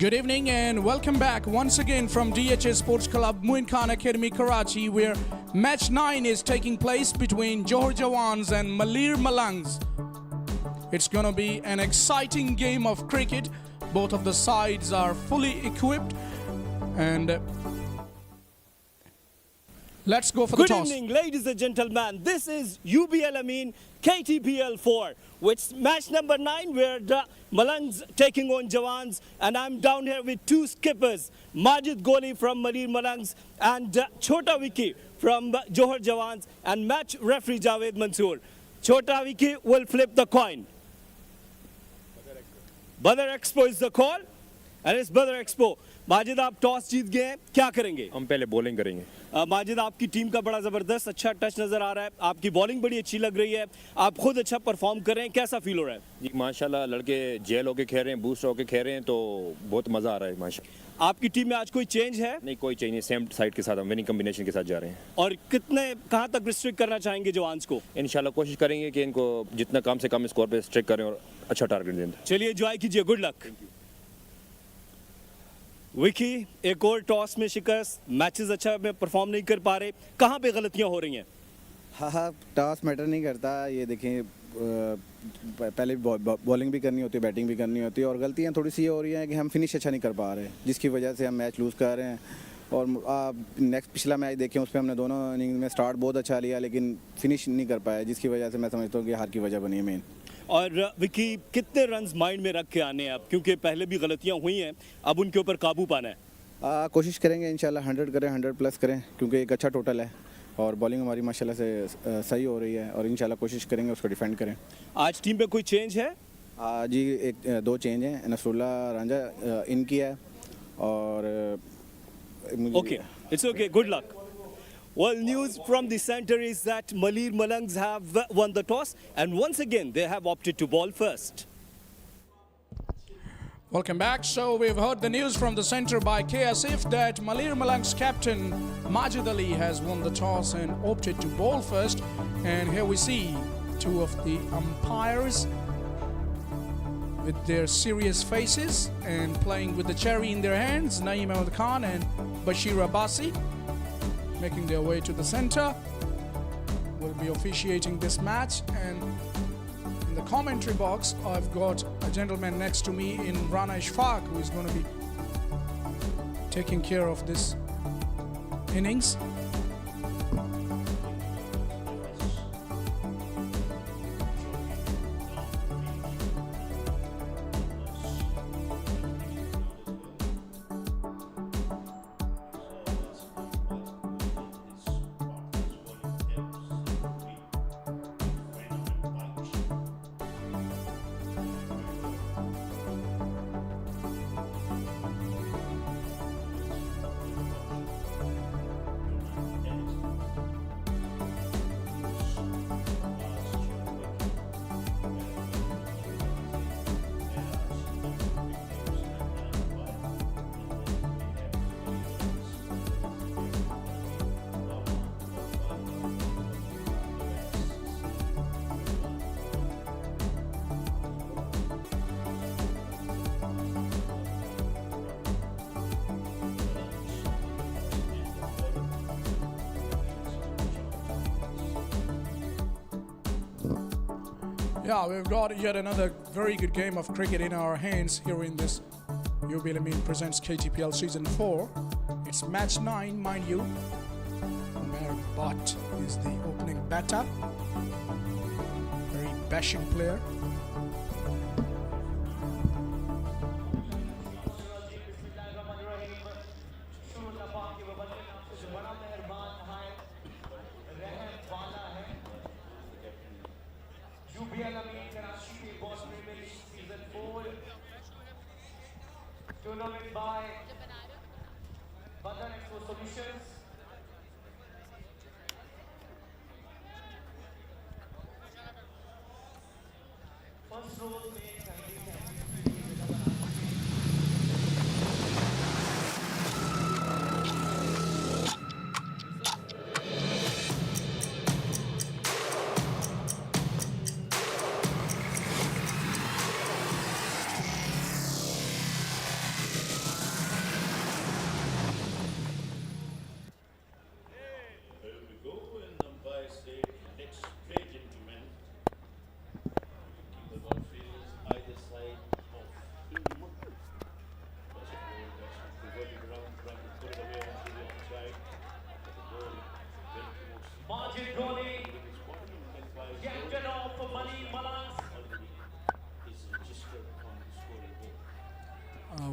Good evening and welcome back once again from DHS Sports Club Moin Academy, Karachi, where match 9 is taking place between Johor Jawans and Malir Malangs. It's going to be an exciting game of cricket. Both of the sides are fully equipped and let's go for the toss. Good evening, ladies and gentlemen. This is UBL Amin KTPL 4, which match number 9 where the Malangs taking on Jawans, and I'm down here with two skippers, Majid Goli from Malir Malangs and Chota Vicky from Johor Jawans, and match referee Javed Mansoor. Chota Vicky will flip the coin. Badar Expo is the call, and it's Badar Expo. Majid आप toss जीत गए हैं, क्या करेंगे? हम पहले bowling करेंगे। माजिद आपकी team का बड़ा ज़बरदस्त अच्छा टच नज़र आ रहा है, आपकी बॉलिंग बड़ी अच्छी लग रही है, आप खुद अच्छा परफॉर्म कर रहे हैं, कैसा फील हो रहा है? जी माशाल्लाह, लड़के जेल होके खेल रहे हैं, बूस्ट होके खेल रहे हैं, तो बहुत मज़ा आ रहा है माशाल्लाह। आपकी टीम में आज कोई चेंज है? नहीं, कोई चेंज नहीं, सेम साइड के साथ हम विनिंग कॉम्बिनेशन के साथ जा रहे हैं। और कितने कहाँ तक रिस्ट्रिक्ट करना चाहेंगे जवान्स को? इंशाल्लाह कोशिश करेंगे कि इनको जितना कम से कम स्कोर पे स्ट्रिक करें और अच्छा टारगेट दें। चलिए एंजॉय कीजिए, गुड लक। विकी, एक और टॉस में शिकस्त, मैचेस अच्छा में परफॉर्म नहीं कर पा रहे, कहाँ पे गलतियाँ हो रही हैं? हाँ, टॉस मैटर नहीं करता। ये देखें, पहले बॉलिंग भी करनी होती है, बैटिंग भी करनी होती है, और गलतियाँ थोड़ी सी ये हो रही हैं कि हम फिनिश अच्छा नहीं कर पा रहे, जिसकी वजह से हम मैच लूज़ कर रहे हैं। और नेक्स्ट पिछला मैच देखें, उस पर हमने दोनों इनिंग में स्टार्ट बहुत अच्छा लिया, लेकिन फिनिश नहीं कर पाया, जिसकी वजह से मैं समझता हूँ कि हार की वजह बनी है मेन। और विकी, कितने रन्स माइंड में रख के आने हैं अब, क्योंकि पहले भी गलतियां हुई हैं, अब उनके ऊपर काबू पाना है? कोशिश करेंगे इंशाल्लाह 100 करें, 100 प्लस करें, क्योंकि एक अच्छा टोटल है और बॉलिंग हमारी माशाल्लाह से सही हो रही है, और इंशाल्लाह कोशिश करेंगे उसको डिफेंड करें। आज टीम पे कोई चेंज है? जी, दो चेंज हैं, नसरुल्ला रांझा इनकी है, और okay, it's okay, good luck. Well, news from the center is that Malir Malangs have won the toss, and once again they have opted to bowl first. Welcome back. So we've heard the news from the center by KSF that Malir Malangs captain Majid Ali has won the toss and opted to bowl first. And here we see two of the umpires with their serious faces and playing with the cherry in their hands, Naeem Ahmed Khan and Bashir Abbasi, making their way to the center. Will be officiating this match, and in the commentary box I've got a gentleman next to me in Rana Ishfaq, who is going to be taking care of this innings. Yeah, we've got yet another very good game of cricket in our hands here in this UBL Amin presents KTPL Season 4. It's match 9, mind you. Umar Bhatt is the opening batter. Very bashing player. UBL Amin Karachi के boss premier league season 4 tournament by Badar Expo Solutions। First role में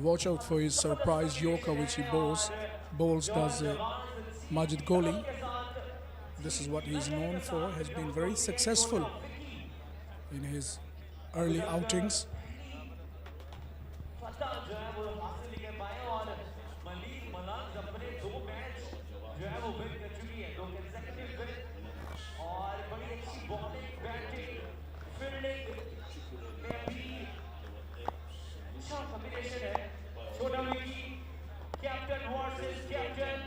Watch out for his surprise yorker which he bowls does Majid Kohli. This is what he's known for, has been very successful in his early outings. फतह जो है वो हासिल नहीं कर पाए और मलीर मलांग्स अपने 2 मैच जो है वो विन कर चुकी है, 2 कंसेक्यूटिव विन और बड़ी अच्छी बॉलिंग बैटिंग फील्डिंग में भी अच्छा कॉम्बिनेशन है। छोटा Vicky captain versus captain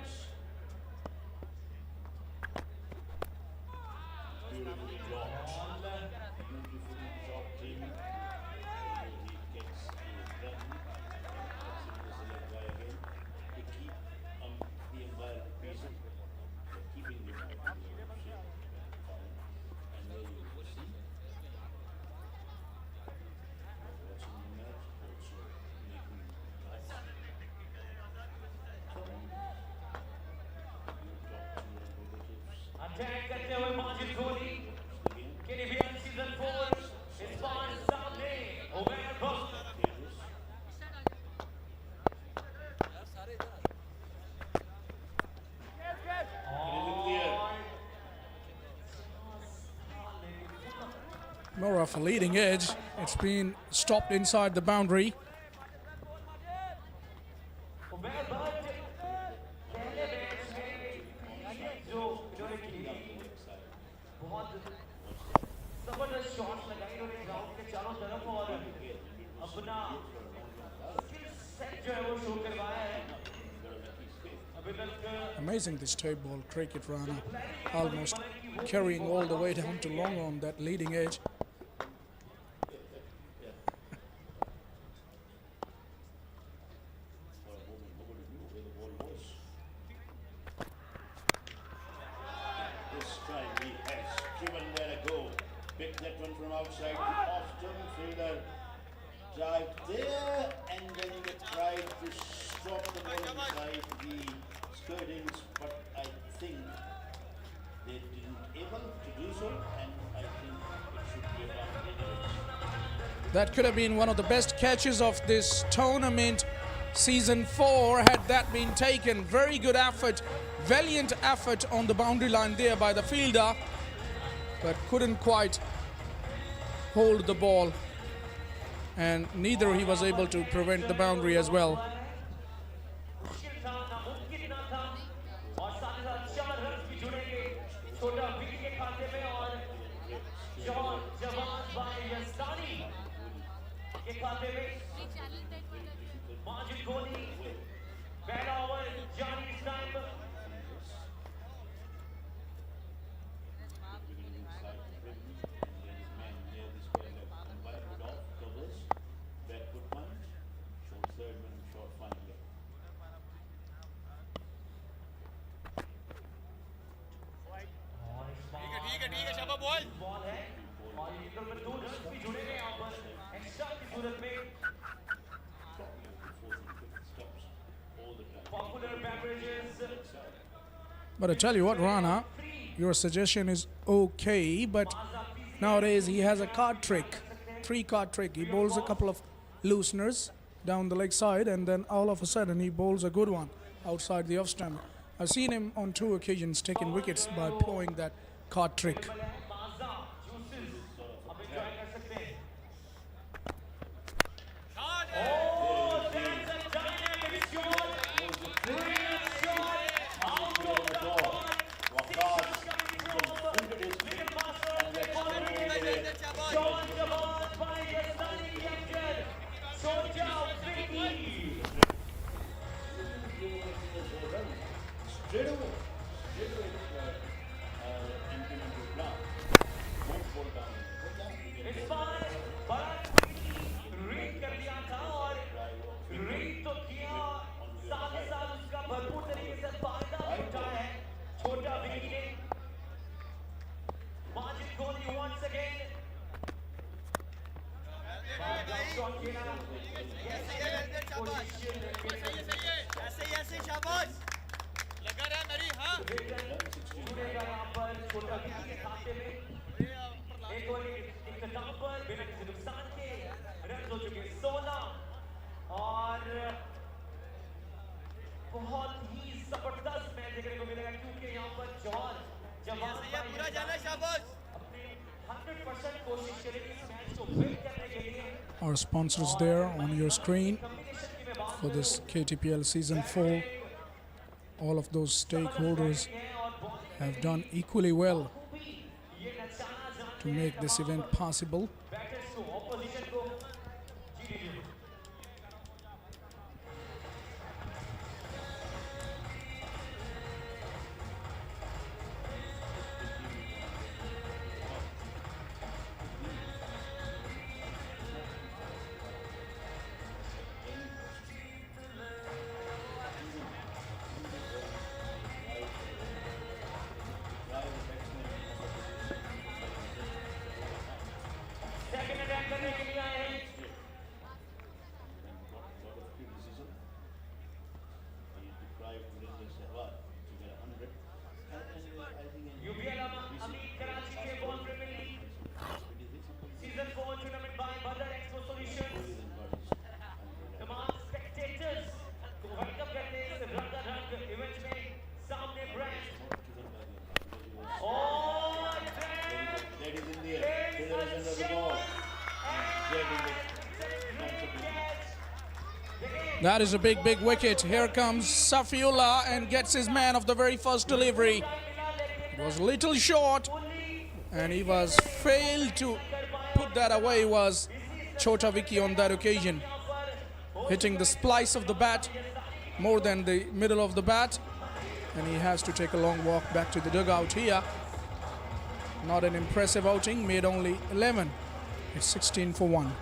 attack करते हुए माजिद कोहली KTPL सीजन 4 इस बार सामने over ball More of a leading edge. It's been stopped inside the boundary. Amazing this tape ball cricket runner, almost carrying all the way down to long on that leading edge. This time he has given there a go. Pick that one from outside. Often fielder dived there and then they tried to stop the ball inside the skirtings, but I think they didn't able to do so, and I think it should be a boundary. That could have been one of the best catches of this tournament. Season 4, had that been taken. Very good effort, valiant effort on the boundary line there by the fielder, but couldn't quite hold the ball, and neither he was able to prevent the boundary as well. छोटा विकी के खाते में और जौहर जवान के खाते में माजिद कोहली पहला ओवर जारी इस टाइम बॉल है और इधर में 2 रन भी जुड़े हैं यहाँ पर एक्स्ट्रा की सूरत में popular beverages. But I tell you what, Rana, your suggestion is okay, but nowadays he has a card trick, 3-card trick. He bowls a couple of looseners down the leg side, and then all of a sudden he bowls a good one outside the off stump. I've seen him on 2 occasions taking wickets by employing that card trick. और बहुत ही जबरदस्त match देखने को मिलेगा क्योंकि यहाँ पर जौहर जवान अपने 100% कोशिश करेंगे इस मैच को विन करने के लिए Our sponsors there on your screen for this KTPL Season 4. All of those stakeholders have done equally well to make this event possible. Batters को ऑपोजिशन को जी दीजिए सेकंड अटैक करने के लिए आए हैं यूबीएल अमीर कराची के ball premiere league season 4 tournament by Badar expo solutions तमाम स्पेक्टेटर्स को वेलकम करते हैं इस रंगारंग इवेंट में सामने ब्रांड और That is in the air. Taylor is under the ball. That is a big, big wicket. Here comes Safiullah and gets his man of the very first delivery. It was a little short and he was failed to put that away was Chota Vicky on that occasion. Hitting the splice of the bat more than the middle of the bat. And he has to take a long walk back to the dugout here. Not an impressive outing, made only 11. It's 16 for 1.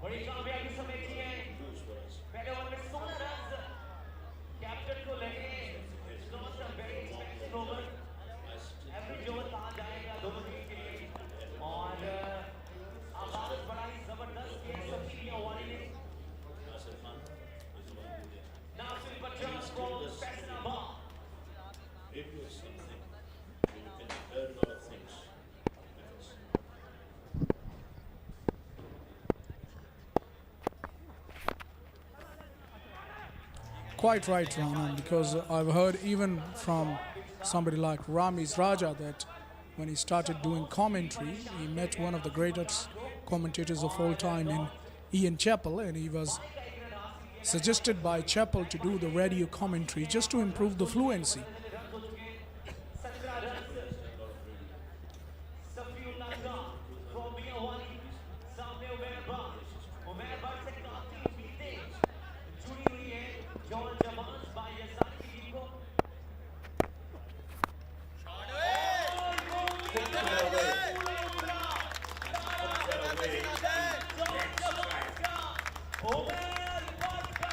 बड़ी कामयाबी समेटी है पहले over में 16 run captain को लगे it's not a very expensive over average over कहा जाएगा दोनों टीम के लिए और आगाज बड़ा ही जबरदस्त किया सभी की अवारी ने Nasir Bachchan from Faisalabad It was something. You can learn a lot of things. Quite right, Rana, because I've heard even from somebody like Ramiz Raja that when he started doing commentary, he met one of the greatest commentators of all time in Ian Chappell, and he was suggested by Chappell to do the radio commentary just to improve the fluency.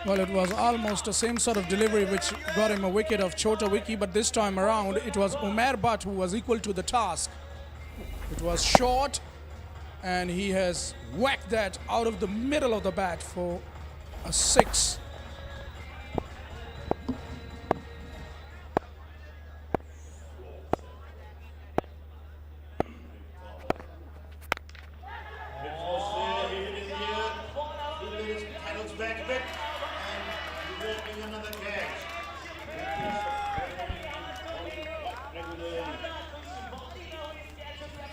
Well, it was almost the same sort of delivery which got him a wicket of Chota Vicky, but this time around it was Umair Butt who was equal to the task. It was short and he has whacked that out of the middle of the bat for a 6.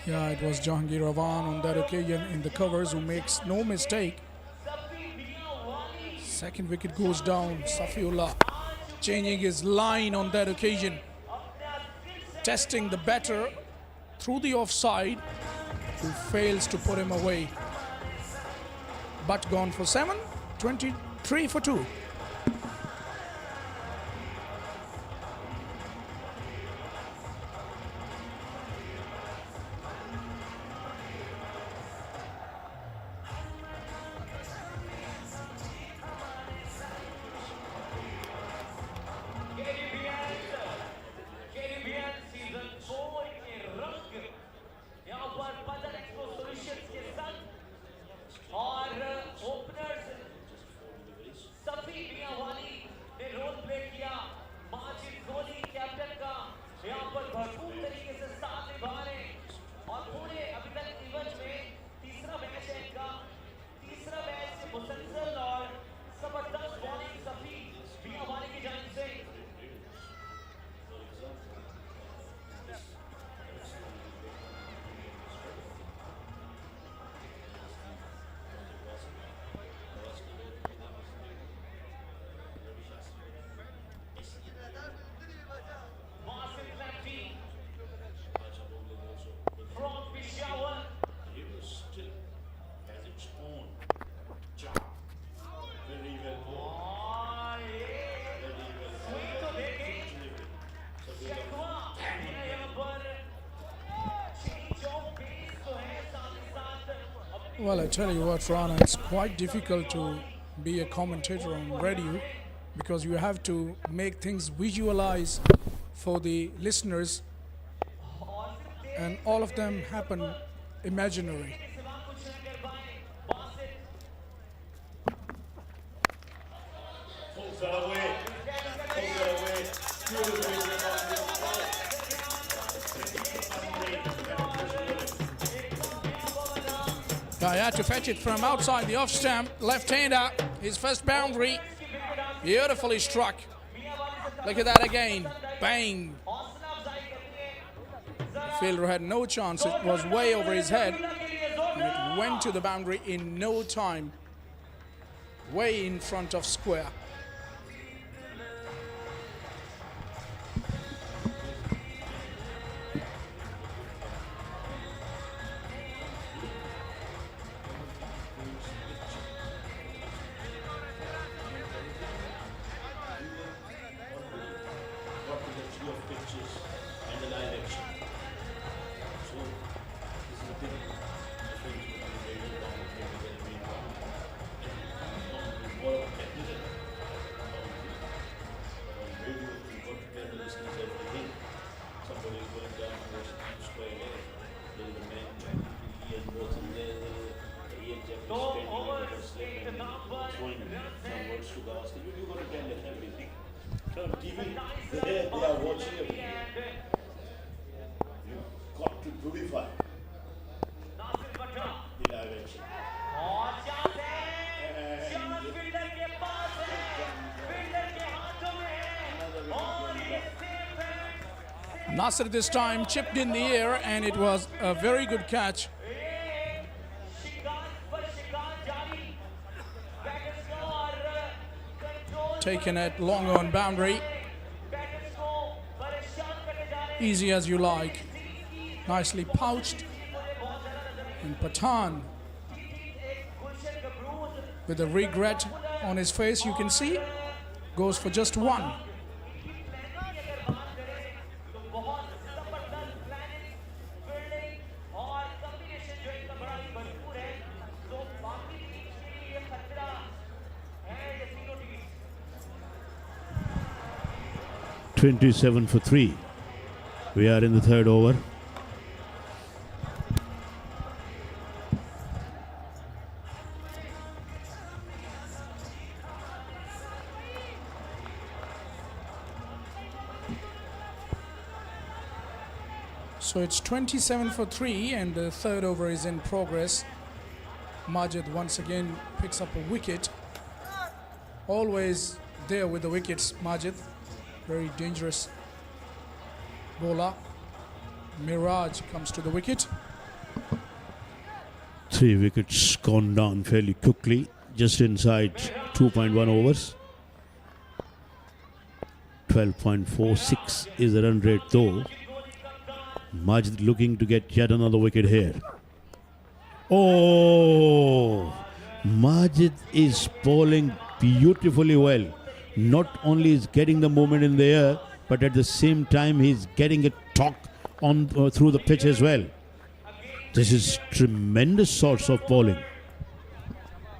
Yeah, it was Jahangir Ravan on that occasion in the covers who makes no mistake. Second wicket goes down. Safiullah changing his line on that occasion. Testing the batter through the offside who fails to put him away. But gone for 7, 23 for 2. Well, I tell you what, Rana, it's quite difficult to be a commentator on radio because you have to make things visualize for the listeners, and all of them happen imaginary. Pulls that away. Pulls that away. Beautifully I had to fetch it from outside the off stamp. Left-hander, his first boundary. Beautifully struck. Look at that again. Bang. The fielder had no chance. It was way over his head. And it went to the boundary in no time. Way in front of square. They are watching everything. You've got to beautify the direction. Nasir this time chipped in the air, and it was a very good catch. Taken at long on boundary. Easy as you like. Nicely pouched. And Pathan, with a regret on his face, you can see, goes for just one. $27 for 3. We are in the third over. So it's 27 for 3, and the third over is in progress. Majid once again picks up a wicket. Always there with the wickets, Majid. Very dangerous bowler. Miraj comes to the wicket. 3 wickets gone down fairly quickly, just inside 2.1 overs. 12.46 is the run rate though. Majid looking to get yet another wicket here. Oh, Majid is bowling beautifully well. Not only is getting the movement in the air, but at the same time he's getting a talk on through the pitch as well. This is tremendous sorts of bowling.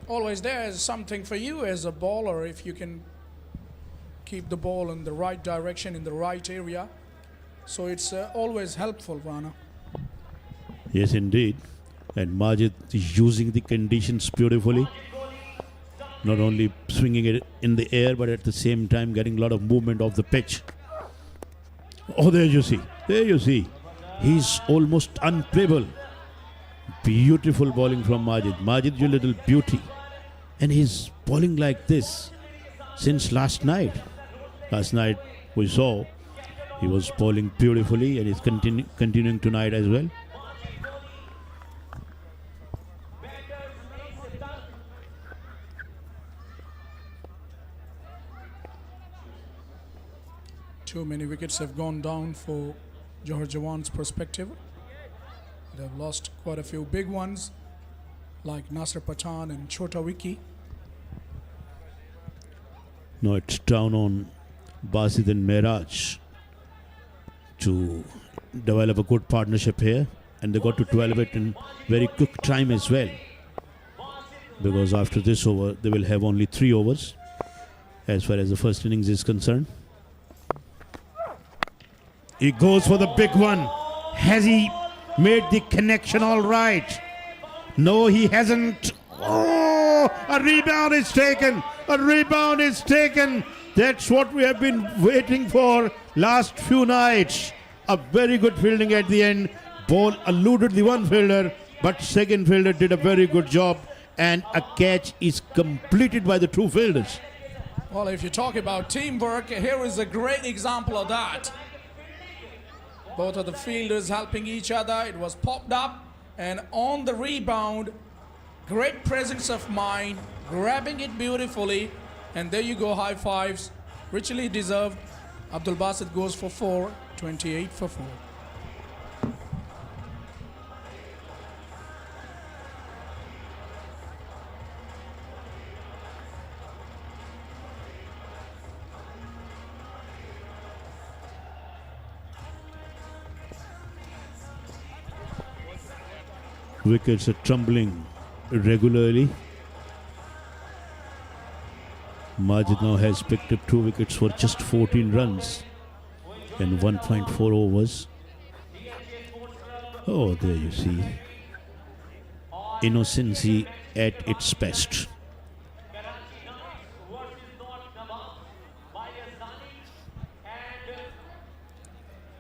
Always there is something for you as a bowler if you can keep the ball in the right direction, in the right area. So it's always helpful, Rana. Yes, indeed. And Majid is using the conditions beautifully. Not only swinging it in the air, but at the same time getting a lot of movement off the pitch. Oh, there you see. There you see. He's almost unplayable. Beautiful bowling from Majid. Majid, you little beauty. And he's bowling like this since last night. Last night we saw he was bowling beautifully, and he's continuing tonight as well. Too many wickets have gone down for Johor Jawans' perspective. They've lost quite a few big ones, like Nasir Pathan and Chota Wiki. Now it's down on Basit and Mehraj to develop a good partnership here, and they got to 12 it in very quick time as well. because after this over, they will have only 3 overs as far as the first innings is concerned. He goes for the big one. Has he made the connection all right? No, he hasn't. Oh, a rebound is taken. A rebound is taken. That's what we have been waiting for last few nights. A very good fielding at the end. Ball eluded the one fielder, but second fielder did a very good job, and a catch is completed by the 2 fielders. Well, if you talk about teamwork, here is a great example of that. Both of the fielders helping each other. It was popped up, and on the rebound, great presence of mind, grabbing it beautifully, and there you go, high fives, richly deserved. Abdul Basit goes for 4, 28 for 4. Wickets are tumbling regularly. Majid now has picked up 2 wickets for just 14 runs and 1.4 overs. Oh, there you see. Innocency at its best.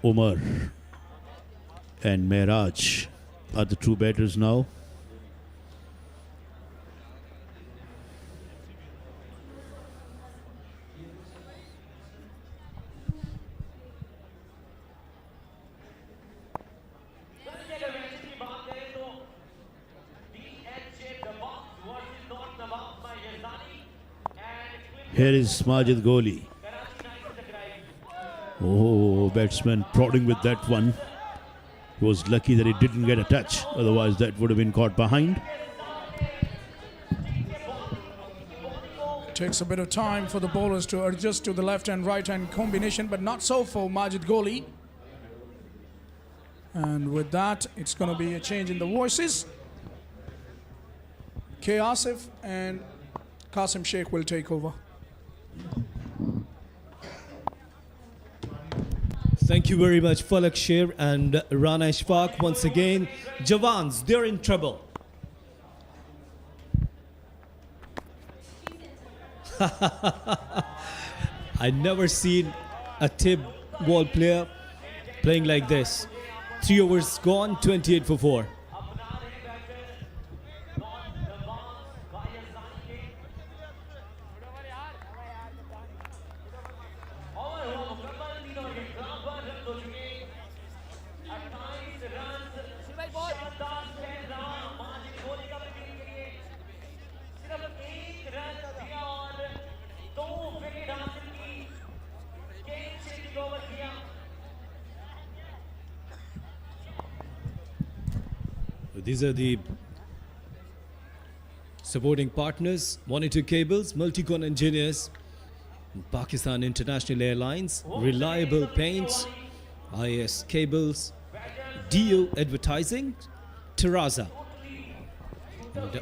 Umar and Mehraj are the 2 batters now. Here is Majid Goli. Oh, batsman prodding with that one. He was lucky that he didn't get a touch. Otherwise, that would have been caught behind. It takes a bit of time for the bowlers to adjust to the left and right hand combination, but not so for Majid Goli. And with that, it's going to be a change in the voices. K. Asif and Qasim Sheikh will take over. Thank you very much, Falak Sher and Rana Ishfaq. Once again, Jawans, they're in trouble. I never seen a tip ball player playing like this. 3 overs gone, 28 for 4. These are the supporting partners, monitor cables, multi-con engineers, Pakistan International Airlines, reliable paints, IS cables, Geo Advertising, Terraza, and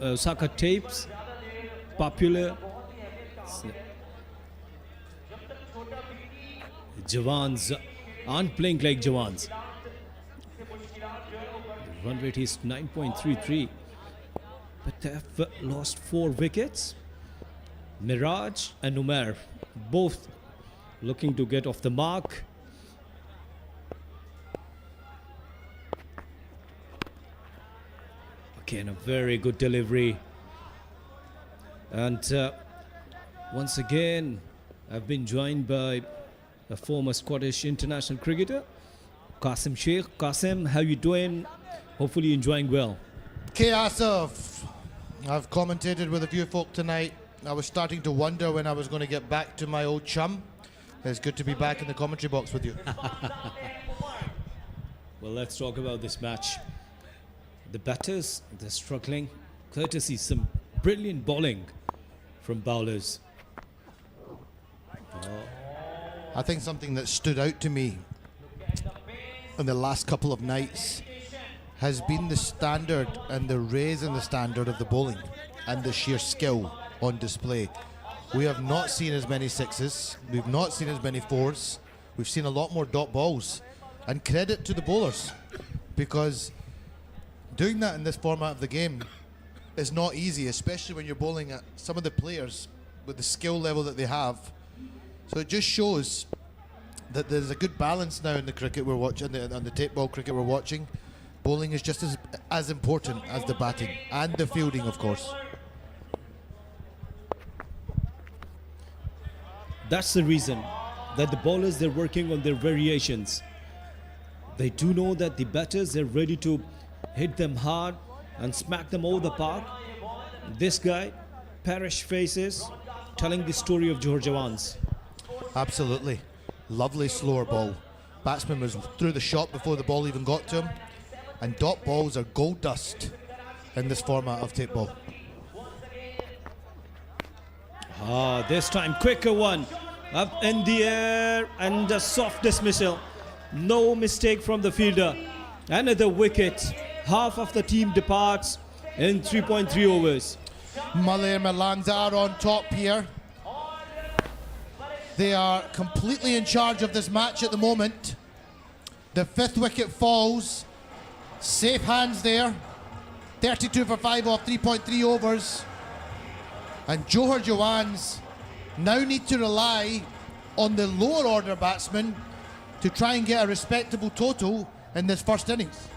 Osaka tapes, Popular, Jawans aren't playing like Jawans. The run rate is 9.33, but they have lost 4 wickets. Miraj and Umar both looking to get off the mark. Again, a very good delivery. And once again, I've been joined by a former Scottish international cricketer, Qasim Sheikh. Qasim, how you doing? Hopefully you're enjoying well. K. Asif, I've commentated with a few folk tonight. I was starting to wonder when I was going to get back to my old chum. It's good to be back in the commentary box with you. Well, let's talk about this match. The batters, they're struggling, courtesy some brilliant bowling from bowlers. I think something that stood out to me in the last couple of nights has been the standard and the raise in the standard of the bowling and the sheer skill on display. We have not seen as many sixes, we've not seen as many fours, we've seen a lot more dot balls. And credit to the bowlers, because doing that in this format of the game is not easy, especially when you're bowling at some of the players with the skill level that they have. So it just shows that there's a good balance now in the cricket we're watching, on the tape ball cricket we're watching. Bowling is just as important as the batting and the fielding, of course. That's the reason that the bowlers, they're working on their variations. They do know that the batters, they're ready to hit them hard and smack them over the park. This guy, Parish Faces, telling the story of Johor Jawans. Absolutely. Lovely slower ball. Batsman was through the shot before the ball even got to him. And dot balls are gold dust in this format of tape ball. This time quicker one. Up in the air and a soft dismissal. No mistake from the fielder. Another wicket. Half of the team departs in 3.3 overs. Malir Malangs are on top here. They are completely in charge of this match at the moment. The 5th wicket falls. Safe hands there. 32 for 5 off 3.3 overs. And Johor Jawans now need to rely on the lower order batsmen to try and get a respectable total in this first innings.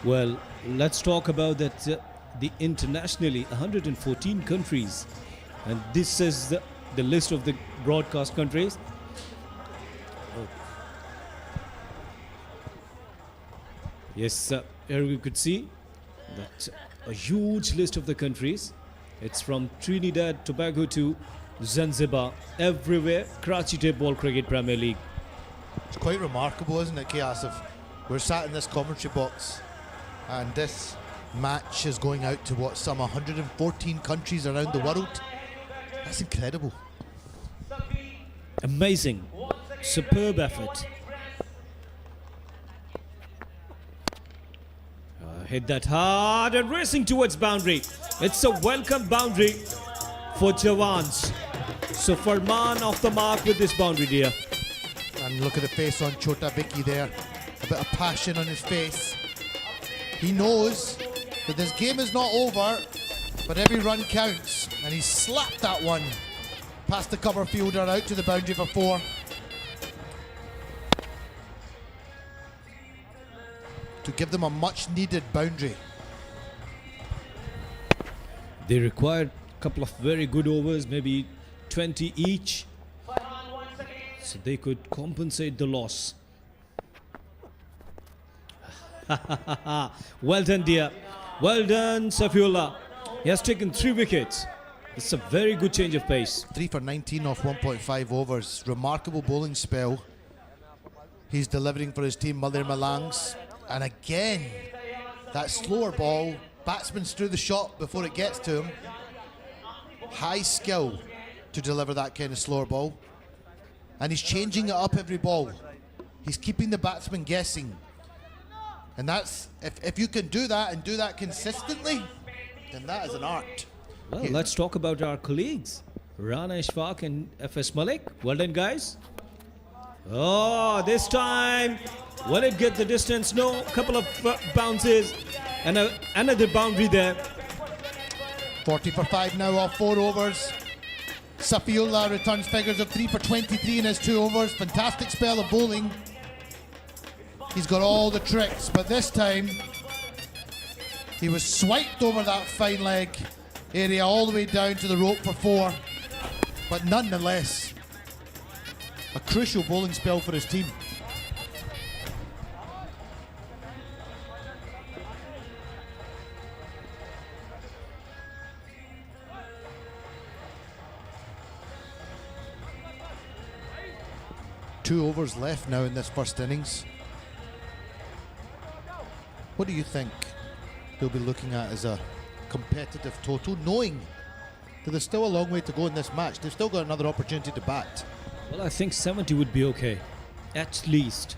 Well, let's talk about that. The internationally 114 countries, and this is the list of the broadcast countries. Yes, here we could see that a huge list of the countries. It's from Trinidad, Tobago to Zanzibar, everywhere. Karachi Tape Ball Cricket Premier League. It's quite remarkable, isn't it, Asif? We're sat in this commentary box, and this match is going out to what, some 114 countries around the world. That's incredible. Amazing. Superb effort. Hit that hard and racing towards boundary. It's a welcome boundary for Jawans. So Farman off the mark with this boundary, dear. And look at the face on Chota Vicky there. A bit of passion on his face. He knows that this game is not over, but every run counts. And he slapped that one past the cover fielder out to the boundary for 4. To give them a much needed boundary. They required a couple of very good overs, maybe 20 each, so they could compensate the loss. Well done, dear. Well done, Safiullah. He has taken 3 wickets. It's a very good change of pace. 3 for 19 off 1.5 overs. Remarkable bowling spell. He's delivering for his team, Malir Malangs. And again, that slower ball, batsman's through the shot before it gets to him. High skill to deliver that kind of slower ball. And he's changing it up every ball. He's keeping the batsman guessing. And that's, if you can do that and do that consistently, then that is an art. Well, let's talk about our colleagues, Rana Ishfaq and FS Malik. Well done, guys. Oh, this time, will it get the distance? No, couple of bounces and another boundary there. 40 for 5 now off 4 overs. Safiullah returns figures of 3 for 23 in his 2 overs. Fantastic spell of bowling. He's got all the tricks, but this time he was swiped over that fine leg area all the way down to the rope for 4. But nonetheless, a crucial bowling spell for his team. Two overs left now in this first innings. What do you think? they'll be looking at as a competitive total, knowing that there's still a long way to go in this match. They've still got another opportunity to bat. Well, I think 70 would be okay, at least,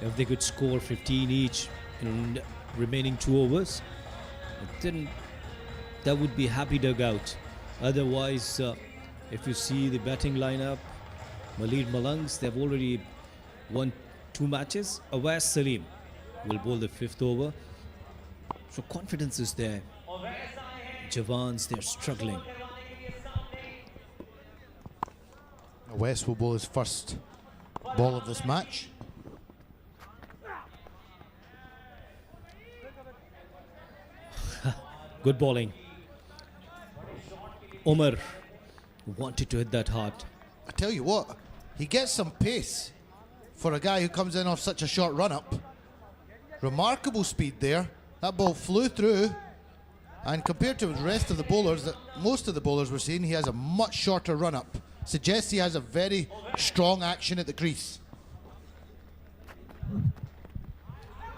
if they could score 15 each in remaining 2 overs. Then that would be happy dugout. Otherwise, if you see the batting lineup, Malir Malangs, they've already won 2 matches. Awais Salim will bowl the 5th over. So confidence is there. Jawans, they're struggling. West will bowl his first ball of this match. Good bowling. Omar wanted to hit that hard. I tell you what, he gets some pace for a guy who comes in off such a short run-up. Remarkable speed there. That ball flew through, and compared to the rest of the bowlers, that most of the bowlers we're seeing, he has a much shorter run-up. Suggests he has a very strong action at the crease.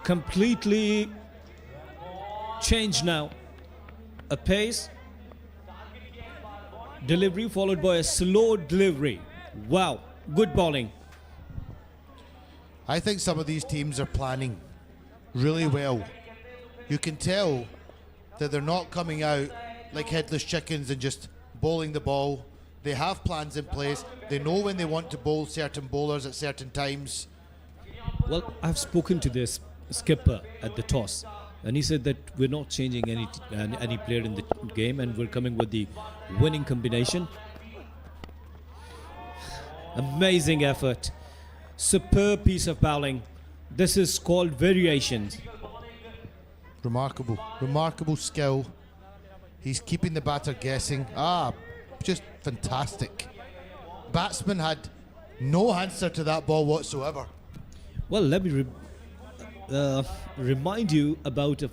Completely changed now. A pace, delivery followed by a slow delivery. Wow, good bowling. I think some of these teams are planning really well. You can tell that they're not coming out like headless chickens and just bowling the ball. They have plans in place. They know when they want to bowl certain bowlers at certain times. Well, I've spoken to this skipper at the toss, and he said that we're not changing any player in the game, and we're coming with the winning combination. Amazing effort. Superb piece of bowling. This is called variations. Remarkable skill. He's keeping the batter guessing. Just fantastic. Batsman had no answer to that ball whatsoever. Well, let me remind you about a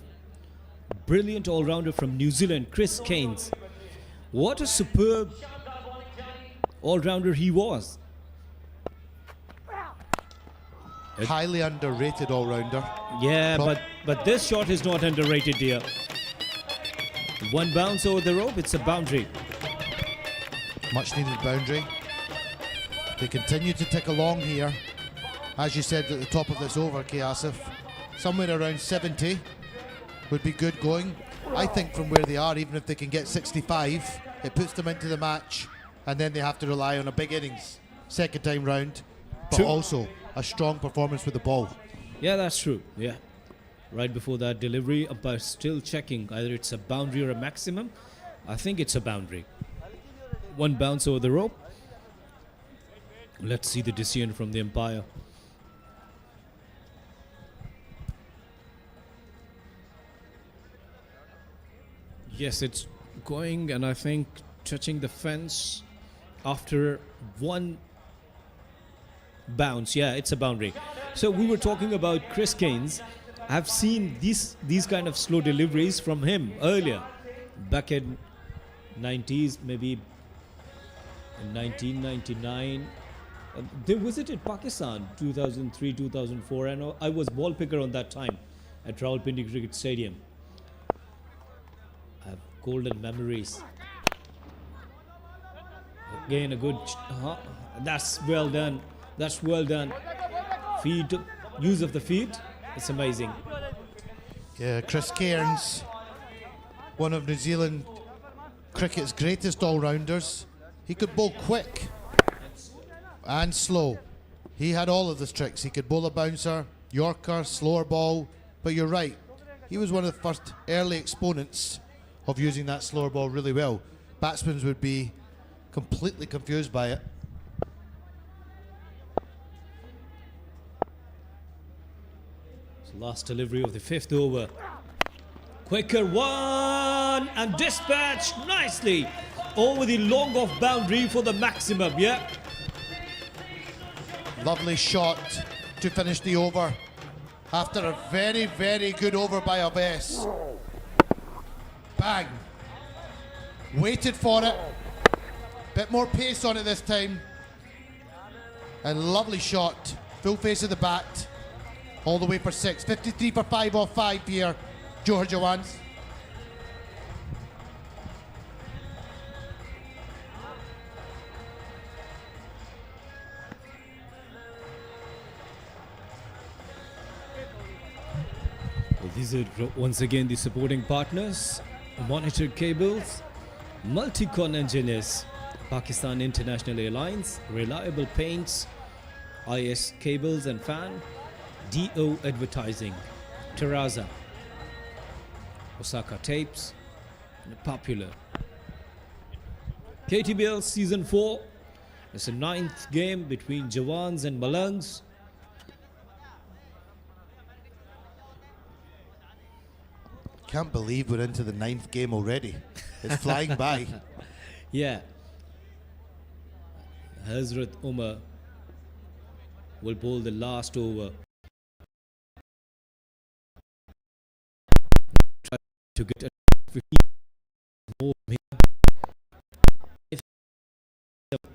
brilliant all-rounder from New Zealand, Chris Keynes. What a superb all-rounder he was. Highly underrated all-rounder. Yeah, but this shot is not underrated, dear. 1 bounce over the rope, it's a boundary. Much needed boundary. They continue to tick along here. As you said at the top of this over, K. Asif, somewhere around 70 would be good going. I think from where they are, even if they can get 65, it puts them into the match, and then they have to rely on a big innings second time round, but True. also a strong performance with the ball. Yeah, that's true. Yeah. Right before that delivery, umpire still checking either it's a boundary or a maximum. I think it's a boundary. 1 bounce over the rope. Let's see the decision from the umpire. Yes, it's going, and I think touching the fence after 1 bounce. Yeah, it's a boundary. So we were talking about Chris Keynes. I've seen these kind of slow deliveries from him earlier, back in 90s, maybe in 1999. They visited Pakistan 2003, 2004, and I was ball picker on that time at Rawalpindi Cricket Stadium. I have golden memories. Again, a good. That's well done. That's well done. Feet, use of the feet. It's amazing. Yeah, Chris Cairns, one of New Zealand cricket's greatest all-rounders. He could bowl quick and slow. He had all of the tricks. He could bowl a bouncer, Yorker, slower ball. But you're right, he was one of the first early exponents of using that slower ball really well. Batsmen would be completely confused by it. Last delivery of the 5th over. Quicker one and dispatched nicely over the long off boundary for the maximum. Yeah. Lovely shot to finish the over after a very, very good over by Abbas. Bang. Waited for it. Bit more pace on it this time. And lovely shot. Full face of the bat. All the way for 6. 53 for 5 off 5 here Johor Jawans. Well, these are once again the supporting partners: monitored cables, multi-con engineers, Pakistan International Airlines, reliable paints, IS cables and fan, DO advertising, Terraza, Osaka tapes, and popular. KTBL season 4. It's the 9th game between Jawans and Malangs. Can't believe we're into the 9th game already. It's flying by. Yeah. Hazrat Umar will bowl the last over. Try to get a 15 more here. If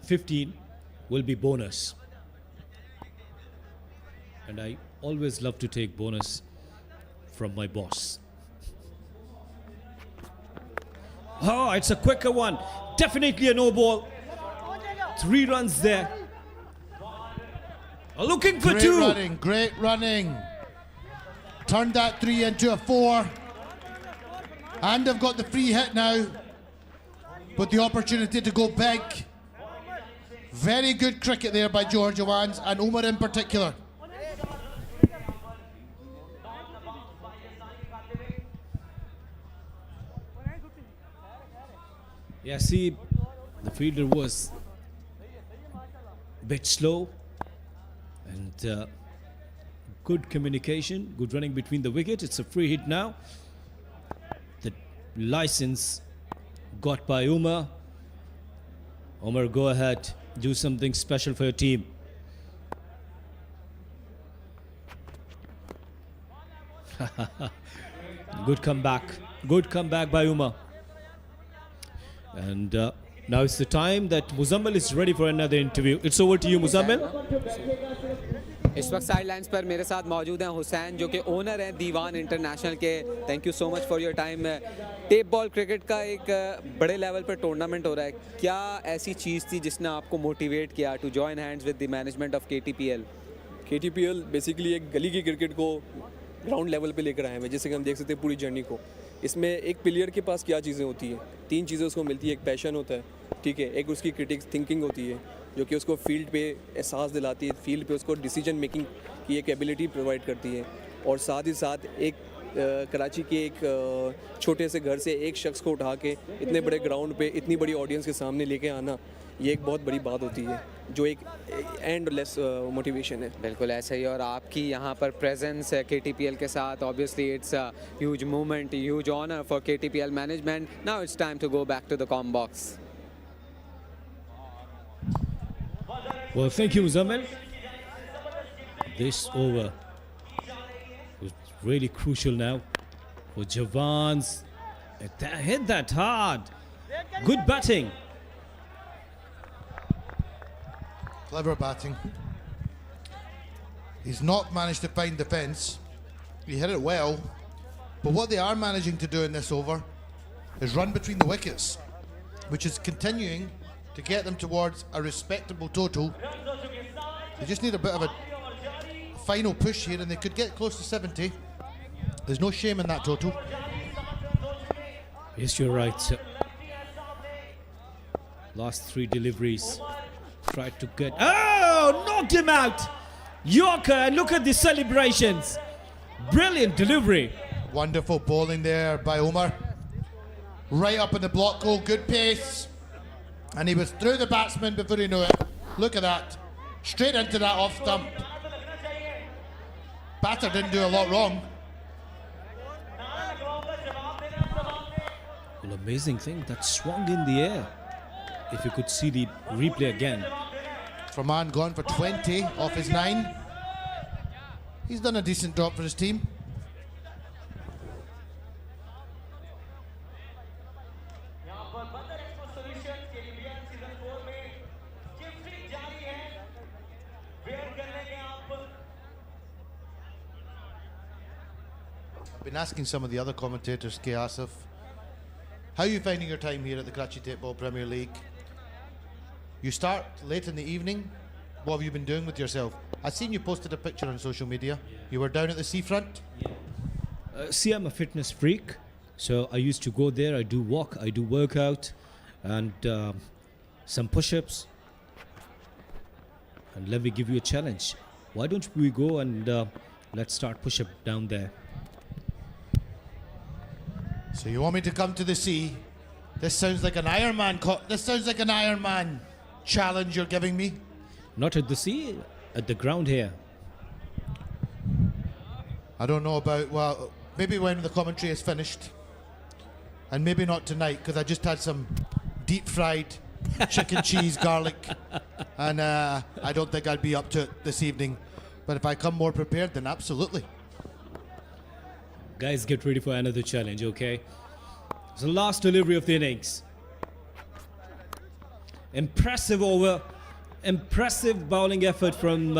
15 will be bonus. And I always love to take bonus from my boss. Oh, it's a quicker one. Definitely a no ball. 3 runs there. Looking for 2. Great running. Turned that 3 into a 4. And they've got the free hit now. But the opportunity to go big. Very good cricket there by Johor Jawans and Umar in particular. Yeah, see, the fielder was a bit slow, and good communication, good running between the wicket. It's a free hit now. The license got by Umar. Umar, go ahead, do something special for your team. Good comeback by Umar. And now it's the time that Muzammil is ready for another interview. It's over to you, Muzammil. इस वक्त side lines पर मेरे साथ मौजूद हैं हुसैन, जो कि owner हैं दीवान इंटरनेशनल के. Thank you so much for your time. Tape ball cricket का एक बड़े लेवल पर टूर्नामेंट हो रहा है. क्या ऐसी चीज़ थी जिसने आपको मोटिवेट किया to join hands with the management of KTPL? KTPL basically एक गली की क्रिकेट को ग्राउंड लेवल पे लेकर आए हैं, जैसे कि हम देख सकते हैं पूरी जर्नी को. इसमें एक प्लेयर के पास क्या चीज़ें होती हैं, 3 चीज़ें उसको मिलती है. एक पैशन होता है, ठीक है, एक उसकी क्रिटिक्स थिंकिंग होती है जो कि उसको फील्ड पे एहसास दिलाती है, फील्ड पे उसको डिसीजन मेकिंग की एक एबिलिटी प्रोवाइड करती है. और साथ ही साथ एक कराची के एक छोटे से घर से एक शख्स को उठा के इतने बड़े ग्राउंड पे इतनी बड़ी ऑडियंस के सामने लेके आना, ये एक बहुत बड़ी बात होती है, जो एक एंडलेस मोटिवेशन है. बिल्कुल ऐसा ही. और आपकी यहाँ पर प्रेजेंस है KTPL के साथ. Obviously it's a huge movement, huge honour for KTPL management. Now it's time to go back to the comm box. Well, thank you, Muzammil. This over was really crucial now for Jawans. Hit that hard. Good batting. Clever batting. He's not managed to find the fence. He hit it well. But what they are managing to do in this over is run between the wickets, which is continuing to get them towards a respectable total. They just need a bit of a final push here and they could get close to 70. There's no shame in that total. Yes, you're right, sir. Last 3 deliveries. Tried to get... Oh! Knocked him out! Yorker, and look at the celebrations. Brilliant delivery. Wonderful bowling there by Umar. Right up in the block goal, good pace. And he was through the batsman before he knew it. Look at that. Straight into that off stump. Batter didn't do a lot wrong. Well, amazing thing, that swung in the air. If you could see the replay again. Farman gone for 20 off his 9. He's done a decent job for his team. यहाँ पर बदर expo solutions के KTPL season 4 में gifting जारी है. Where कर लेंगे आप. been asking some of the other commentators, K. Asif, how are you finding your time here at the Karachi Tape Ball Premier League? You start late in the evening. What have you been doing with yourself? I've seen you posted a picture on social media. You were down at the seafront. See, I'm a fitness freak, so I used to go there. I do walk, I do workout, and some push-ups. And let me give you a challenge. Why don't we go and let's start push-up down there? So you want me to come to the sea? This sounds like an Ironman. This sounds like an Ironman challenge you're giving me. Not at the sea, at the ground here. I don't know about, well, maybe when the commentary is finished. And maybe not tonight, because I just had some deep fried chicken, cheese, garlic. And I don't think I'd be up to it this evening. But if I come more prepared, then absolutely. Guys, get ready for another challenge, okay? It's the last delivery of the innings. Impressive over. Impressive bowling effort from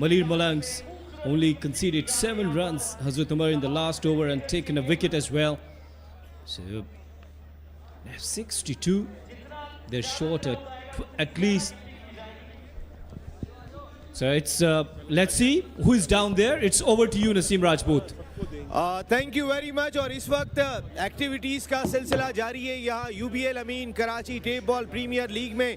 Malir Malangs. Only conceded 7 runs, Hazrat Umar, in the last over and taken a wicket as well. So, 62. They're short at least. So it's, let's see who is down there. It's over to you, Naseem Rajput. Thank you very much. और इस वक्त activities का सिलसिला जारी है यहाँ UBL अमीन Karachi tape ball premiere league में।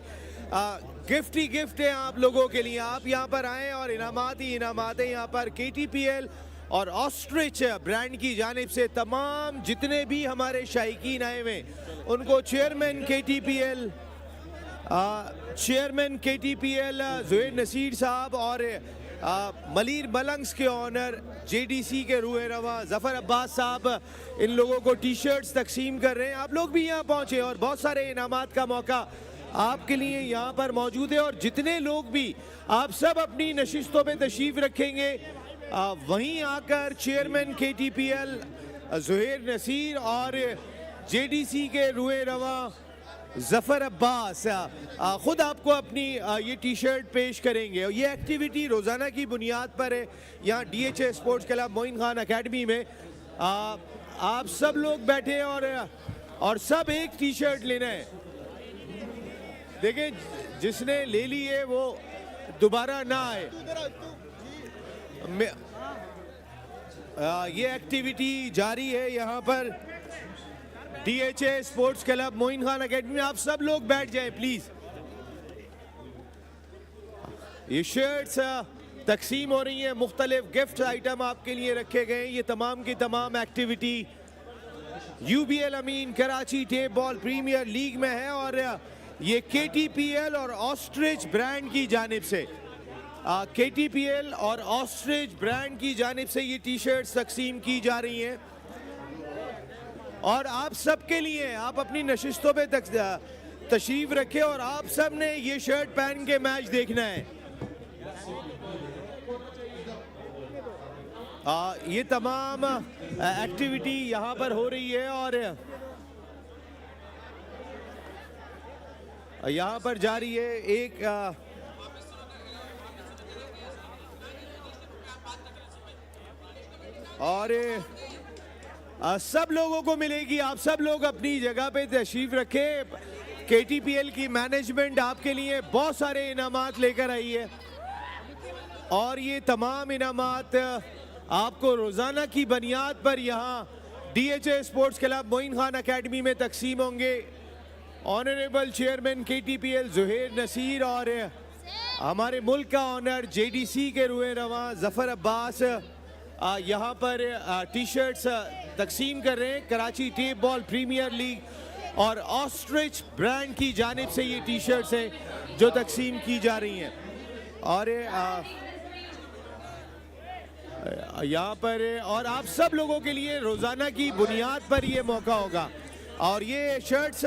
Gift ही गिफ्ट है आप लोगों के लिए। आप यहाँ पर आएँ और इनामात ही इनामात हैं यहाँ पर। KTPL और ऑस्ट्रिच ब्रांड की जानिब से तमाम जितने भी हमारे शायकीन आए हुए उनको चेयरमैन KTPL ज़ुहैर नसीर साहब और मलीर मलंग्स के ऑनर JDC के रूहे रवा ज़फ़र अब्बास साहब इन लोगों को टी शर्ट्स तकसीम कर रहे हैं। आप लोग भी यहाँ पहुँचे और बहुत सारे इनामात का मौका आपके लिए यहाँ पर मौजूद है। और जितने लोग भी आप सब अपनी नशिस्तों पे तशरीफ़ रखेंगे वहीं आकर चेयरमैन KTPL ज़ुहैर नसीर और JDC के रूहे रवा ज़फ़र अब्बास ख़ुद आपको अपनी ये टी शर्ट पेश करेंगे। और ये एक्टिविटी रोज़ाना की बुनियाद पर है यहाँ DHA sports club Moin Khan academy में। आप सब लोग बैठे और सब एक टी शर्ट लेना है। देखें, जिसने ले ली है वो दोबारा ना आए। ये एक्टिविटी जारी है यहाँ पर DHA sports club Moin Khan academy में। आप सब लोग बैठ जाएं प्लीज। ये शर्ट्स तकसीम हो रही हैं, मुख्तलिफ गिफ्ट आइटम आपके लिए रखे गए हैं। ये तमाम की तमाम activity UBL Ameen Karachi tape ball premiere league में है और ये KTPL और ऑस्ट्रिच ब्रांड की जानिब से KTPL और ऑस्ट्रिच ब्रांड की जानिब से ये टी शर्ट्स तकसीम की जा रही हैं। और आप सबके लिए आप अपनी नशिस्तों पे तशरीफ़ रखें और आप सब ने ये शर्ट पहन के मैच देखना है। ये तमाम एक्टिविटी यहाँ पर हो रही है और यहाँ पर जारी है एक और सब लोगों को मिलेगी। आप सब लोग अपनी जगह पे तशरीफ़ रखें। KTPL की मैनेजमेंट आपके लिए बहुत सारे इनामात लेकर आई है और ये तमाम इनामात आपको रोज़ाना की बुनियाद पर यहाँ DHA sports club Moin Khan academy में तकसीम होंगे। Honourable chairman KTPL Zuhair Naseer और हमारे मुल्क का ऑनर JDC के रूहे रवा ज़फ़र अब्बास यहाँ पर टी शर्ट्स तकसीम कर रहे हैं। Karachi tape ball premiere league और ऑस्ट्रिच ब्रांड की जानिब से ये टी शर्ट्स हैं जो तकसीम की जा रही हैं। और यहाँ पर और आप सब लोगों के लिए रोज़ाना की बुनियाद पर ये मौका होगा और ये शर्ट्स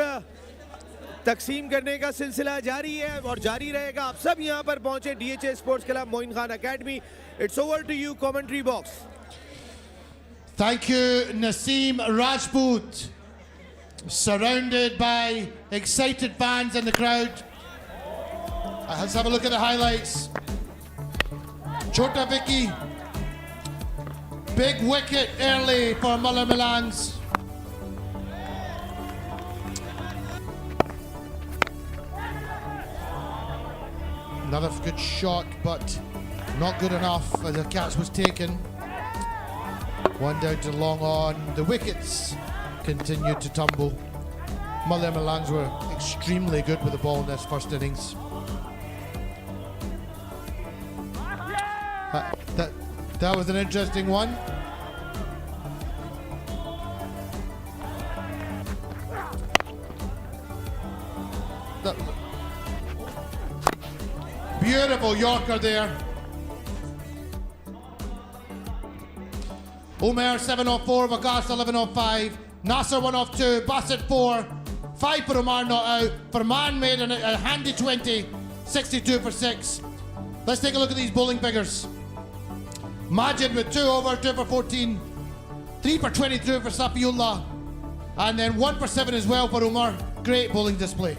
तकसीम करने का सिलसिला जारी है और जारी रहेगा। आप सब यहाँ पर पहुँचे DHA sports club Moin Khan academy. It's over to you, commentary box. Thank you, Naseem Rajput. Surrounded by excited fans in the crowd. Let's have a look at the highlights. Chota Vicky Big wicket early for Malir Malangs. Another good shot, but not good enough as the catch was taken. One down to long on. The wickets continued to tumble. Malir Malangs were extremely good with the ball in this first innings. That was an interesting one. Beautiful Yorker there. Umair 7 off 4, Vakas 11 off 5, Nasser 1 off 2, Bassett 4, 5 for Umar not out. Farman made a handy 20, 62 for 6. Let's take a look at these bowling figures. Majid with 2 over, 2 for 14, 3 for 23 for Safiullah, and then 1 for 7 as well for Umar. Great bowling display.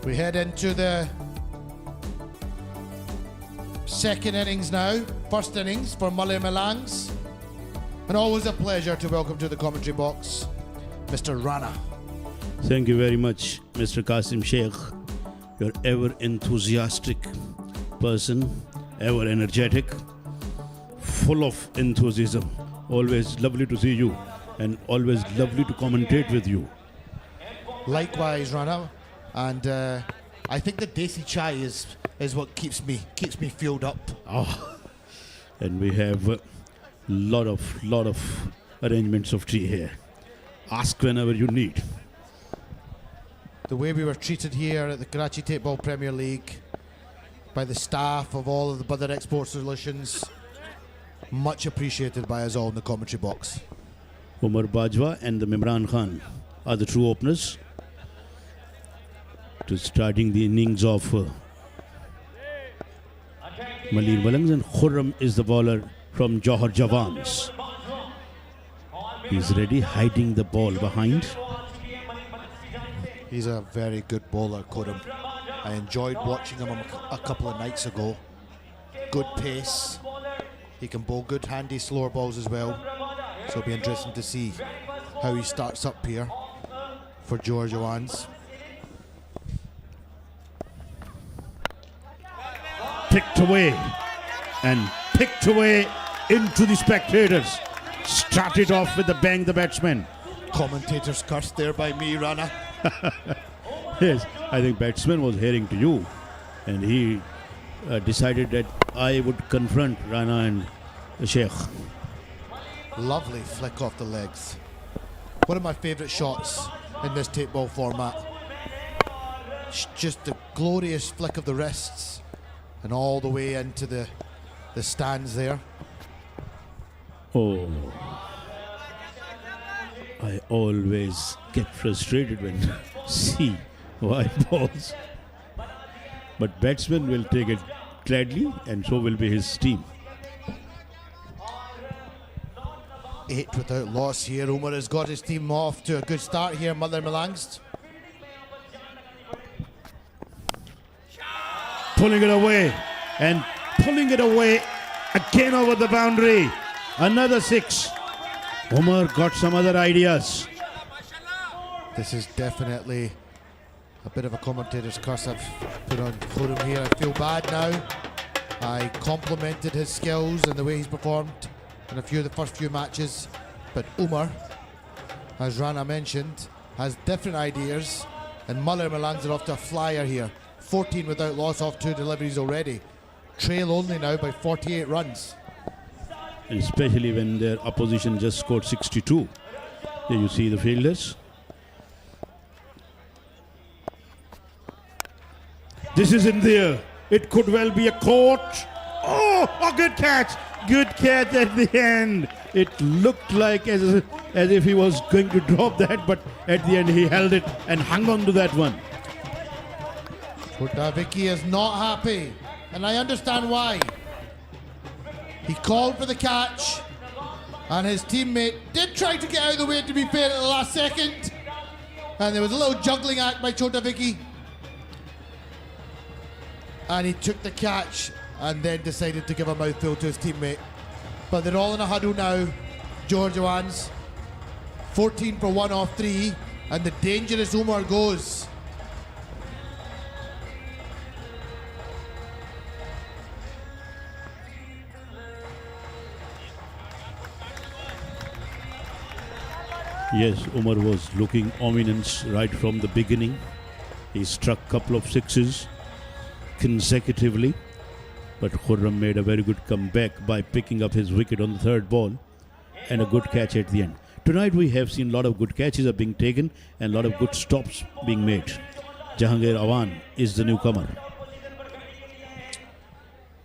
We head into the second innings now. First innings for Malir Malangs. And always a pleasure to welcome to the commentary box, Mr. Rana. Thank you very much, Mr. Qasim Sheikh. You're ever enthusiastic person, ever energetic, full of enthusiasm. Always lovely to see you and always lovely to commentate with you. Likewise, Rana. And I think the desi chai is what keeps me fueled up. Oh, and we have a lot of arrangements of tea here. Ask whenever you need. The way we were treated here at the Karachi Ball Premier League by the staff of all of the Badar Expo Solutions, much appreciated by us all in the commentary box. Umar Bajwa and the Mimran Khan are the true openers to starting the innings of Malir Malangs, and Khurram is the bowler from Johor Jawans. He's ready, hiding the ball behind. He's a very good bowler, Khurram. I enjoyed watching him a couple of nights ago. Good pace. He can bowl good handy slower balls as well. So it'll be interesting to see how he starts up here for Johor Jawans. Picked away and picked away into the spectators. Started off with the bang, the batsman. Commentators cursed there by me, Rana. Yes, I think batsman was hearing to you, and he decided that I would confront Rana and the Sheikh. Lovely flick off the legs. One of my favourite shots in this tape ball format. Just the glorious flick of the wrists and all the way into the stands there. Oh, I always get frustrated when see wide balls. But batsman will take it gladly, and so will be his team. 8 without loss here. Umar has got his team off to a good start here. Malir Malangs. Pulling it away and pulling it away again over the boundary. Another 6. Umar got some other ideas. This is definitely a bit of a commentator's curse I've put on Khurram here. I feel bad now. I complimented his skills and the way he's performed in the first few matches. But Umar, as Rana mentioned, has different ideas. And Malir Malangs are off to a flyer here. 14 without loss off 2 deliveries already. Trail only now by 48 runs. And especially when their opposition just scored 62. There you see the fielders. This is in there. It could well be a caught. Oh, a good catch. Good catch at the end. It looked like as if he was going to drop that, but at the end he held it and hung on to that one. Vicky is not happy, and I understand why. He called for the catch, And his teammate did try to get out of the way, to be fair, at the last second. And there was a little juggling act by Chota Vicky. And he took the catch and then decided to give a mouthful to his teammate. But they're all in a huddle now. Johor Jawans, 14 for 1 off 3. And the dangerous Umar goes. Yes, Umar was looking ominous right from the beginning. He struck a couple of sixes consecutively, but Khurram made a very good comeback by picking up his wicket on the third ball and a good catch at the end. Tonight we have seen a lot of good catches are being taken and a lot of good stops being made. Jahangir Awan is the newcomer.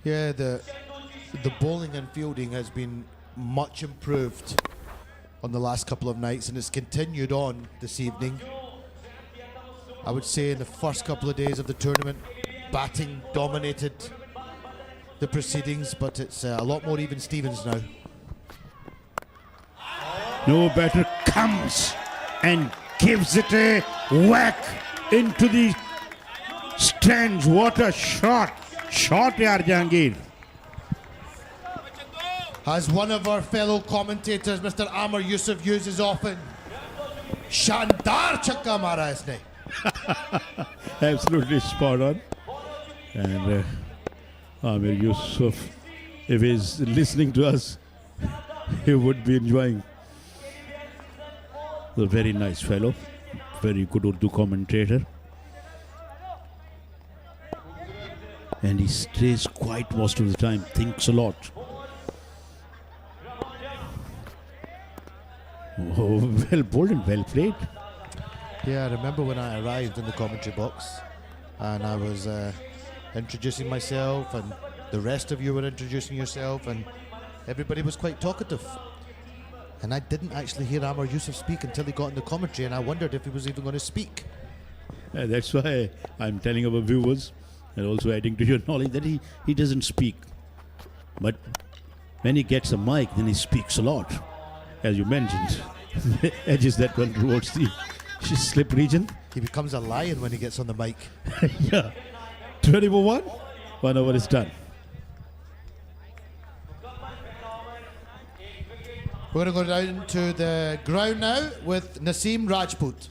Yeah, the bowling and fielding has been much improved on the last couple of nights, and it's continued on this evening. I would say in the first couple of days of the tournament, batting dominated the proceedings, but it's a lot more even Stevens now. No batter comes and gives it a whack into the stands. What a shot! Shot, yaar, Jahangir. As one of our fellow commentators, Mr. Amar Yusuf, uses often, Shandar chakka mara isne. Absolutely spot on. And Amir Yusuf, if he's listening to us, he would be enjoying. A very nice fellow, very good Urdu commentator. And he stays quiet most of the time, thinks a lot. Oh, well bowled and well played. Yeah, I remember when I arrived in the commentary box and I was introducing myself and the rest of you were introducing yourself and everybody was quite talkative. And I didn't actually hear Amar Yusuf speak until he got in the commentary, and I wondered if he was even going to speak. That's why I'm telling our viewers and also adding to your knowledge that he doesn't speak. But when he gets a mic, then he speaks a lot. As you mentioned, edges that run towards the slip region. He becomes a lion when he gets on the mic. Yeah. 20 for 1. 1 over is done. We're going to go down to the ground now with Naseem Rajput.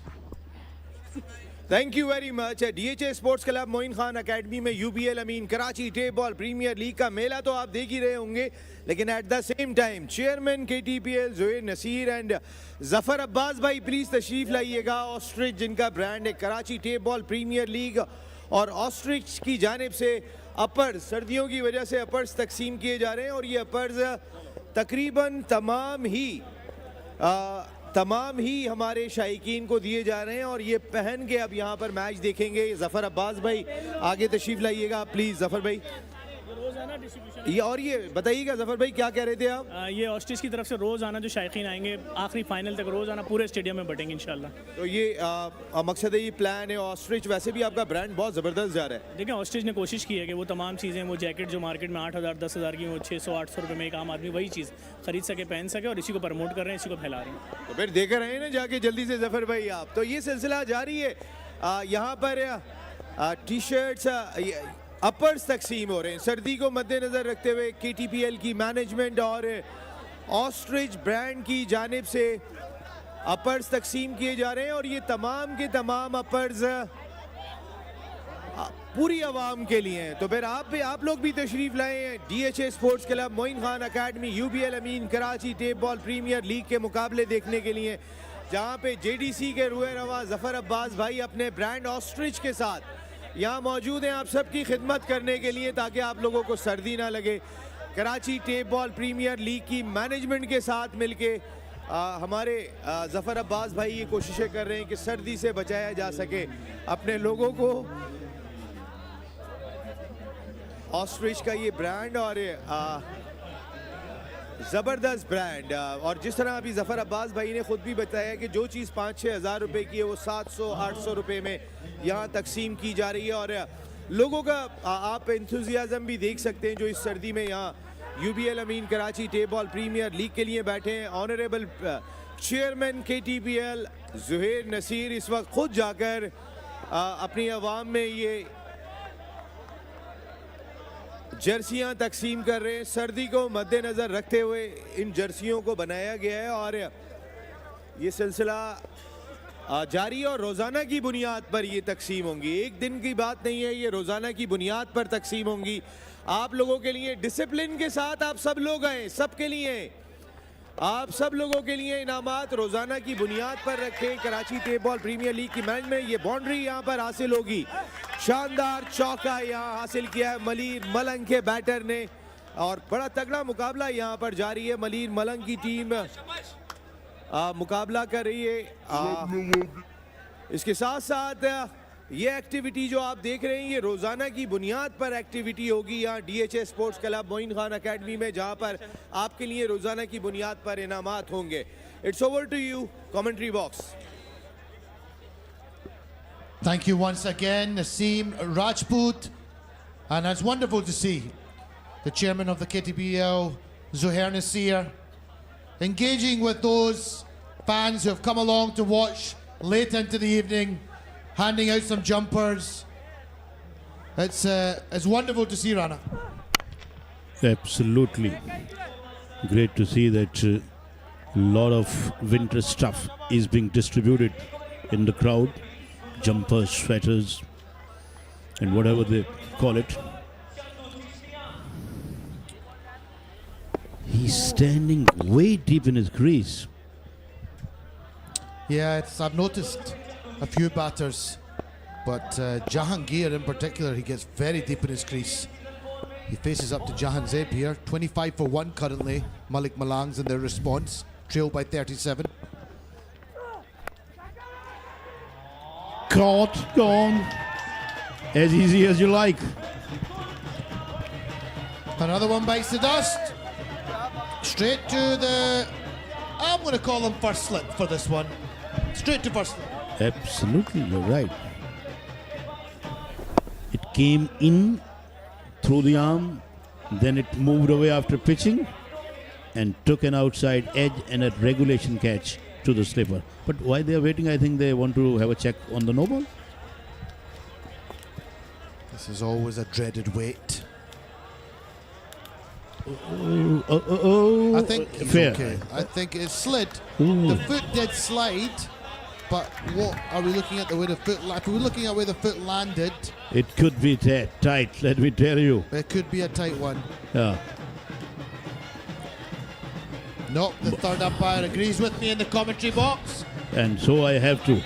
Thank you very much. DHA sports club Moin Khan academy में UBL Ameen Karachi tape ball premiere league का मेला तो आप देख ही रहे होंगे, लेकिन at the same time chairman KTPL Zuhair Naseer and Zafar Abbas भाई प्लीज तशरीफ लाइएगा. ऑस्ट्रिच जिनका ब्रांड है Karachi tape ball premiere league, और ऑस्ट्रिच की जानिब से अपर्स सर्दियों की वजह से अपर्स तकसीम किए जा रहे हैं, और ये अपर्स तकरीबन तमाम ही हमारे शायकीन को दिए जा रहे हैं, और ये पहन के अब यहाँ पर मैच देखेंगे. ज़फ़र अब्बास भाई आगे तशरीफ़ लाइएगा प्लीज़. ज़फ़र भाई ये बताइएगा ज़फ़र भाई क्या कह रहे थे आप? ये ऑस्ट्रिच की तरफ से रोज़ाना जो शायकीन आएंगे आखिरी फाइनल तक रोज़ाना पूरे स्टेडियम में बटेंगे इंशाल्लाह. तो ये मकसद है, ये प्लान है. ऑस्ट्रिच वैसे भी आपका ब्रांड बहुत ज़बरदस्त जा रहा है. देखिए ऑस्ट्रिच ने कोशिश की है कि वो तमाम चीज़ें, वो जैकेट जो मार्केट में 8,000 10,000 की, वो 600-800 रुपये में एक आम आदमी वही चीज़ खरीद सके, पहन सके, और इसी को प्रमोट कर रहे हैं, इसी को फैला रहे हैं. तो फिर देख रहे हैं ना जाके जल्दी से ज़फ़र भाई आप. तो ये सिलसिला जारी है. यहाँ पर टी शर्ट्स अपर्स तकसीम हो रहे हैं. सर्दी को मद्देनज़र रखते हुए KTPL की मैनेजमेंट और ऑस्ट्रिच ब्रांड की जानिब से अपर्स तकसीम किए जा रहे हैं, और ये तमाम के तमाम अपर्स पूरी आवाम के लिए हैं. तो फिर आप लोग भी तशरीफ़ लाए हैं. DHA sports club Moin Khan Academy UBL Ameen Karachi tape ball premiere league के मुकाबले देखने के लिए, जहाँ पे JDC के रुए रवा ज़फ़र अब्बास भाई अपने ब्रांड ऑस्ट्रिच के साथ यहाँ मौजूद हैं आप सबकी खिदमत करने के लिए, ताकि आप लोगों को सर्दी ना लगे. Karachi tape ball premiere league की मैनेजमेंट के साथ मिलके हमारे ज़फ़र अब्बास भाई ये कोशिशें कर रहे हैं कि सर्दी से बचाया जा सके अपने लोगों को. ऑस्ट्रिच का ये ब्रांड और ज़बरदस्त ब्रांड, और जिस तरह अभी ज़फ़र अब्बास भाई ने ख़ुद भी बताया कि जो चीज़ 5-6 हज़ार रुपये की है वो 700-800 रुपये में यहाँ तकसीम की जा रही है. और लोगों का आप इंथुजियाज़म भी देख सकते हैं जो इस सर्दी में यहाँ यूबीएल अमीन Karachi tape ball premiere league के लिए बैठे हैं honourable chairman KTPL Zuhair Naseer इस वक्त खुद जाकर अपनी आवाम में ये जर्सियां तकसीम कर रहे हैं। सर्दी को मद्देनज़र रखते हुए इन जर्सियों को बनाया गया है और ये सिलसिला जारी है और रोज़ाना की बुनियाद पर ये तकसीम होंगी। एक दिन की बात नहीं है, ये रोज़ाना की बुनियाद पर तकसीम होंगी। आप लोगों के लिए डिसिप्लिन के साथ आप सब लोग आए, सबके लिए आप सब लोगों के लिए इनामात रोज़ाना की बुनियाद पर रखें। Karachi tape ball premiere league की मैच में ये बाउंड्री यहाँ पर हासिल होगी। शानदार चौका यहाँ हासिल किया है मलीर मलंग के बैटर ने और बड़ा तगड़ा मुकाबला यहाँ पर जारी है। मलीर मलंग की टीम मुकाबला कर रही है। इसके साथ साथ ये एक्टिविटी जो आप देख रहे हैं ये रोज़ाना की बुनियाद पर एक्टिविटी होगी यहाँ DHA sports club Moin Khan academy में, जहाँ पर आपके लिए रोज़ाना की बुनियाद पर इनामात होंगे। It's over to you commentary box. Thank you once again, Naseem Rajput. And it's wonderful to see the chairman of the KTPL, Johar Nasir, engaging with those fans who have come along to watch late into the evening, handing out some jumpers. It's wonderful to see, Rana. Absolutely. Great to see that a lot of winter stuff is being distributed in the crowd. Jumpers, sweaters, and whatever they call it. He's standing way deep in his crease. Yeah, I've noticed a few batters, but Jahangir in particular, he gets very deep in his crease. He faces up to Jahan Zeb here. 25 for 1 currently. Malir Malangs in their response, trailed by 37. Caught, gone. As easy as you like. Another one bites the dust. Straight to the, I'm going to call him first slip for this one. Straight to first slip. Absolutely, you're right. It came in through the arm, then it moved away after pitching and took an outside edge and a regulation catch to the slipper. But while they are waiting, I think they want to have a check on the no ball. This is always a dreaded wait. I think he's fair. okay. I think it slid. Ooh. The foot did slide, but what are we looking at the way the foot? If we're looking at where the foot landed, It could be tight, let me tell you. it could be a tight one. Yeah. No, the third umpire agrees with me in the commentary box. And so I have to.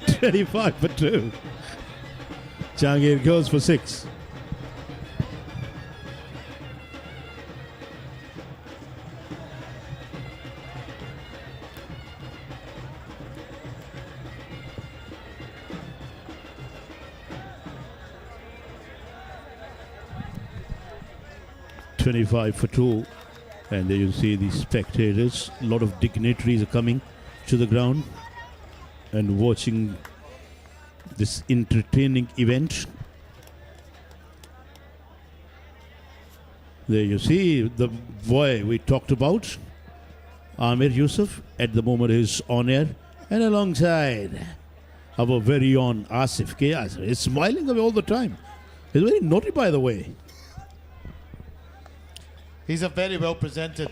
25 for 2. Jahangir goes for 6. $25 for 2. And there you see the spectators. A lot of dignitaries are coming to the ground and watching this entertaining event. There you see the boy we talked about, Amir Yusuf, at the moment is on air, and alongside our very own Asif K. He's smiling away all the time. He's very naughty, by the way. He's a very well presented.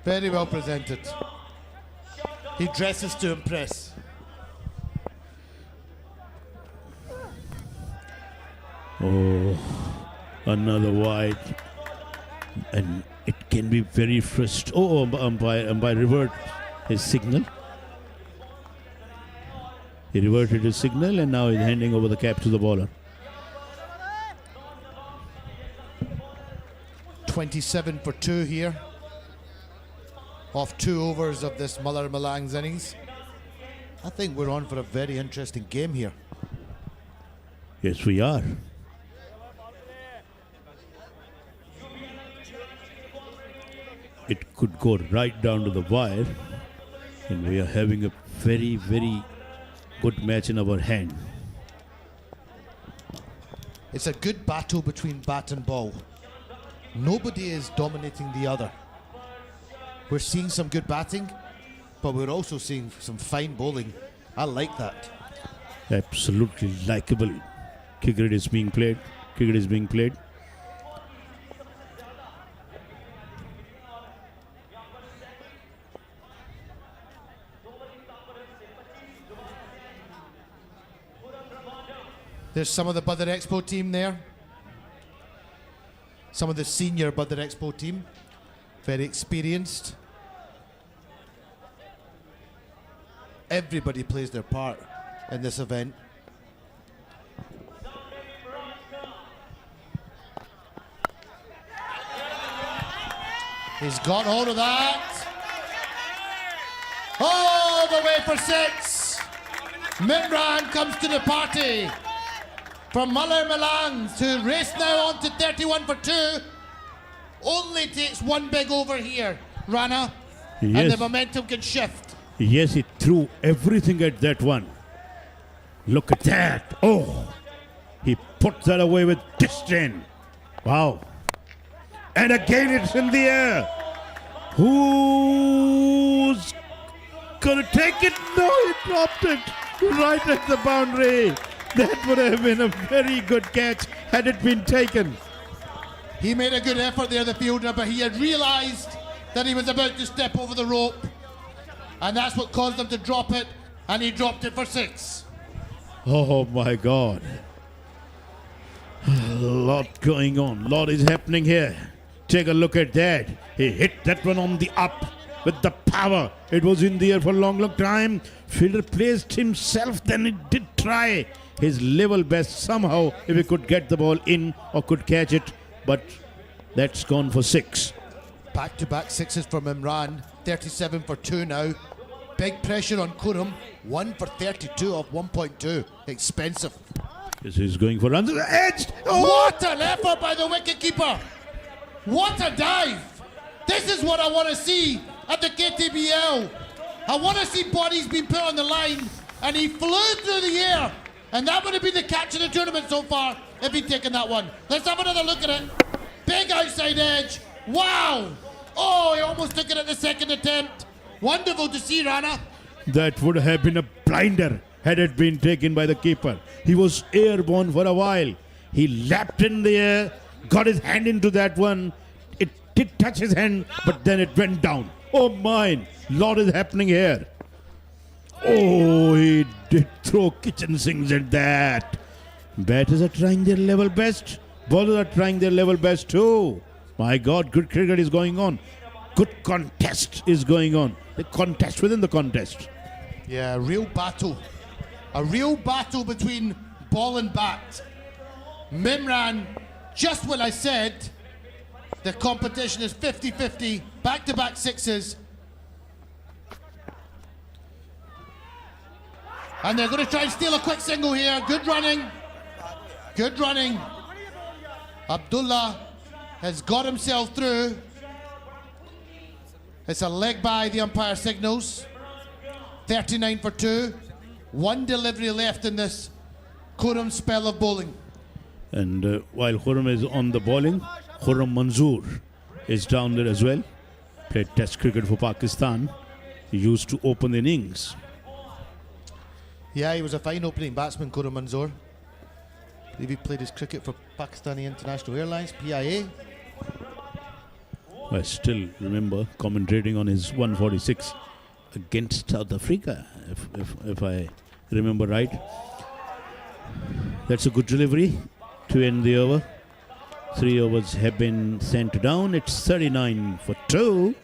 Very well presented. He dresses to impress. Oh, another wide. And it can be very frustrating. Oh, umpire revert his signal. He reverted his signal and now he's handing over the cap to the bowler. 27 for 2 here. Off 2 overs of this Malir Malangs innings. I think we're on for a very interesting game here. Yes, we are. It could go right down to the wire, and we are having a very, very good match in our hand. It's a good battle between bat and ball. Nobody is dominating the other. We're seeing some good batting, but we're also seeing some fine bowling. I like that. Absolutely likable. Cricket is being played. Cricket is being played. There's some of the Badar Expo team there. Some of the senior Badar Expo team. Very experienced. Everybody plays their part in this event. He's got hold of that. All the way for 6. Mimran comes to the party. From Malir Malangs, to race now on to 31 for 2. Only takes one big over here, Rana. Yes. And the momentum can shift. Yes, he threw everything at that one. Look at that. Oh, he put that away with disdain. Wow. And again it's in the air. Who's gonna take it? No, he dropped it right at the boundary. That would have been a very good catch had it been taken. He made a good effort there, the fielder, but he had realised that he was about to step over the rope. And that's what caused him to drop it, and he dropped it for 6. Oh my God. A lot going on. Lot is happening here. Take a look at that. He hit that one on the up with the power. It was in the air for a long time. Fielder placed himself, then he did try his level best somehow if he could get the ball in or could catch it, but that's gone for 6. Back-to-back 6s from Imran. 37 for 2 now. Big pressure on Kurum. 1 for 32 off 1.2. Expensive. This is going for runs. Edged! Oh! What an effort by the wicketkeeper! What a dive! This is what I want to see at the KTPL. I want to see bodies being put on the line, and he flew through the air, and that would have been the catch of the tournament so far if he'd taken that one. Let's have another look at it. Big outside edge. Wow! Oh, he almost took it at the second attempt. Wonderful to see, Rana. That would have been a blinder had it been taken by the keeper. He was airborne for a while. He lapped in the air, got his hand into that one. It did touch his hand, but then it went down. Oh mine, lot is happening here. Oh, he did throw kitchen sinks at that. Batters are trying their level best. Bowlers are trying their level best too. My God, good cricket is going on. Good contest is going on. The contest within the contest. Yeah, a real battle. A real battle between ball and bat. Mimran, just when I said the competition is 50-50, back-to-back 6s. And they're going to try and steal a quick single here. Good running. Good running. Abdullah has got himself through. It's a leg by, the umpire signals. 39 for 2. One delivery left in this Khurram spell of bowling. And while Khurram is on the bowling, Khurram Manzoor is down there as well. Played Test cricket for Pakistan. He used to open the innings. Yeah, he was a fine opening batsman, Khurram Manzoor. I believe he played his cricket for Pakistani International Airlines, PIA. I still remember commentating on his 146 against South Africa, if I remember right. That's a good delivery to end the over. 3 overs have been sent down. It's 39 for 2.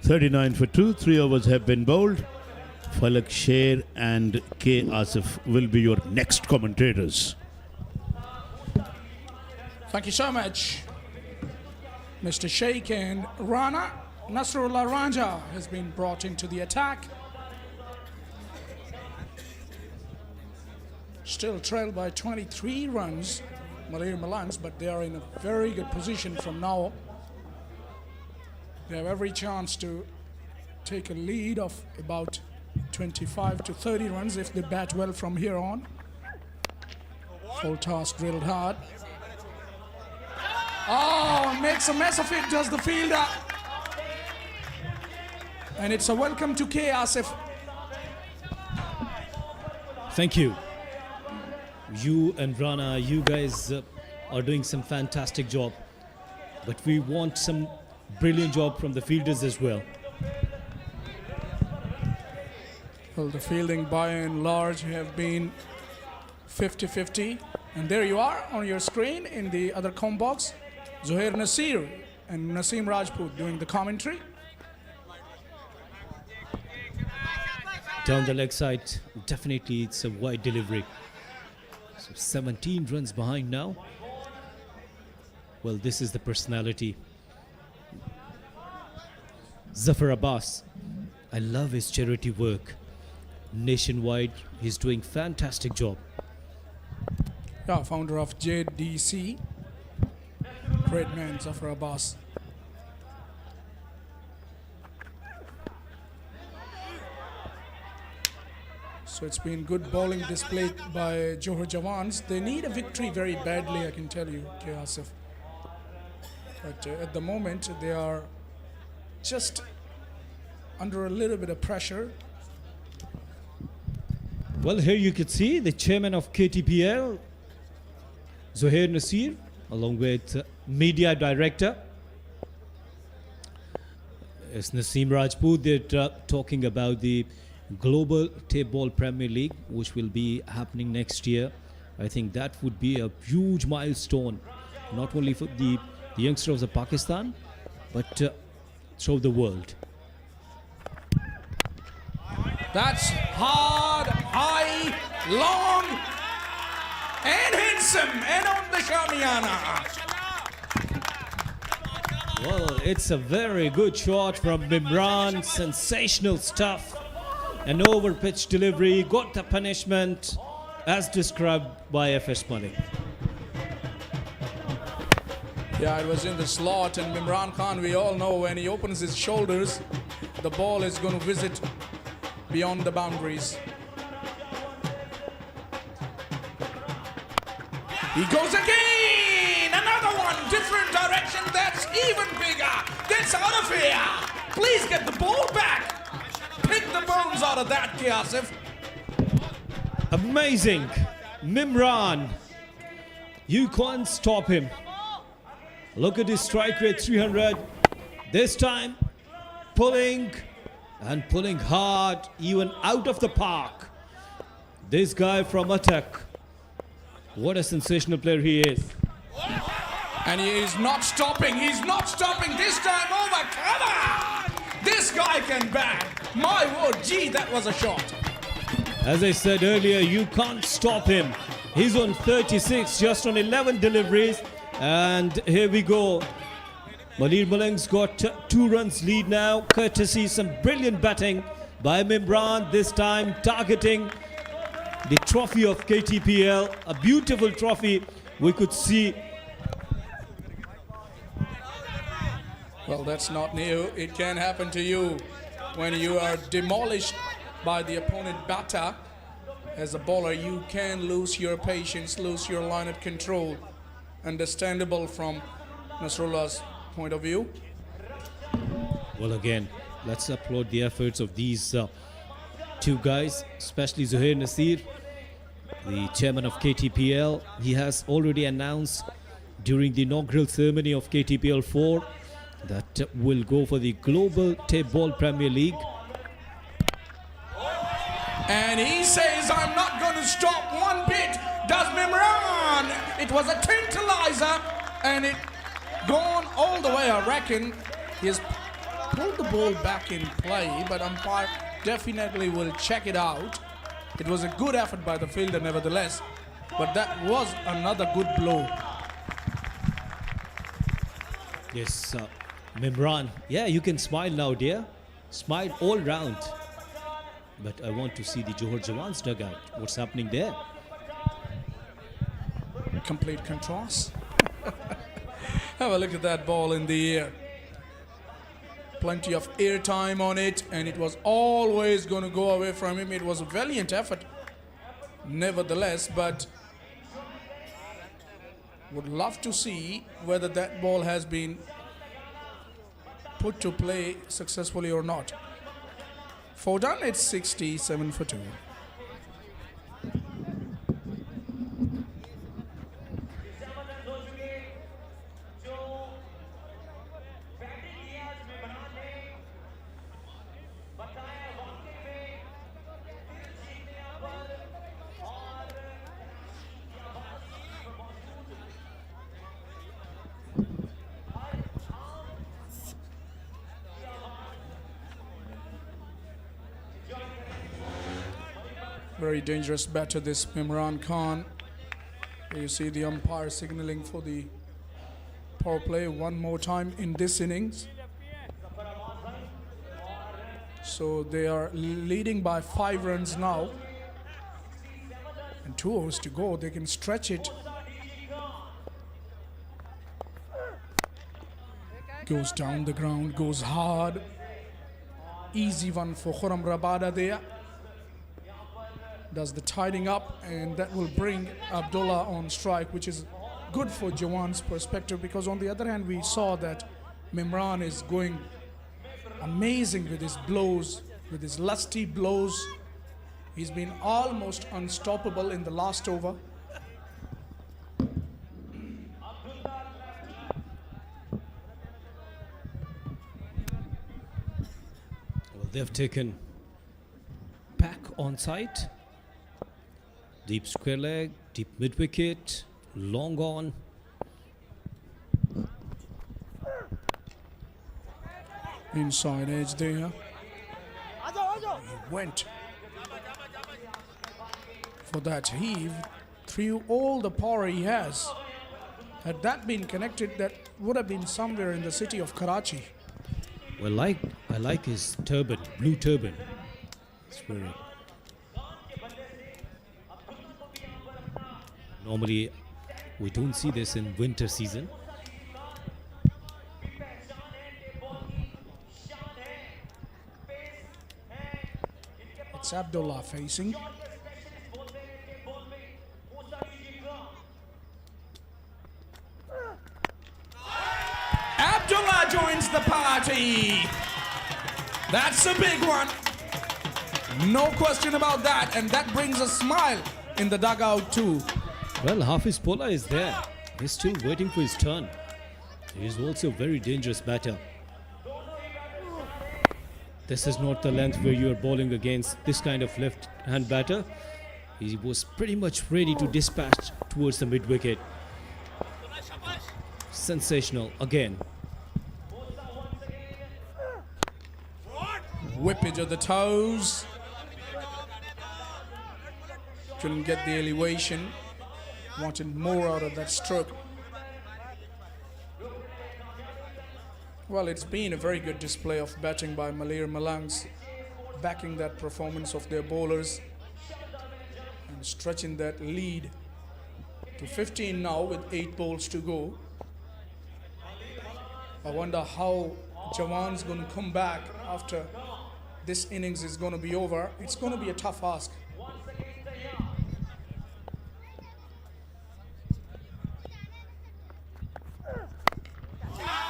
39 for 2. 3 overs have been bowled. Falak Sher and K. Asif will be your next commentators. Thank you so much, Mr. Sheikh and Rana. Nasrullah Ranja has been brought into the attack. Still trailed by 23 runs, Malir Malangs, but they are in a very good position from now. They have every chance to take a lead of about 25 to 30 runs if they bat well from here on. Full toss drilled hard. Oh, makes a mess of it, does the fielder. And it's a welcome to K. Asif. Thank you. You and Rana, you guys are doing some fantastic job. But we want some brilliant job from the fielders as well. Well, the fielding by and large have been 50-50. And there you are on your screen in the other com box. Zuhair Nasir and Naseem Rajput doing the commentary. Down the leg side, definitely it's a wide delivery. So 17 runs behind now. Well, this is the personality. Zafar Abbas, I love his charity work. Nationwide, he's doing fantastic job. Yeah, founder of JDC. Great man, Zafar Abbas. So it's been good bowling displayed by Johor Jawans. They need a victory very badly, I can tell you, K. Asif. But at the moment, they are just under a little bit of pressure. Well, here you could see the chairman of KTPL, Zuhair Nasir, along with media director. It's Naseem Rajput. They're talking about the Global Tape Ball Premier League, which will be happening next year. I think that would be a huge milestone, not only for the youngsters of Pakistan, but throughout the world. That's hard, high, long, and handsome, and on the Shamiana. Well, it's a very good shot from Mimran. Sensational stuff. An over-pitch delivery, got the punishment as described by FS Malik. Yeah, it was in the slot, and Imran Khan, we all know when he opens his shoulders, the ball is going to visit beyond the boundaries. He goes again! Another one, different direction, that's even bigger. Gets out of here. Please get the ball back. Pick the bones out of that, K. Asif. Amazing. Mimran. You can't stop him. Look at his strike rate, 300. This time, pulling and pulling hard, even out of the park. This guy from Attack. What a sensational player he is. And he is not stopping. He's not stopping this time over. Come on! This guy can bat. My word, gee, that was a shot. As I said earlier, you can't stop him. He's on 36, just on 11 deliveries. And here we go. Malir Malangs got 2 runs lead now, courtesy some brilliant batting by Mimran, this time targeting the trophy of KTPL, a beautiful trophy we could see. Well, that's not new. It can happen to you when you are demolished by the opponent batter. As a bowler, you can lose your patience, lose your line of control. Understandable from Nasrullah's point of view. Well, again, let's applaud the efforts of these 2 guys, especially Zuhair Nasir, the chairman of KTPL. He has already announced during the inaugural ceremony of KTPL 4 that will go for the Global Tape Ball Premier League. And he says, I'm not going to stop one bit. Does Mimran? It was a tantalizer, and it gone all the way, I reckon. His pulled the ball back in play, but umpire definitely will check it out. It was a good effort by the fielder nevertheless, but that was another good blow. Yes, Mimran. Yeah, you can smile now, dear. Smile all round. But I want to see the Johor Jawans dugout. What's happening there? Complete contrast. Have a look at that ball in the air. Plenty of air time on it, and it was always going to go away from him. It was a valiant effort nevertheless, but would love to see whether that ball has been put to play successfully or not. For done, it's 67 for 2. Very dangerous batter, this Imran Khan. You see the umpire signaling for the power play one more time in this innings. So they are leading by 5 runs now. And 2 overs to go. They can stretch it. Goes down the ground, goes hard. Easy one for Khurram Rabada there. Does the tidying up, and that will bring Abdullah on strike, which is good for Jawan's perspective, because on the other hand we saw that Mimran is going amazing with his blows, with his lusty blows. He's been almost unstoppable in the last over. Well, they've taken back on side. Deep square leg, deep mid wicket, long on. Inside edge there. He went for that heave through all the power he has. Had that been connected, that would have been somewhere in the city of Karachi. Well, I like his turban, blue turban. It's very. Normally, we don't see this in winter season. It's Abdullah facing. Abdullah joins the party. That's a big one. No question about that. And that brings a smile in the dugout too. Well, Hafiz Pola is there. He's still waiting for his turn. He is also a very dangerous batter. This is not the length where you are bowling against this kind of left-hand batter. He was pretty much ready to dispatch towards the mid-wicket. Sensational again. Whippage of the toes. Couldn't get the elevation. Wanted more out of that stroke. Well, it's been a very good display of batting by Malir Malangs, backing that performance of their bowlers and stretching that lead to 15 now with 8 balls to go. I wonder how Jawan's going to come back after this innings is going to be over. It's going to be a tough ask.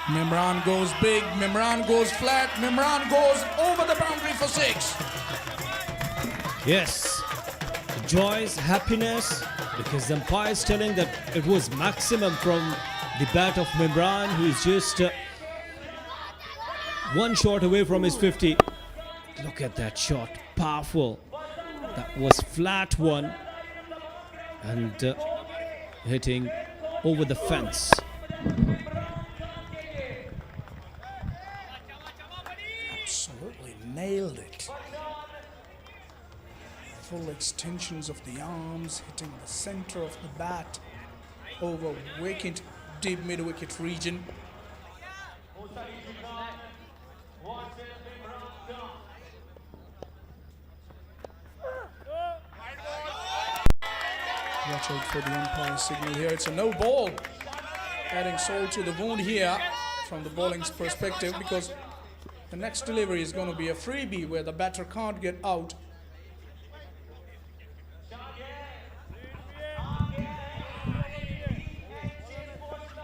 Mimran goes big, Mimran goes flat, Mimran goes over the boundary for 6. Yes, joys, happiness, because the umpire is telling that it was maximum from the bat of Mimran, who is just one shot away from his 50. Look at that shot, powerful. That was flat one and hitting over the fence. full extensions of the arms, hitting the center of the bat over wicket, deep mid-wicket region. Watch out for the umpire signal here. It's a no ball. Adding salt to the wound here from the bowling's perspective, because the next delivery is going to be a freebie where the batter can't get out.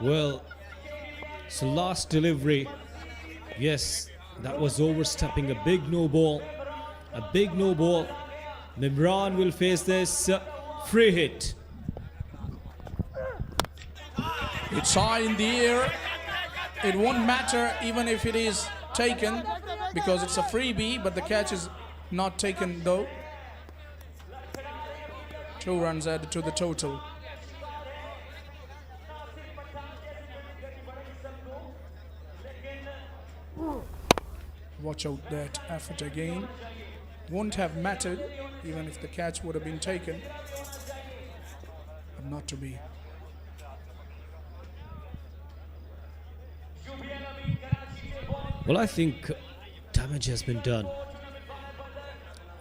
Well, so last delivery, yes, that was overstepping. A big no ball. A big no ball. Mimran will face this free hit. It's high in the air. It won't matter even if it is taken, because it's a freebie, but the catch is not taken though. 2 runs added to the total. Watch out that effort again. Won't have mattered even if the catch would have been taken, but not to be. Well, I think damage has been done.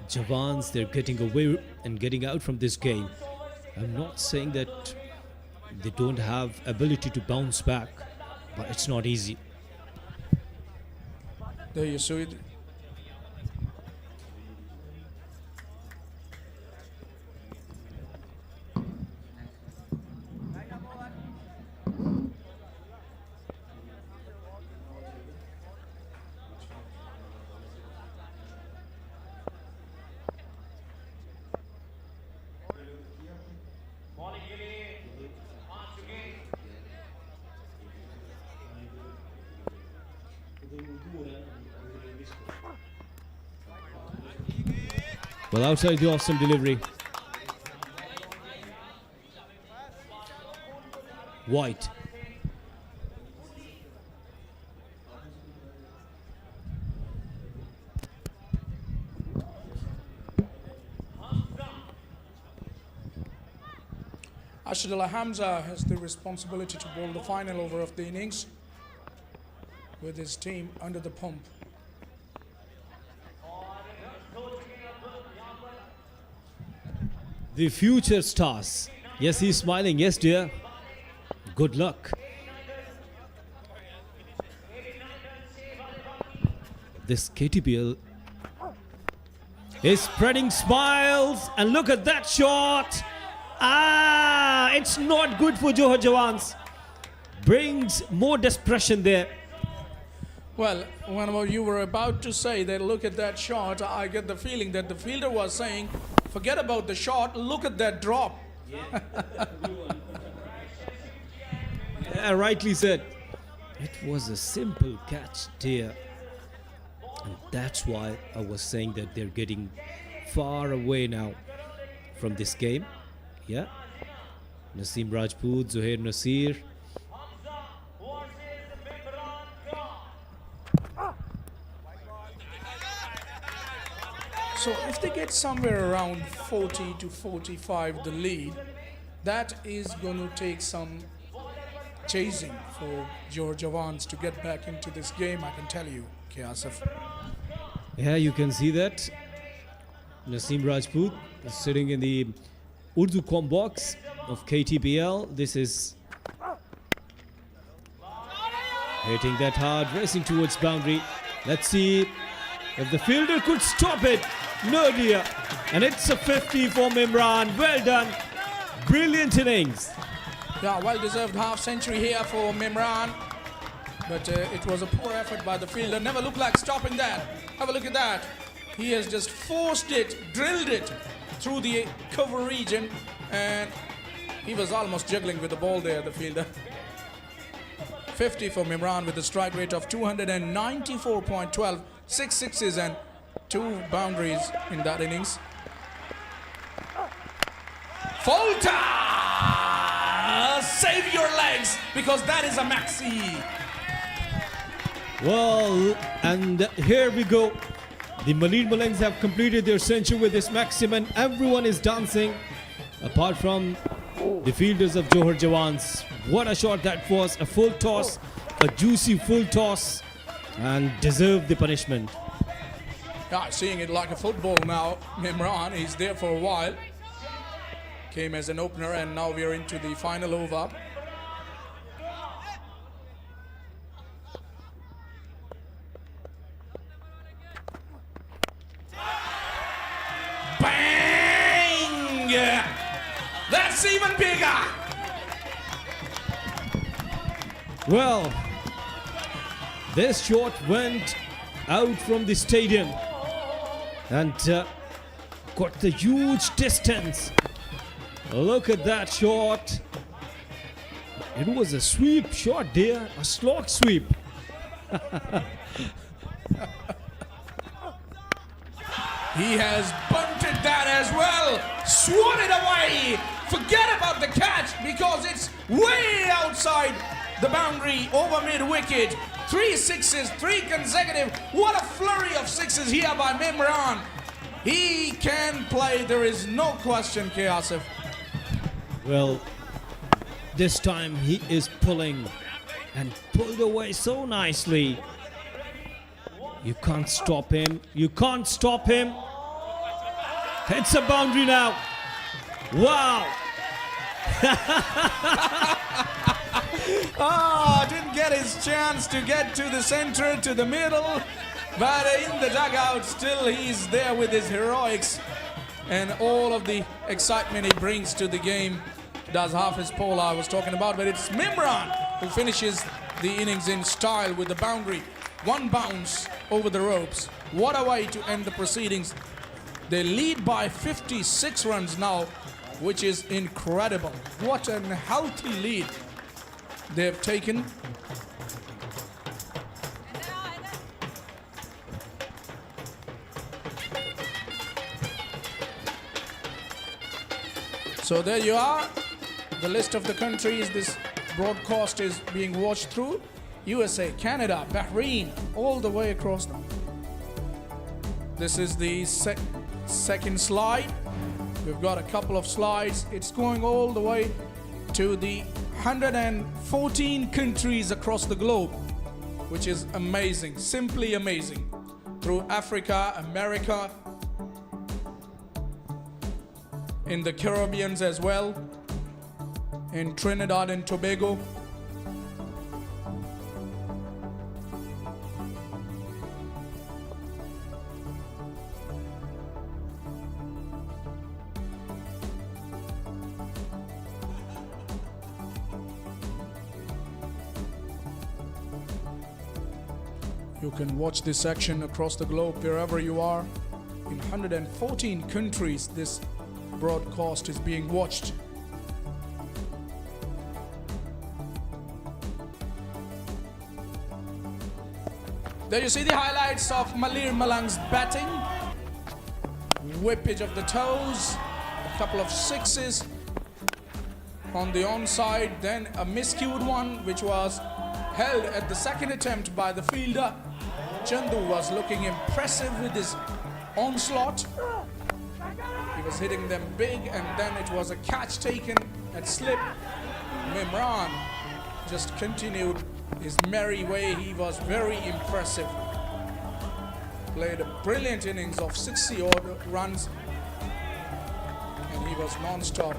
Jawans, they're getting away and getting out from this game. I'm not saying that they don't have ability to bounce back, but it's not easy. There you see it. Well, outside the awesome delivery. White. Ashadullah Hamza has the responsibility to bowl the final over of the innings with his team under the pump. The future stars. Yes, he's smiling. Yes, dear. Good luck. This KTPL is spreading smiles, and look at that shot. Ah, it's not good for Johor Jawans. Brings more desperation there. Well, when you were about to say that, look at that shot, I get the feeling that the fielder was saying, forget about the shot, look at that drop. Yeah, rightly said. It was a simple catch, dear. And that's why I was saying that they're getting far away now from this game. Yeah. Naseem Rajput, Zuhair Nasir. So if they get somewhere around 40 to 45 the lead, that is going to take some chasing for Johor Jawans to get back into this game, I can tell you, Asif. Yeah, you can see that. Naseem Rajput is sitting in the Urdu com box of KTPL. This is hitting that hard, racing towards boundary. Let's see if the fielder could stop it. No, dear. And it's a 50 for Mimran. Well done. Brilliant innings. Yeah, well-deserved half-century here for Mimran. But it was a poor effort by the fielder. Never looked like stopping that. Have a look at that. He has just forced it, drilled it through the cover region. And he was almost juggling with the ball there, the fielder. 50 for Mimran with a strike rate of 294.12. 6 sixes and 2 boundaries in that innings. Folta! Save your legs, because that is a maxi. Well, and here we go. The Malir Malangs have completed their century with this maxim and everyone is dancing apart from the fielders of Johor Jawans. What a shot that was, a full toss, a juicy full toss, and deserved the punishment. Yeah, seeing it like a football now. Mimran, he's there for a while. Came as an opener and now we are into the final over. Bang! That's even bigger! Well, this shot went out from the stadium and got the huge distance. Look at that shot. It was a sweep shot there, a slog sweep. He has bunted that as well. Swatted away. Forget about the catch because it's way outside the boundary over mid-wicket. 3 sixes, 3 consecutive. What a flurry of sixes here by Mimran. He can play, there is no question, K. Asif. Well, this time he is pulling and pulled away so nicely. You can't stop him. You can't stop him. It's a boundary now. Wow. Didn't get his chance to get to the center, to the middle. But in the dugout, still he's there with his heroics. And all of the excitement he brings to the game. Does Hafiz Paul I was talking about. But it's Mimran who finishes the innings in style with the boundary. 1 bounce over the ropes. What a way to end the proceedings. They lead by 56 runs now, which is incredible. What a healthy lead they've taken. So there you are. The list of the countries this broadcast is being watched through. USA, Canada, Bahrain, all the way across them. This is the second slide. We've got a couple of slides. It's going all the way to the 114 countries across the globe, which is amazing, simply amazing. Through Africa, America, in the Caribbean as well, in Trinidad and Tobago. You can watch this action across the globe wherever you are. In 114 countries, this broadcast is being watched. There you see the highlights of Malir Malangs batting. Whippage of the toes, a couple of sixes on the onside, then a miscued one which was held at the second attempt by the fielder. Chandu was looking impressive with his onslaught. He was hitting them big and then it was a catch taken at slip. Mimran just continued his merry way. He was very impressive. Played a brilliant innings of 60 odd runs and he was non-stop.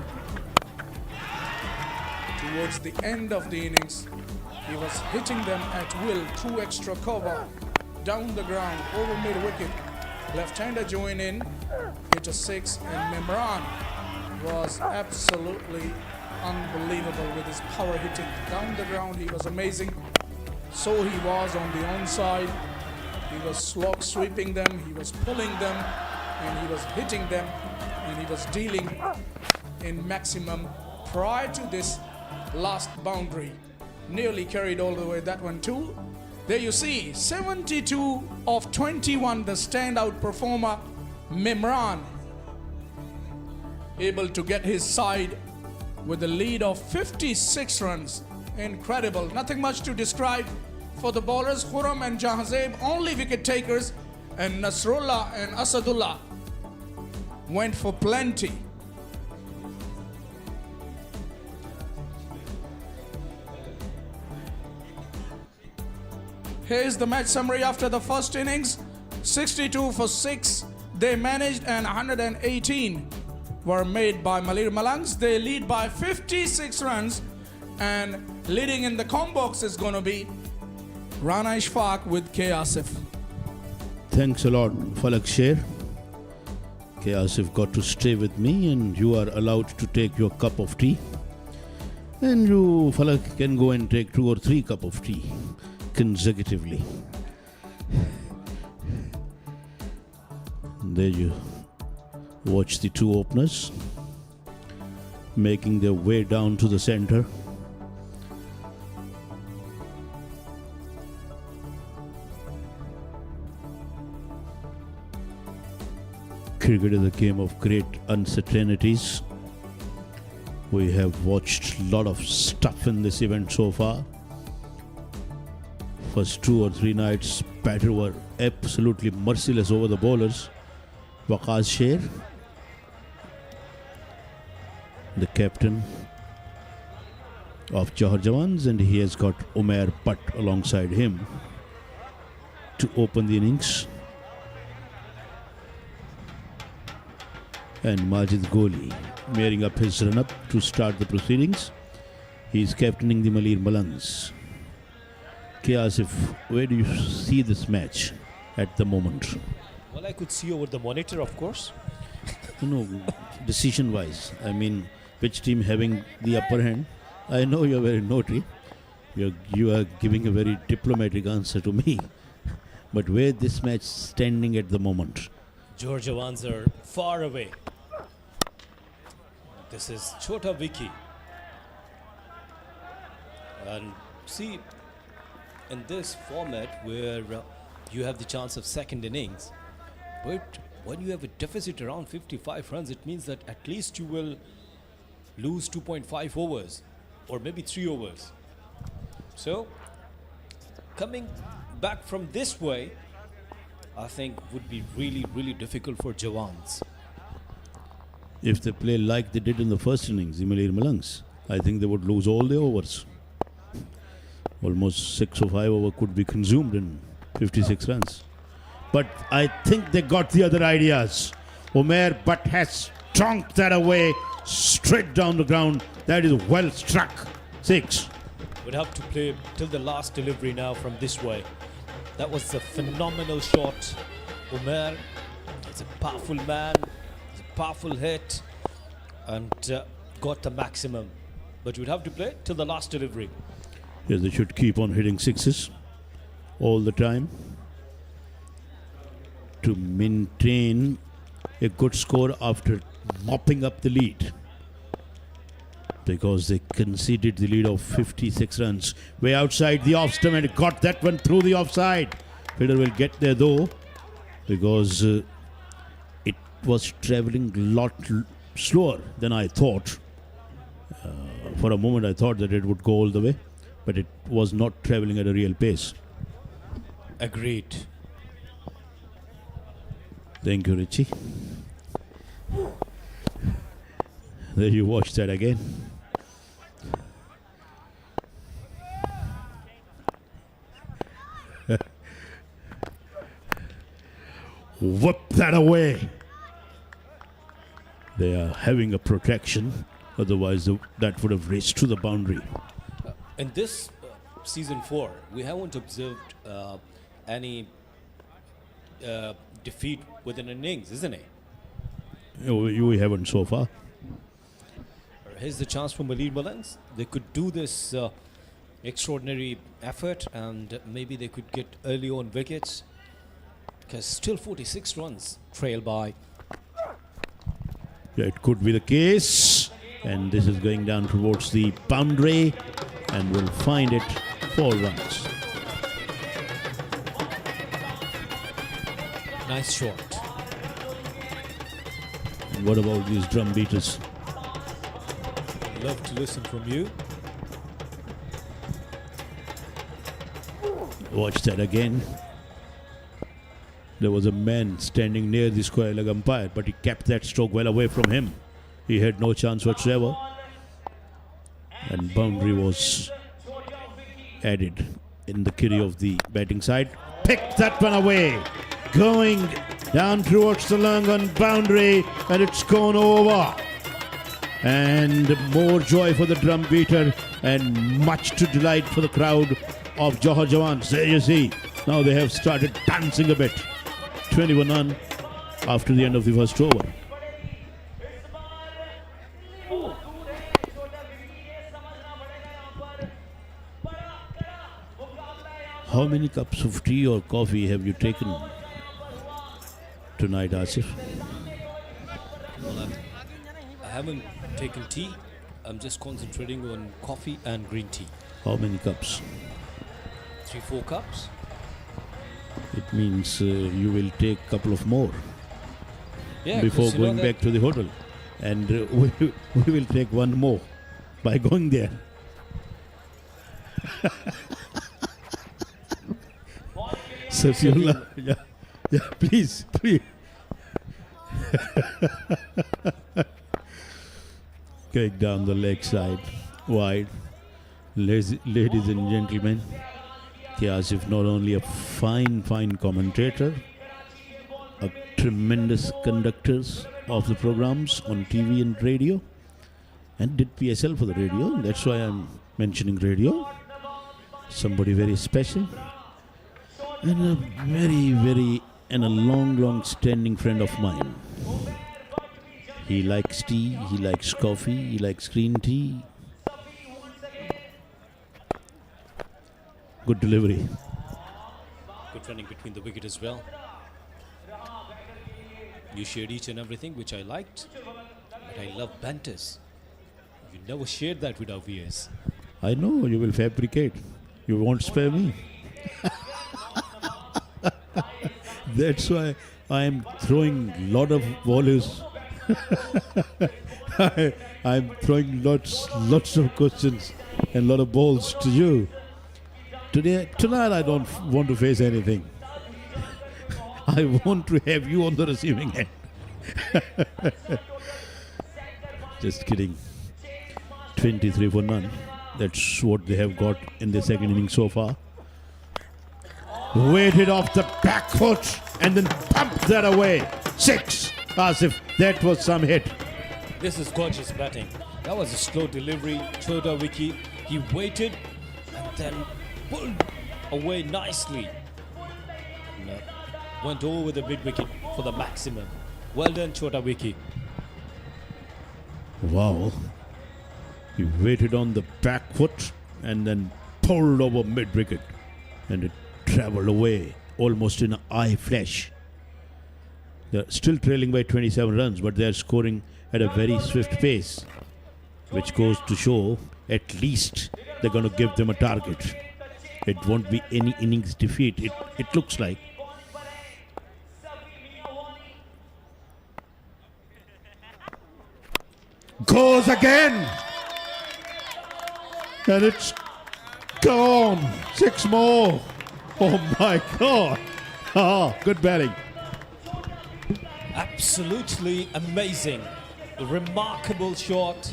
Towards the end of the innings, he was hitting them at will through extra cover, down the ground, over mid-wicket. Left-hander joined in, hit a 6, and Mimran was absolutely unbelievable with his power hitting. Down the ground, he was amazing. So he was on the onside. He was slog sweeping them, he was pulling them, and he was hitting them, and he was dealing in maximum. Prior to this last boundary, nearly carried all the way that one too. There you see, 72 of 21, the standout performer, Mimran, able to get his side with a lead of 56 runs. Incredible. Nothing much to describe for the bowlers. Khurram and Jahazeb, only wicket takers, and Nasrullah and Asadullah went for plenty. Here's the match summary after the first innings. 62 for 6 they managed, and 118 were made by Malir Malangs. They lead by 56 runs, and leading in the com box is going to be Rana Ishfaq with K. Asif. Thanks a lot, Falak Sher. K. Asif got to stay with me, and you are allowed to take your cup of tea. And you, Falak, can go and take 2 or 3 cups of tea consecutively. There you watch the two openers making their way down to the center. Cricket is a game of great uncertainties. We have watched a lot of stuff in this event so far. First 2 or 3 nights, batters were absolutely merciless over the bowlers. Waqas Sher, the captain of Johor Jawans, and he has got Umair Butt alongside him to open the innings. And Majid Goli marrying up his run-up to start the proceedings. He is captaining the Malir Malangs. K. Asif, where do you see this match at the moment? Well, I could see over the monitor, of course. No, decision-wise. I mean, which team having the upper hand? I know you're very naughty. You are giving a very diplomatic answer to me. But where this match standing at the moment? Johor Jawans are far away. This is Chota Vicky. And see, in this format where you have the chance of second innings, but when you have a deficit around 55 runs, it means that at least you will lose 2.5 overs or maybe 3 overs. So coming back from this way, I think would be really, really difficult for Jawans. If they play like they did in the first innings, the Malir Malangs, I think they would lose all their overs. Almost 6 or 5 overs could be consumed in 56 runs. But I think they got the other ideas. Umair Butt has trunked that away straight down the ground. That is well struck. 6. Would have to play till the last delivery now from this way. That was a phenomenal shot. Umair is a powerful man, it's a powerful hit, and got the maximum. But you would have to play till the last delivery. Yes, they should keep on hitting 6s all the time to maintain a good score after mopping up the lead, because they conceded the lead of 56 runs way outside the off stump and got that one through the offside. Fielder will get there though, because it was travelling a lot slower than I thought. For a moment I thought that it would go all the way, but it was not travelling at a real pace. Agreed. Thank you, Richie. There you watch that again. Whip that away. They are having a protection, otherwise that would have raced to the boundary. In this season 4, we haven't observed any defeat within innings, isn't it? We haven't so far. Here's the chance for Malir Malangs. They could do this extraordinary effort, and maybe they could get early on wickets, because still 46 runs trail by. Yeah, it could be the case, and this is going down towards the boundary, and we'll find it 4 runs. Nice shot. And what about these drum beaters? Love to listen from you. Watch that again. There was a man standing near the square leg umpire, but he kept that stroke well away from him. He had no chance whatsoever. And boundary was added in the kitty of the batting side. Picked that one away. Going down towards the long on boundary, and it's gone over. And more joy for the drum beater and much to delight for the crowd of Johor Jawans. There you see, now they have started dancing a bit. 21 run after the end of the first over. How many cups of tea or coffee have you taken tonight, Asif? Well, I haven't taken tea. I'm just concentrating on coffee and green tea. How many cups? 3-4 cups. It means you will take a couple of more before 'cause you know going back to the hotel. And we will take one more by going there. Safiullah, yeah, please. Kick down the leg side, wide. Ladies and gentlemen, Asif not only a fine commentator, a tremendous conductors of the programs on TV and radio, and did PSL for the radio. That's why I'm mentioning radio. Somebody very special, and a very and a long standing friend of mine. He likes tea, he likes coffee, he likes green tea. Good delivery. Good running between the wicket as well. You shared each and everything, which I liked. But I love banters. You never shared that with our viewers. I know you will fabricate. You won't spare me. That's why I am throwing lot of volleys. I'm throwing lots of questions and lot of balls to you. Tonight I don't want to face anything. I want to have you on the receiving end. Just kidding. 23 for none. That's what they have got in the second inning so far. Weighted off the back foot and then pumped that away. 6. As if that was some hit. This is gorgeous batting. That was a slow delivery. Chota Wiki. He waited and then pulled away nicely. Went over the mid wicket for the maximum. Well done, Chota Wiki. Wow. He waited on the back foot and then pulled over mid wicket. And it traveled away almost in an eye flash. They're still trailing by 27 runs, but they're scoring at a very swift pace, which goes to show at least they're going to give them a target. It won't be any innings defeat, it looks like. Goes again! And it's gone! 6 more! Oh my God! Good batting. Absolutely amazing. A remarkable shot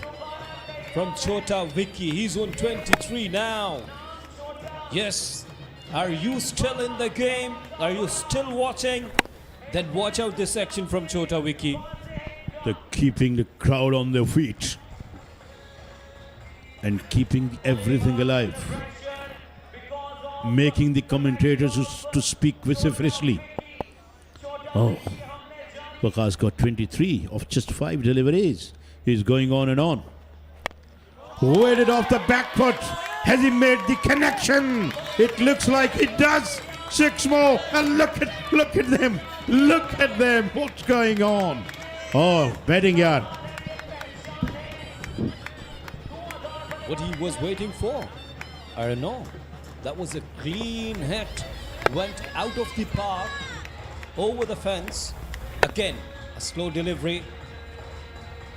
from Chota Wiki. He's on 23 now. Yes. Are you still in the game? Are you still watching? Then watch out this action from Chota Wiki. They're keeping the crowd on their feet and keeping everything alive, making the commentators to speak vociferously. Oh, Waqas got 23 of just 5 deliveries. He's going on and on. Weighted off the back foot. Has he made the connection? It looks like he does. 6 more, and look at them. Look at them. What's going on? Oh, batting yard. What he was waiting for? I don't know. That was a clean hit. Went out of the park, over the fence. Again, a slow delivery.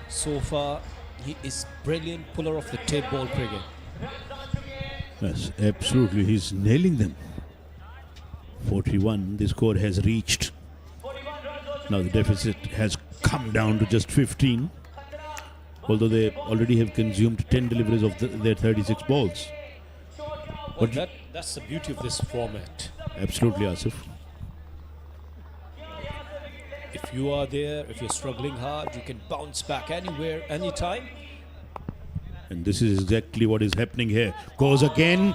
So far, he is brilliant puller of the tape ball cricket. Yes, absolutely. He's nailing them. 41, the score has reached. Now the deficit has come down to just 15, although they already have consumed 10 deliveries of their 36 balls. But that's the beauty of this format. Absolutely, Asif. If you are there, if you're struggling hard, you can bounce back anywhere, anytime. And this is exactly what is happening here. Goes again.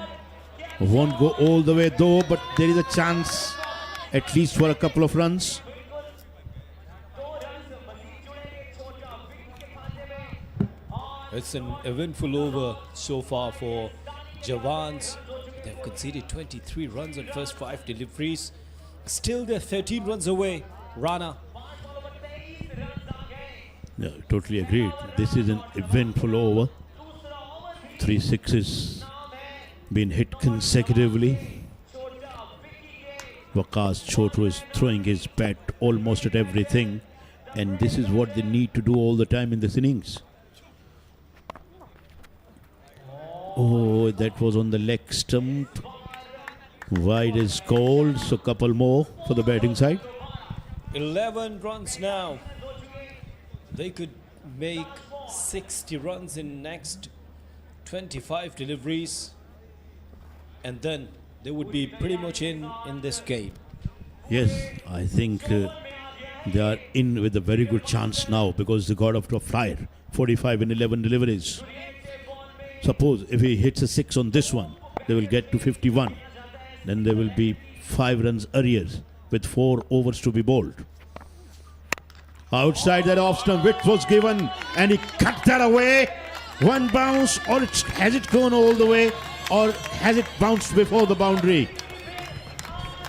Won't go all the way though, but there is a chance at least for a couple of runs. It's an eventful over so far for Jawans. They've conceded 23 runs on first 5 deliveries. Still they're 13 runs away. Rana. Yeah, totally agreed. This is an eventful over. 3 sixes been hit consecutively. Waqas Chotu is throwing his bat almost at everything, and this is what they need to do all the time in this innings. Oh, that was on the leg stump. Wide is called, so couple more for the batting side. 11 runs now. They could make 60 runs in next 25 deliveries, and then they would be pretty much in this game. Yes, I think they are in with a very good chance now because they got off to a flyer. 45 in 11 deliveries. Suppose if he hits a 6 on this one, they will get to 51. Then there will be 5 runs arrears with 4 overs to be bowled. Outside that off stump, which was given, and he cut that away. One bounce, or has it gone all the way, or has it bounced before the boundary?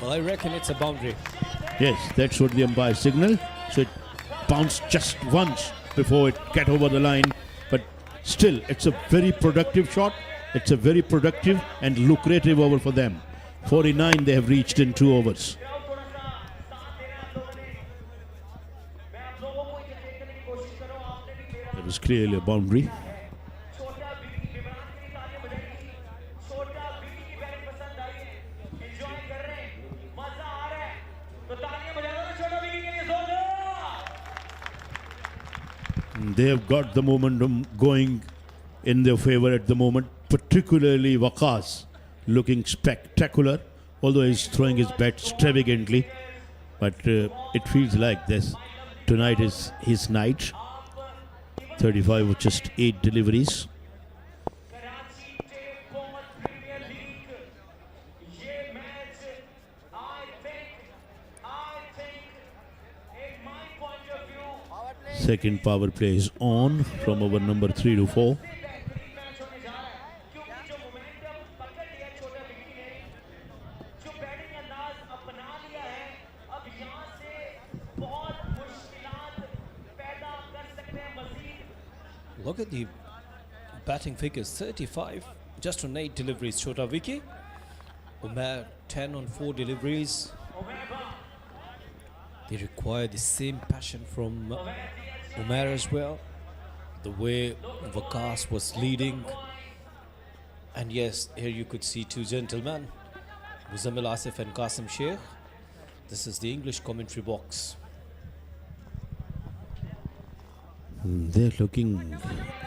Well, I reckon it's a boundary. Yes, that's what the umpire signaled. So it bounced just once before it got over the line. But still, it's a very productive shot. It's a very productive and lucrative over for them. 49 they have reached in 2 overs. It was clearly a boundary. They have got the momentum going in their favor at the moment, particularly Waqas looking spectacular, although he's throwing his bat extravagantly. But it feels like this tonight is his night. 35 with just 8 deliveries. Second power play is on from over number 3 to 4. Look at the batting figures. 35 just on 8 deliveries. Chota Vicky. Umar 10 on 4 deliveries. They require the same passion from Umar as well. The way Waqas was leading. And yes, here you could see 2 gentlemen, Muzammil Asif and Qasim Sheikh. This is the English commentary box. They're looking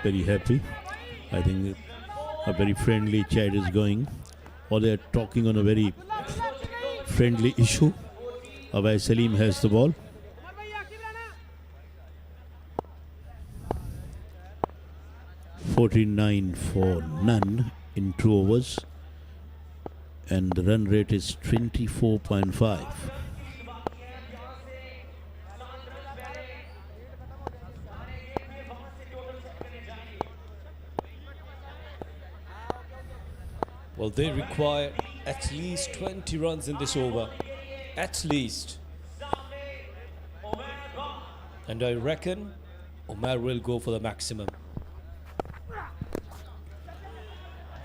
very happy. I think a very friendly chat is going, or they're talking on a very friendly issue. Awais Salim has the ball. $49 for none in 2 overs, and the run rate is 24.5. Well, they require at least 20 runs in this over. At least. And I reckon Umar will go for the maximum.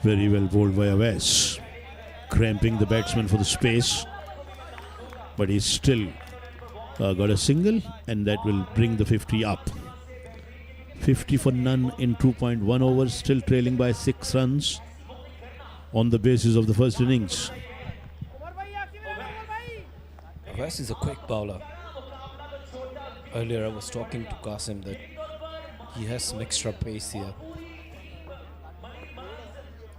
Very well bowled by Awais, cramping the batsman for the space. But he's still got a single, and that will bring the 50 up. 50 for none in 2.1 overs, still trailing by 6 runs on the basis of the first innings. Awais is a quick bowler. Earlier I was talking to Qasim that he has some extra pace here.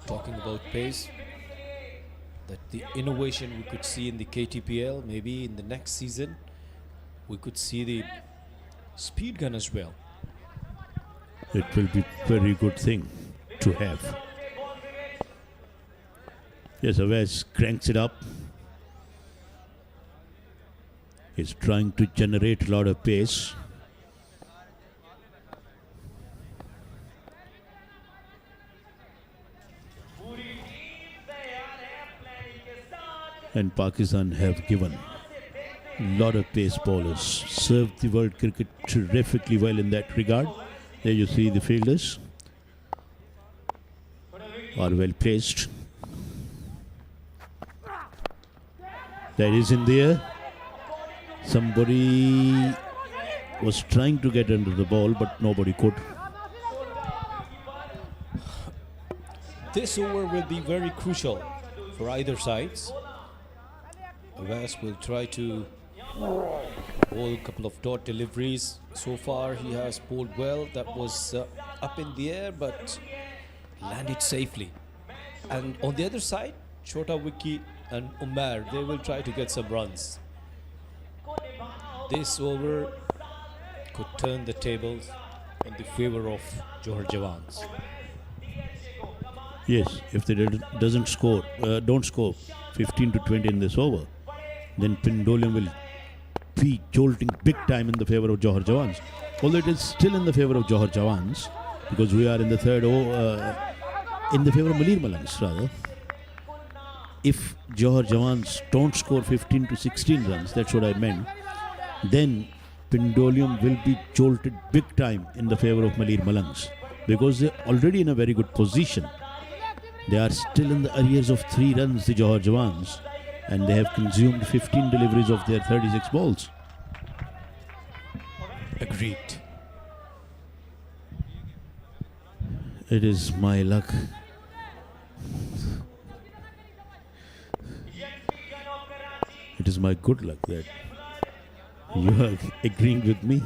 Talking about pace, that the innovation we could see in the KTPL, maybe in the next season, we could see the speed gun as well. It will be very good thing to have. Yes, Awais cranks it up. He's trying to generate a lot of pace. And Pakistan have given a lot of pace bowlers. Served the world cricket terrifically well in that regard. There you see the fielders are well placed. That is in the air. Somebody was trying to get under the ball, but nobody could. This over will be very crucial for either sides. Awais will try to bowl a couple of dot deliveries. So far he has bowled well. That was up in the air but landed safely. And on the other side, Chota Wiki and Umar, they will try to get some runs. This over could turn the tables in the favor of Johor Jawans. Yes, if they don't score 15 to 20 in this over, then Pendulum will be jolting big time in the favor of Johor Jawans. Although it is still in the favor of Johor Jawans, because we are in the third over, in the favor of Malir Malangs rather. If Johor Jawans don't score 15 to 16 runs, that's what I meant, then Pendulum will be jolted big time in the favor of Malir Malangs, because they're already in a very good position. They are still in the arrears of 3 runs, the Johor Jawans, and they have consumed 15 deliveries of their 36 balls. Agreed. It is my luck. It is my good luck that you are agreeing with me.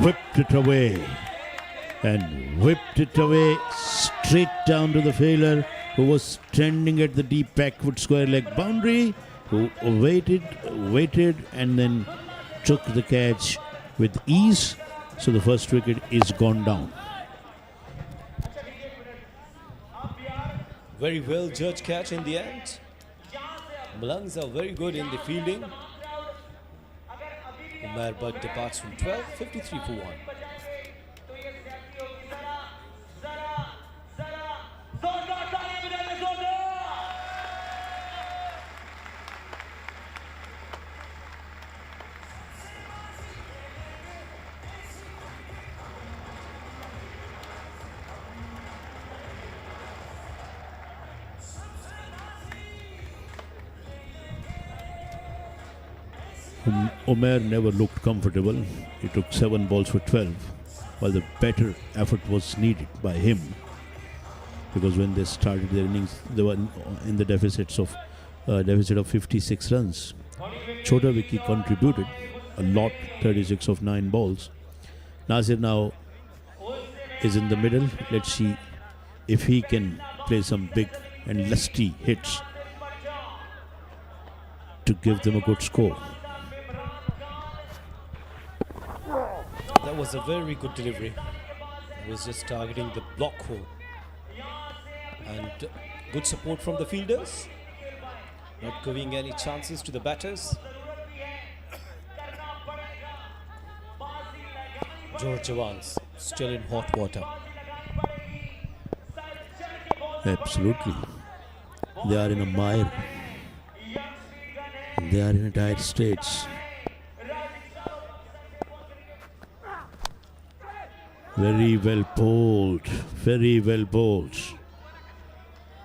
Whipped it away. And whipped it away straight down to the fielder who was standing at the deep backward square leg boundary, who waited and then took the catch with ease. So the first wicket is gone down. Very well judged catch in the end. Malangs are very good in the fielding. Umar Butt departs from 12, 53 for 1. Umar never looked comfortable. He took 7 balls for 12, while the better effort was needed by him, because when they started their innings, they were in the deficit of 56 runs. Chota Wiki contributed a lot, 36 of 9 balls. Nasir now is in the middle. Let's see if he can play some big and lusty hits to give them a good score. That was a very good delivery. It was just targeting the block hole. And good support from the fielders. Not giving any chances to the batters. Johor Jawans still in hot water. Absolutely. They are in a mire. They are in a dire states. Very well bowled. Very well bowled.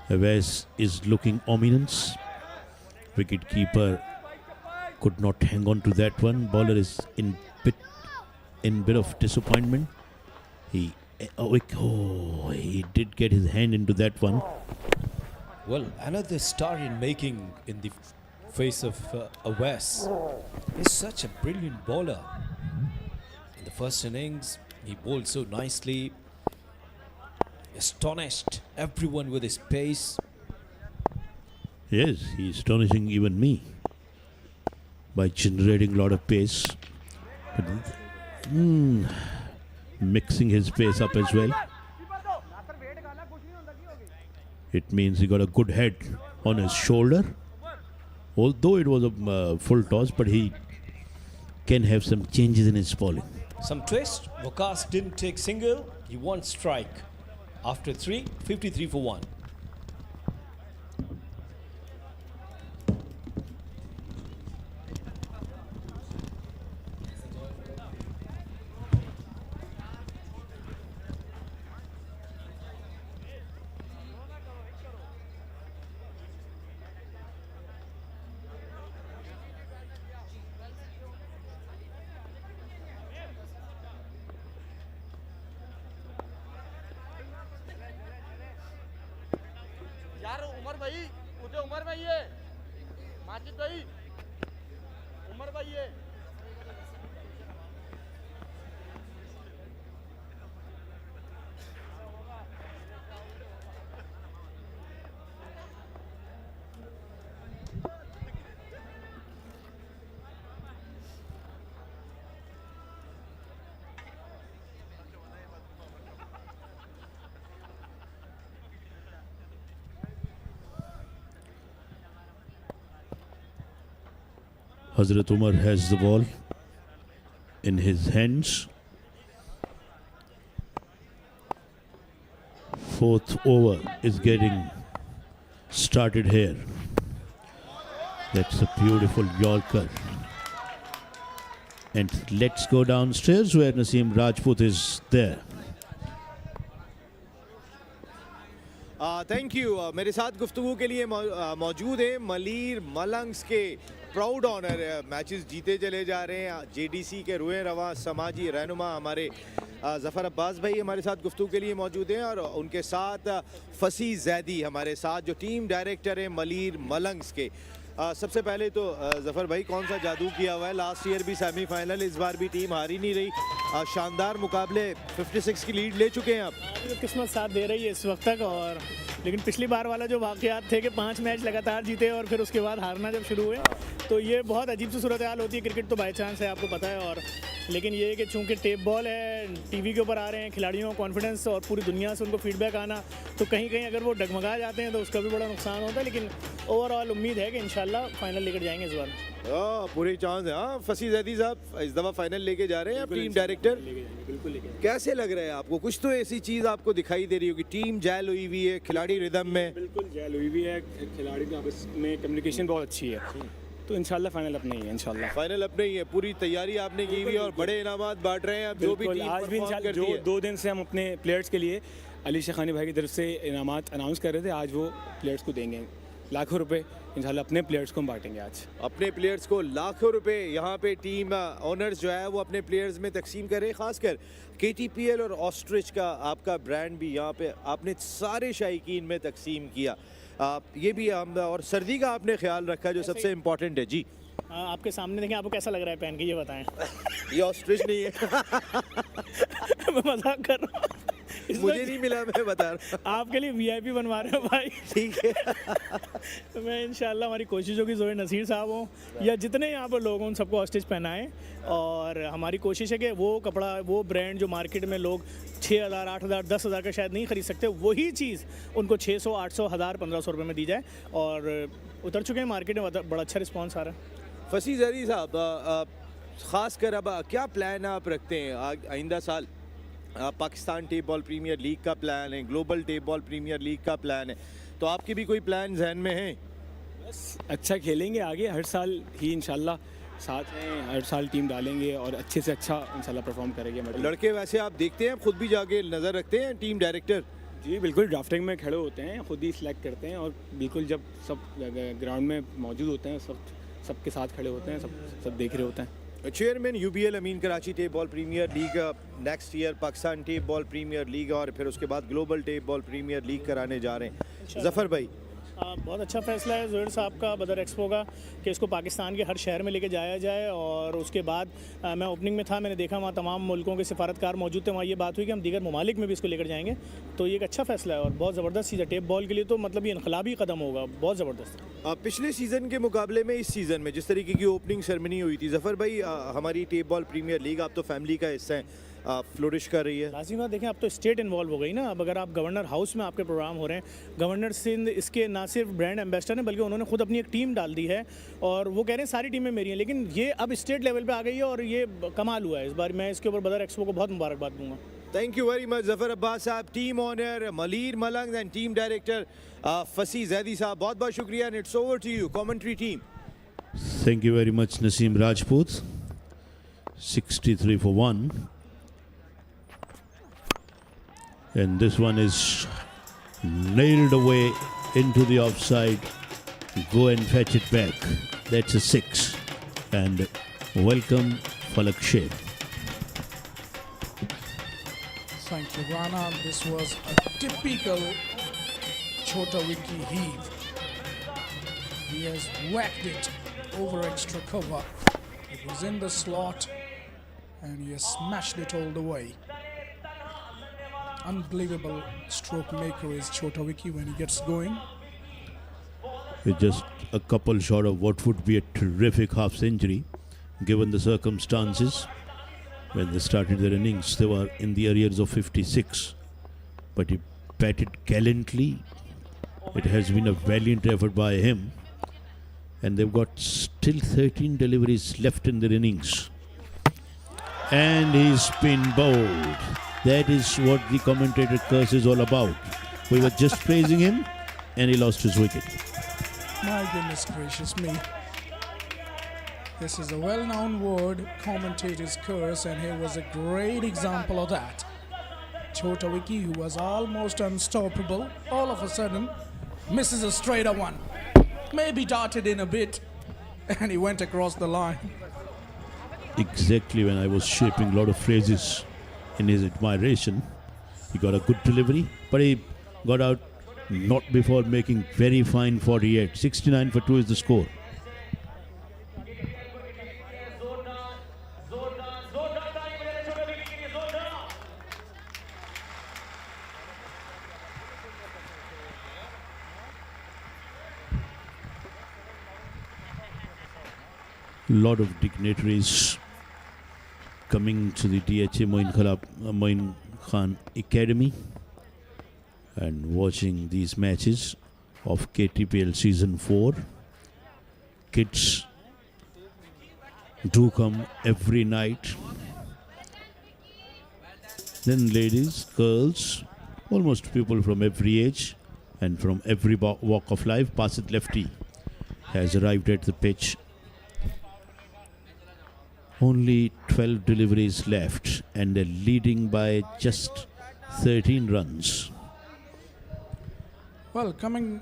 Awais is looking ominous. Wicketkeeper could not hang on to that one. Bowler is in bit of disappointment. He did get his hand into that one. Well, another star in making in the face of Awais. He's such a brilliant bowler. In the first innings, he bowled so nicely, astonished everyone with his pace. Yes, he's astonishing even me by generating a lot of pace. But, mixing his pace up as well. It means he got a good head on his shoulder. Although it was a full toss, but he can have some changes in his bowling. Some twist. Waqas didn't take single. He won strike. After 3, 53 for 1. यार उमर भाई उधर उमर भाई है माजिद भाई उमर भाई है Hazrat Umar has the ball in his hands. Fourth over is getting started here. That's a beautiful Yorker. And let's go downstairs where Naseem Rajput is there. Thank you मेरे साथ गुफ्तगू के लिए मौजूद हैं मलीर मलंग्स के प्राउड ऑनर मैचेस जीते चले जा रहे हैं जेडीसी के रुए रवा समाजी रहनुमा हमारे ज़फ़र अब्बास भाई हमारे साथ गुफ्तगू के लिए मौजूद हैं और उनके साथ फसी जैदी हमारे साथ जो टीम डायरेक्टर हैं मलीर मलंग्स के। सबसे पहले तो ज़फ़र भाई कौन सा जादू किया हुआ है? लास्ट ईयर भी सेमीफाइनल, इस बार भी टीम हारी नहीं रही, शानदार मुकाबले 56 की लीड ले चुके हैं आप। किस्मत साथ दे रही है इस वक्त तक, और लेकिन पिछली बार वाला जो वाक़यात थे कि 5 मैच लगातार जीते और फिर उसके बाद हारना जब शुरू हुए, तो ये बहुत अजीब सी सूरत हाल होती है। क्रिकेट तो बाई चांस है, आपको पता है, और लेकिन ये है कि चूँकि टेप बॉल है, टीवी के ऊपर आ रहे हैं, खिलाड़ियों को कॉन्फिडेंस और पूरी दुनिया से उनको फीडबैक आना, तो कहीं कहीं अगर वो डगमगा जाते हैं तो उसका भी बड़ा नुकसान होता है। लेकिन ओवरऑल उम्मीद है कि इंशाल्लाह फाइनल लेकर जाएंगे इस बार। पूरी चांस है। हाँ, फसी जैदी साहब इस दफ़ा फाइनल लेके जा रहे हैं आप, टीम डायरेक्टर। बिल्कुल कैसे लग रहा है आपको? कुछ तो ऐसी चीज़ आपको दिखाई दे रही होगी, टीम जैल हुई हुई है, खिलाड़ी रिदम में। बिल्कुल जैल हुई हुई है, खिलाड़ी की आपस में कम्युनिकेशन बहुत अच्छी है, तो इंशाल्लाह फाइनल अपने ही है। इंशाल्लाह फाइनल अपने ही है, पूरी तैयारी आपने की हुई है और बड़े इनामात बांट रहे हैं आप, जो भी टीम आज भी इंशाल्लाह जो 2 दिन से हम अपने प्लेयर्स के लिए अली शेखानी भाई की तरफ से इनामात अनाउंस कर रहे थे, आज वो प्लेयर्स को देंगे लाखों रुपए। इंशाल्लाह अपने प्लेयर्स को हम बांटेंगे आज, अपने प्लेयर्स को लाखों रुपए यहाँ पे टीम ओनर्स जो है वो अपने प्लेयर्स में तकसीम करे। खासकर KTPL और ऑस्ट्रिच का आपका ब्रांड भी यहाँ पे आपने सारे शायकीन में तकसीम किया। ये भी हम और सर्दी का आपने ख्याल रखा जो सबसे इम्पोर्टेंट है। जी आपके सामने देखें, आपको कैसा लग रहा है पहन के, ये बताएं। ये ऑस्ट्रिच नहीं है। मैं मजाक कर रहा हूँ, मुझे नहीं मिला, मैं बता रहा हूँ। आपके लिए VIP बनवा रहे हो भाई। ठीक है। तो मैं इंशाल्लाह हमारी कोशिश होगी, जोए नसीर साहब हों या जितने यहाँ पर लोग हों, उन सबको ऑस्ट्रिच पहनाएं, और हमारी कोशिश है कि वो कपड़ा, वो ब्रांड जो मार्केट में लोग 6000, 8000, 10000 का शायद नहीं खरीद सकते, वही चीज़ उनको 600, 800, 1000, 1500 रुपये में दी जाए। और उतर चुके हैं मार्केट में, बड़ा अच्छा रिस्पॉन्स आ रहा है। फसी जैदी साहब, ख़ासकर अब क्या प्लान आप रखते हैं आइंदा साल? Pakistan tape ball premiere league का प्लान है, global tape ball premiere league का प्लान है, तो आपके भी कोई प्लान जहन में हैं? बस अच्छा खेलेंगे आगे, हर साल ही इंशाल्लाह साथ हैं, हर साल टीम डालेंगे और अच्छे से अच्छा इंशाल्लाह परफॉर्म करेंगे। लड़के वैसे आप देखते हैं, खुद भी जाके नज़र रखते हैं टीम डायरेक्टर? जी बिल्कुल, ड्राफ्टिंग में खड़े होते हैं, खुद ही सिलेक्ट करते हैं, और बिल्कुल जब सब ग्राउंड में मौजूद होते हैं, सबके साथ खड़े होते हैं, सब देख रहे होते हैं। Chairman UBL Ameen Karachi tape ball premiere League, next year Pakistan tape ball premiere league और फिर उसके बाद Global tape ball premiere League कराने जा रहे हैं। ज़फ़र भाई, बहुत अच्छा फैसला है जोहर साहब का, बदर एक्सपो का, कि इसको पाकिस्तान के हर शहर में लेके जाया जाए। और उसके बाद मैं ओपनिंग में था, मैंने देखा वहाँ तमाम मुल्कों के सिफारतकार मौजूद थे। वहाँ ये बात हुई कि हम दीगर ममालिक में भी इसको लेकर जाएंगे। तो ये एक अच्छा फैसला है और बहुत ज़बरदस्त चीज़ है टेप बॉल के लिए। तो मतलब ये इनकलाबी कदम होगा, बहुत ज़बरदस्त। पिछले सीज़न के मुकाबले में इस सीज़न में जिस तरीके की ओपनिंग सेरेमनी हुई थी, ज़फ़र भाई, हमारी टेप बॉल प्रीमियर लीग आप तो फैमिली का हिस्सा है, फ्लोरिश कर रही है। लाजिम बात देखें, अब तो स्टेट इन्वॉल्व हो गई ना। अब अगर आप गवर्नर हाउस में आपके प्रोग्राम हो रहे हैं, गवर्नर सिंध इसके ना सिर्फ ब्रांड एम्बेसडर हैं बल्कि उन्होंने खुद अपनी एक टीम डाल दी है और वो कह रहे हैं सारी टीमें मेरी हैं। लेकिन ये अब स्टेट लेवल पे आ गई है और ये कमाल हुआ है इस बार। मैं इसके ऊपर बदर एक्सपो को बहुत मुबारकबाद दूंगा। Thank you very much Zafar Abbas साहब, team owner Malir Malang and team director फसी जैदी साहब, बहुत बहुत शुक्रिया। And it's over to you commentary team. Thank you very much, Naseem Rajput. 63 for 1. And this one is nailed away into the offside. Go and fetch it back. That's a 6. And welcome Falak Sheikh. Thank you, Rana. This was a typical Chota Wiki heave. He has whacked it over extra cover. It was in the slot and he has smashed it all the way. Unbelievable stroke maker is Chota Wiki when he gets going. It's just a couple short of what would be a terrific half century given the circumstances. When they started their innings, they were in the arrears of 56. But he batted gallantly. It has been a valiant effort by him. And they've got still 13 deliveries left in their innings. And he's been bowled. That is what the commentator curse is all about. We were just praising him and he lost his wicket. My goodness gracious me. This is a well-known word, commentator's curse, and here was a great example of that. Chota Wiki, who was almost unstoppable, all of a sudden misses a straighter one. Maybe darted in a bit and he went across the line. Exactly when I was shaping a lot of phrases in his admiration, he got a good delivery, but he got out not before making very fine 48. 69 for 2 is the score. Lot of dignitaries coming to the DHA Moin Khan Academy and watching these matches of KTPL Season 4. Kids do come every night. Then ladies, girls, almost people from every age and from every walk of life. Basit Lefty has arrived at the pitch. Only 12 deliveries left and they're leading by just 13 runs. Well, coming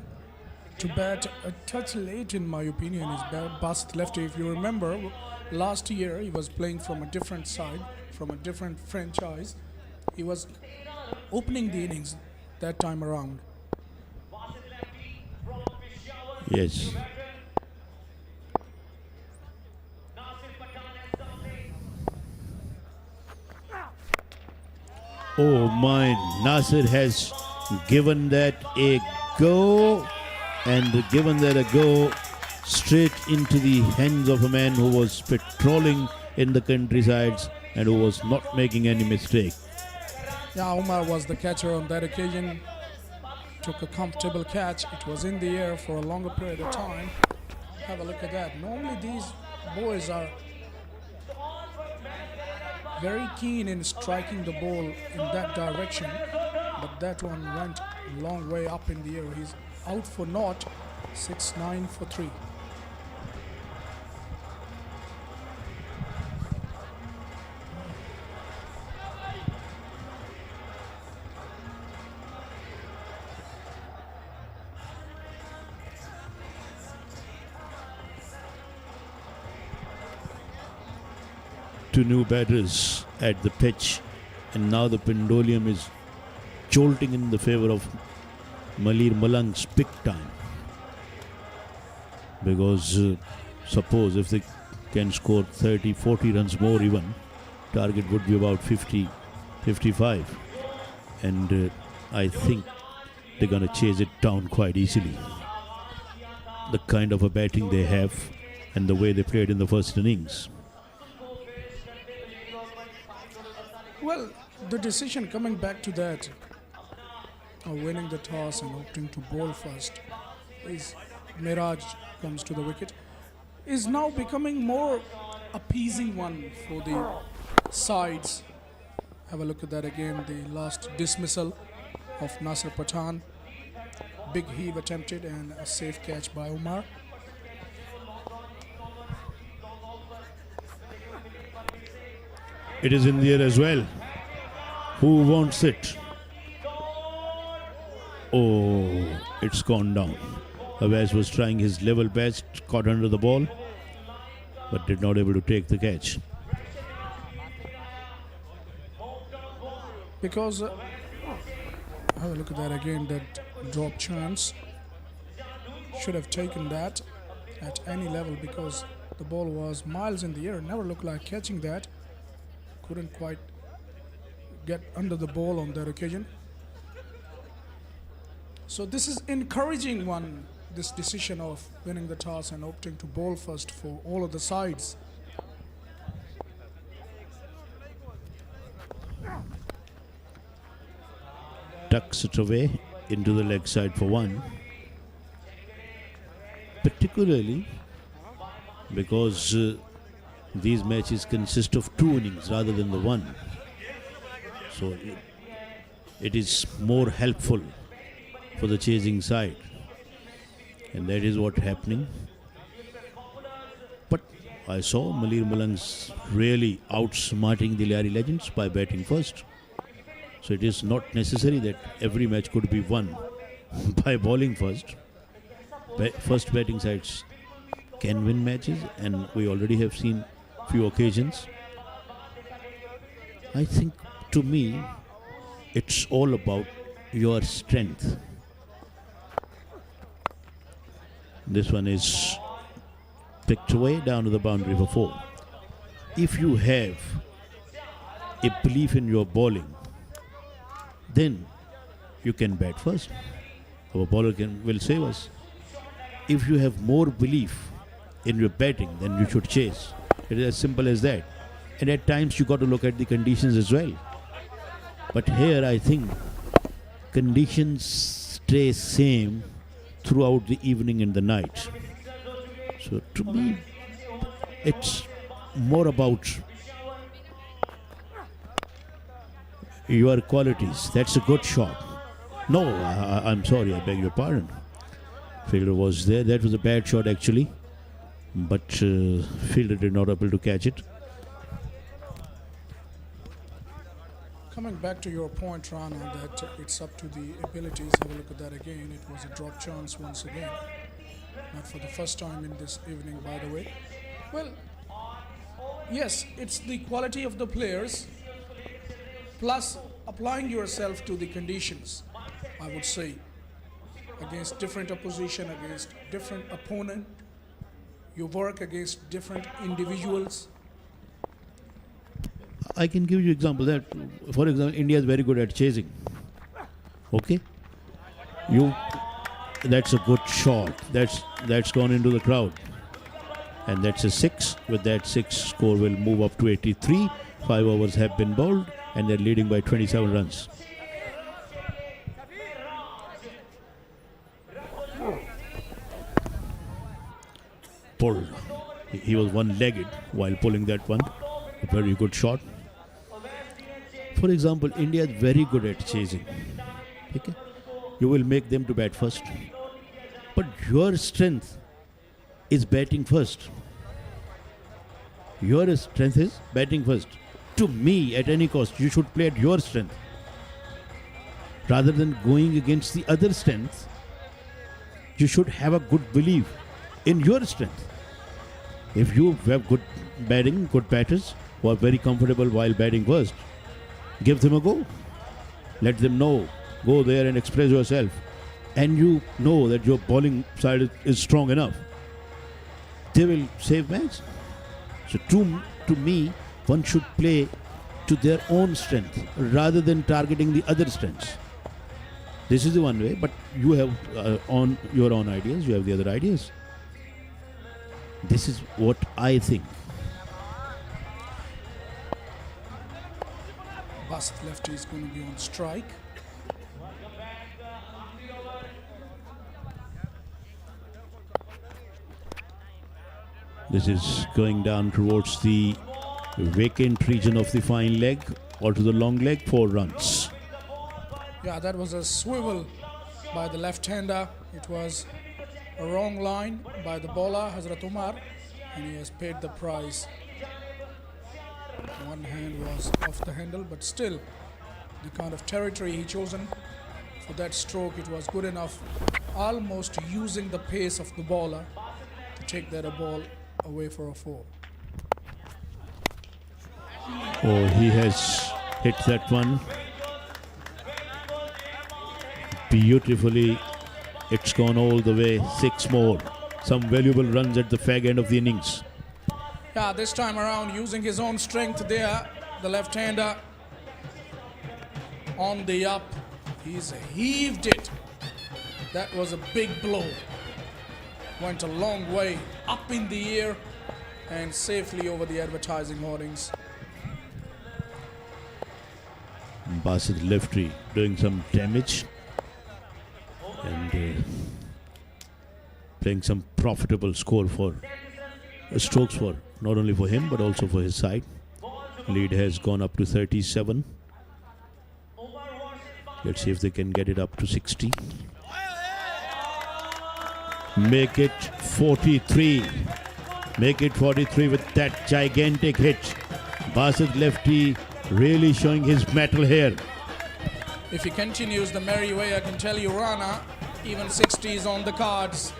to bat a touch late in my opinion is Basit Lefty. If you remember, last year he was playing from a different side, from a different franchise. He was opening the innings that time around. Yes. Oh my, Nasir has given that a go and given that a go straight into the hands of a man who was patrolling in the countrysides and who was not making any mistake. Yeah, Umar was the catcher on that occasion. Took a comfortable catch. It was in the air for a longer period of time. Have a look at that. Normally these boys are very keen in striking the ball in that direction, but that one went a long way up in the air. He's out for naught. 6-9 for 3. Two new batters at the pitch, and now the pendulum is jolting in the favor of Malir Malangs big time. because suppose if they can score 30, 40 runs more even, target would be about 50, 55. And I think they're going to chase it down quite easily. The kind of a batting they have and the way they played in the first innings. Well, the decision coming back to that, of winning the toss and opting to bowl first, is Miraj comes to the wicket, is now becoming more appeasing one for the sides. Have a look at that again, the last dismissal of Nasir Pathan. Big heave attempted and a safe catch by Umar. It is in the air as well. Who wants it? Oh, it's gone down. Awais was trying his level best, caught under the ball, but did not able to take the catch. Because have a look at that again, that drop chance. Should have taken that at any level because the ball was miles in the air. Never looked like catching that. Couldn't quite get under the ball on that occasion. So this is encouraging one, this decision of winning the toss and opting to bowl first for all of the sides. Tucks it away into the leg side for one. Particularly because these matches consist of 2 innings rather than the 1. So it is more helpful for the chasing side. And that is what's happening. But I saw Malir Malangs really outsmarting the Liari Legends by batting first. So it is not necessary that every match could be won by bowling first. First batting sides can win matches, and we already have seen few occasions. I think, to me, it's all about your strength. This one is picked away down to the boundary for 4. If you have a belief in your bowling, then you can bat first. Our bowler will save us. If you have more belief in your batting, then you should chase. It is as simple as that. And at times you got to look at the conditions as well. But here I think conditions stay same throughout the evening and the night. So to me, it's more about your qualities. That's a good shot. No, I'm sorry, I beg your pardon. Fielder was there. That was a bad shot actually. But fielder did not able to catch it. Coming back to your point, Rana, that it's up to the abilities. Have a look at that again. It was a drop chance once again. Not for the first time in this evening, by the way. Well, yes, it's the quality of the players plus applying yourself to the conditions, I would say, against different opposition, against different opponent. You work against different individuals. I can give you example that, for example, India is very good at chasing. Okay, that's a good shot. That's gone into the crowd, and that's a 6. With that 6, score will move up to 83. 5 overs have been bowled, and they're leading by 27 runs. Pulled. He was one-legged while pulling that one. A very good shot. For example, India is very good at chasing. Okay? You will make them to bat first. But your strength is batting first. Your strength is batting first. To me, at any cost, you should play at your strength. Rather than going against the other strengths, you should have a good belief in your strength. If you have good batting, good batters who are very comfortable while batting first, give them a go. Let them know. Go there and express yourself. And you know that your bowling side is strong enough. they will save match. So to me, one should play to their own strength rather than targeting the other strengths. This is the one way, but you have on your own ideas, you have the other ideas. This is what I think. Basit lefty is going to be on strike. This is going down towards the vacant region of the fine leg or to the long leg, 4 runs. Yeah, that was a swivel by the left-hander. It was a wrong line by the bowler, Hazrat Umar, and he has paid the price. One hand was off the handle, but still, the kind of territory he chosen for that stroke, it was good enough, almost using the pace of the bowler to take that ball away for a 4. Oh, he has hit that one beautifully. It's gone all the way, 6 more. Some valuable runs at the fag end of the innings. Yeah, this time around using his own strength there, the left-hander on the up. He's heaved it. That was a big blow. Went a long way up in the air and safely over the advertising hoardings. Basit lefty doing some damage and playing some profitable score for strokes for not only for him but also for his side. Lead has gone up to 37. Let's see if they can get it up to 60. Make it 43. Make it 43 with that gigantic hit. Basit lefty really showing his mettle here. If he continues the merry way, I can tell you, Rana, even 60 is on the cards.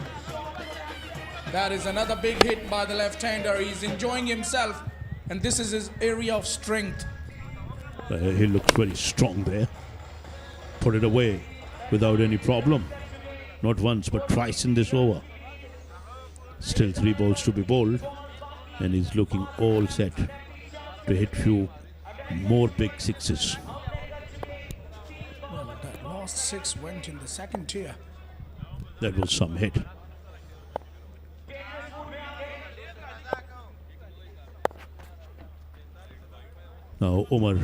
That is another big hit by the left-hander. He's enjoying himself, and this is his area of strength. He looks very strong there. Put it away without any problem. Not once, but twice in this over. Still 3 balls to be bowled, and he's looking all set to hit few more big 6s. Well, that last 6 went in the second tier. That was some hit. Now Umar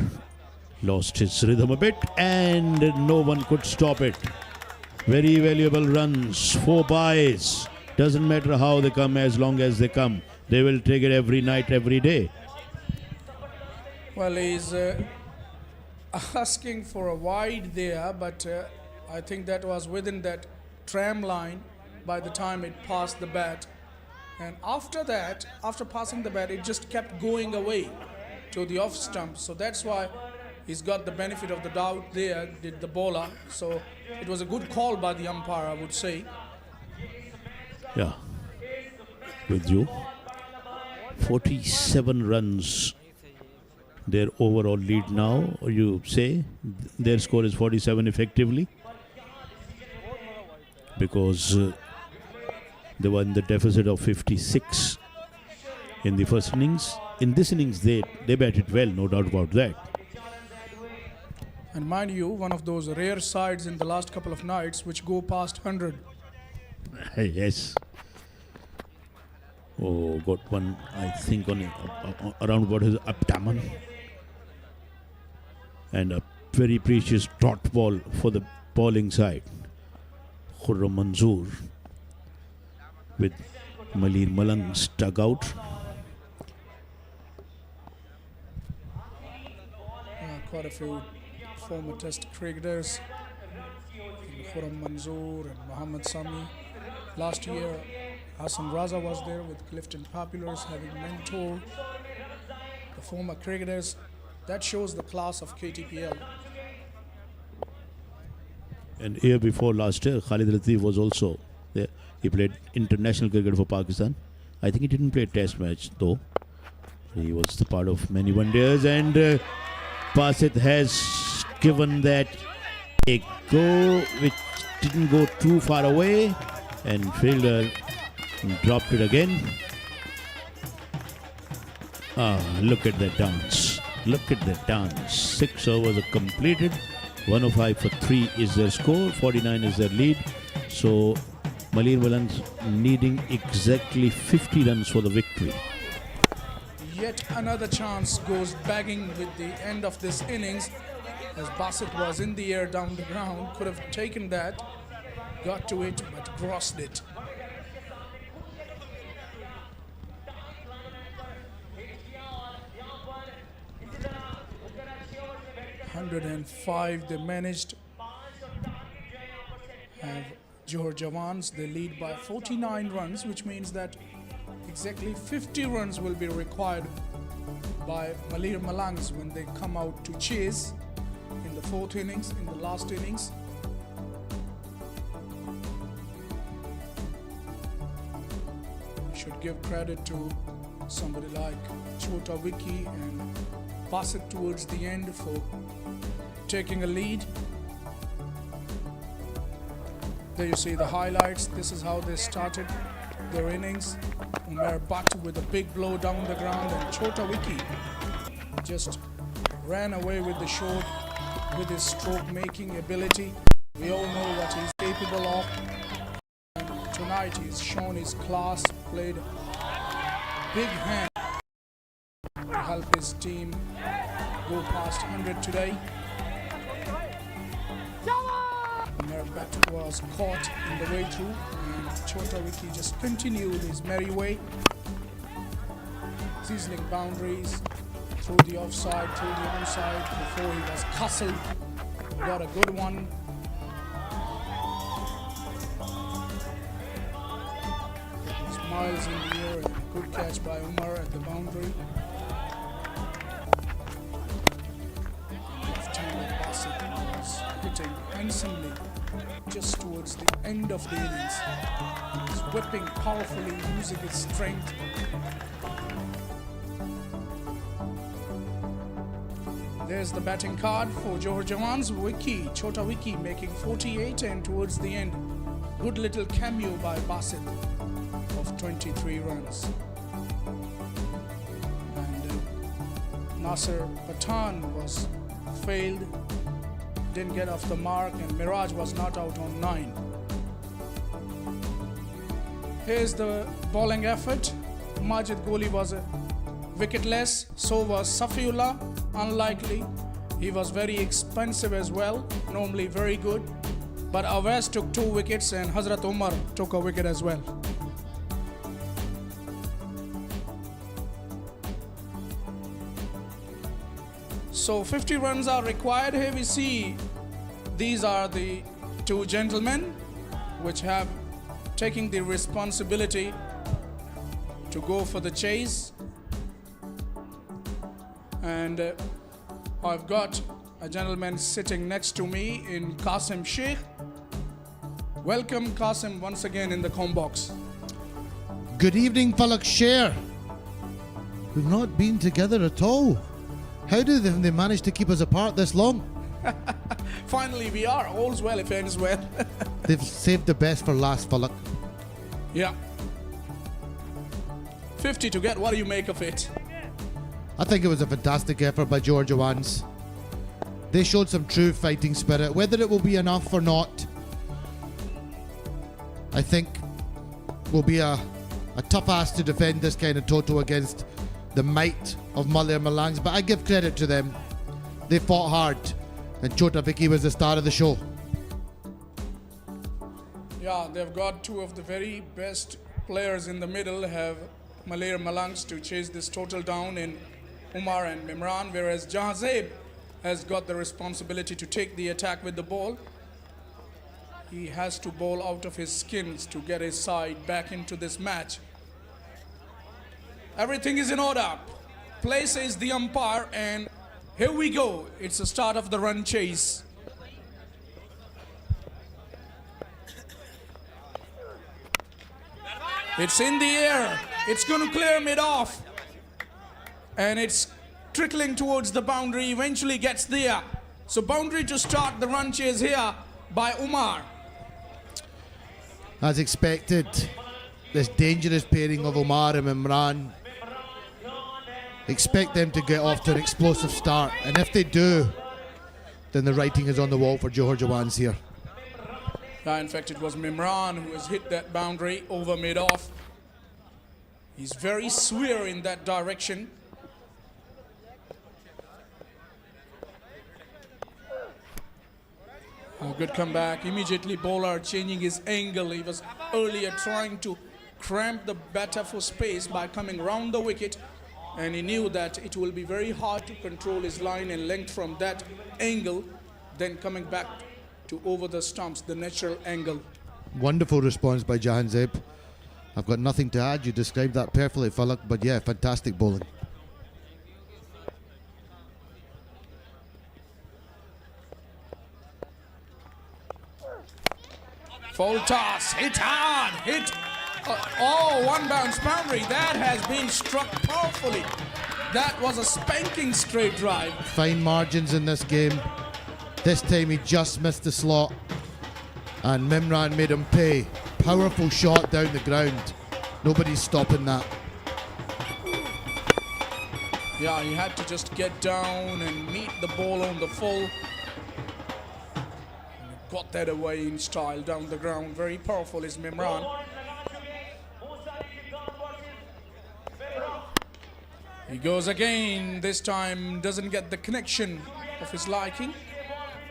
lost his rhythm a bit and no one could stop it. Very valuable runs, 4 byes. Doesn't matter how they come, as long as they come. They will take it every night, every day. Well, he's asking for a wide there, but I think that was within that tram line by the time it passed the bat. And after that, after passing the bat, it just kept going away to the off stump. So that's why he's got the benefit of the doubt there, did the bowler. So it was a good call by the umpire, I would say. Yeah, with you. 47 runs. Their overall lead now, or you say their score is 47 effectively, because they were in the deficit of 56 in the first innings. In this innings, they batted well, no doubt about that. And mind you, one of those rare sides in the last couple of nights which go past 100. Yes. Oh, got one, I think, on around what is abdomen. And a very precious dot ball for the bowling side. Khurram Manzoor with Malir Malangs dug out. Quite a few former test cricketers, Khurram Manzoor and Mohammad Sami. Last year, Hassan Raza was there with Clifton Populars, having mentored the former cricketers. That shows the class of KTPL. And year before last year, Khalid Latif was also there. He played international cricket for Pakistan. I think he didn't play a test match though. He was the part of many one-days, and Basit has given that a go which didn't go too far away, and fielder dropped it again. Look at that dance. Look at that dance. 6 overs are completed. 105 for 3 is their score. 49 is their lead. So Malir Malangs needing exactly 50 runs for the victory. Yet another chance goes bagging with the end of this innings, as Bassett was in the air down the ground, could have taken that, got to it, but grossed it. (105) they managed. Have Johor Jawans, they lead by 49 runs, which means that exactly 50 runs will be required by Malir Malangs when they come out to chase in the 4th innings, in the last innings. Should give credit to somebody like Chota Vicky and Bassett towards the end for taking a lead. There you see the highlights. This is how they started their innings. Umar Butt with a big blow down the ground, and Chota Vicky just ran away with the short with his stroke making ability. We all know what he's capable of. And tonight he's shown his class, played big hand to help his team go past 100 today. Umar Butt was caught in the way through, and Chota Vicky just continued his merry way, sizzling boundaries through the offside, through the onside before he was castled. Got a good one. Smiles in the air, and a good catch by Umar at the boundary. Left-handed Bassett was hitting handsomely just towards the end of the innings. He's whipping powerfully, using his strength. There's the batting card for Johor Jawans. Vicky, Chota Vicky making 48, and towards the end, good little cameo by Bassett of 23 runs. And Nasser Pathan was failed, didn't get off the mark, and Miraj was not out on 9. Here's the bowling effort. Majid Goli was wicketless, so was Safiullah. Unlikely. He was very expensive as well, normally very good. But Awais took 2 wickets, and Hazrat Umar took a wicket as well. So 50 runs are required. Here we see these are the 2 gentlemen which have taken the responsibility to go for the chase. And I've got a gentleman sitting next to me in Qasim Sheikh. Welcome, Qasim, once again in the com box. Good evening, Falak Sher. We've not been together at all. How do they manage to keep us apart this long? Finally, we are. All's well if ends well. They've saved the best for last, Falak. Yeah. 50 to get. What do you make of it? I think it was a fantastic effort by Johor Jawans. They showed some true fighting spirit. Whether it will be enough or not, I think will be a tough ask to defend this kind of total against the might of Malir Malangs. But I give credit to them. They fought hard, and Chota Vicky was the star of the show. Yeah, they've got 2 of the very best players in the middle, have Malir Malangs to chase this total down in Umar and Mimran, whereas Jahazeb has got the responsibility to take the attack with the ball. He has to bowl out of his skins to get his side back into this match. Everything is in order. Play says the umpire, and here we go. It's the start of the run chase. It's in the air. It's going to clear mid-off. And it's trickling towards the boundary, eventually gets there. So boundary to start the run chase here by Umar. As expected, this dangerous pairing of Umar and Imran expect them to get off to an explosive start. And if they do, then the writing is on the wall for Johor Jawans here. In fact, it was Mimran who has hit that boundary over mid-off. He's very swear in that direction. A good comeback. Immediately bowler changing his angle. He was earlier trying to cramp the batter for space by coming round the wicket, and he knew that it will be very hard to control his line and length from that angle, then coming back to over the stumps, the natural angle. Wonderful response by Jahan Zeb. I've got nothing to add. You described that perfectly, Falak. But yeah, fantastic bowling. Full toss, hit hard, hit. Oh, one bounce boundary. That has been struck powerfully. That was a spanking straight drive. Fine margins in this game. This time he just missed the slot, and Mimran made him pay. Powerful shot down the ground. Nobody's stopping that. Yeah, he had to just get down and meet the ball on the full. Got that away in style down the ground. Very powerful is Mimran. He goes again. This time doesn't get the connection of his liking.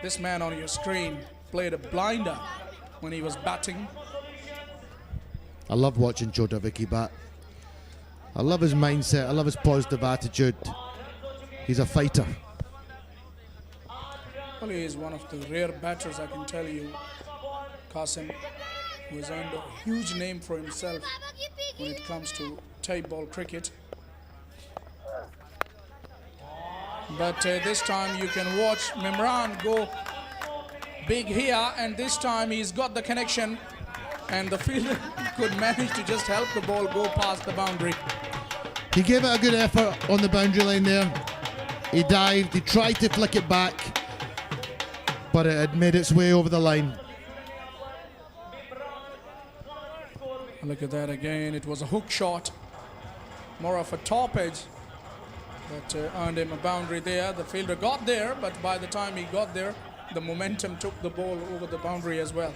This man on your screen played a blinder when he was batting. I love watching Jodha Vicky bat. I love his mindset. I love his positive attitude. He's a fighter. Well, he is one of the rare batters, I can tell you, Qasim, who has earned a huge name for himself when it comes to tape ball cricket. But this time you can watch Mimran go big here, and this time he's got the connection, and the fielder could manage to just help the ball go past the boundary. He gave it a good effort on the boundary line there. He dived, he tried to flick it back, but it had made its way over the line. Look at that again. It was a hook shot, more of a top edge, that earned him a boundary there. The fielder got there, but by the time he got there, the momentum took the ball over the boundary as well.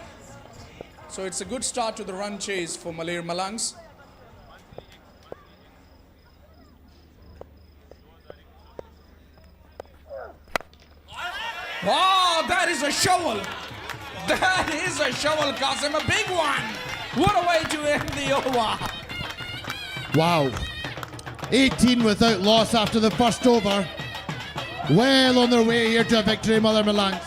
So it's a good start to the run chase for Malir Malangs. Wow, that is a shovel. That is a shovel, Qasim, a big one. What a way to end the over. Wow. 18 without loss after the first over. Well on their way here to a victory, Malir Malangs.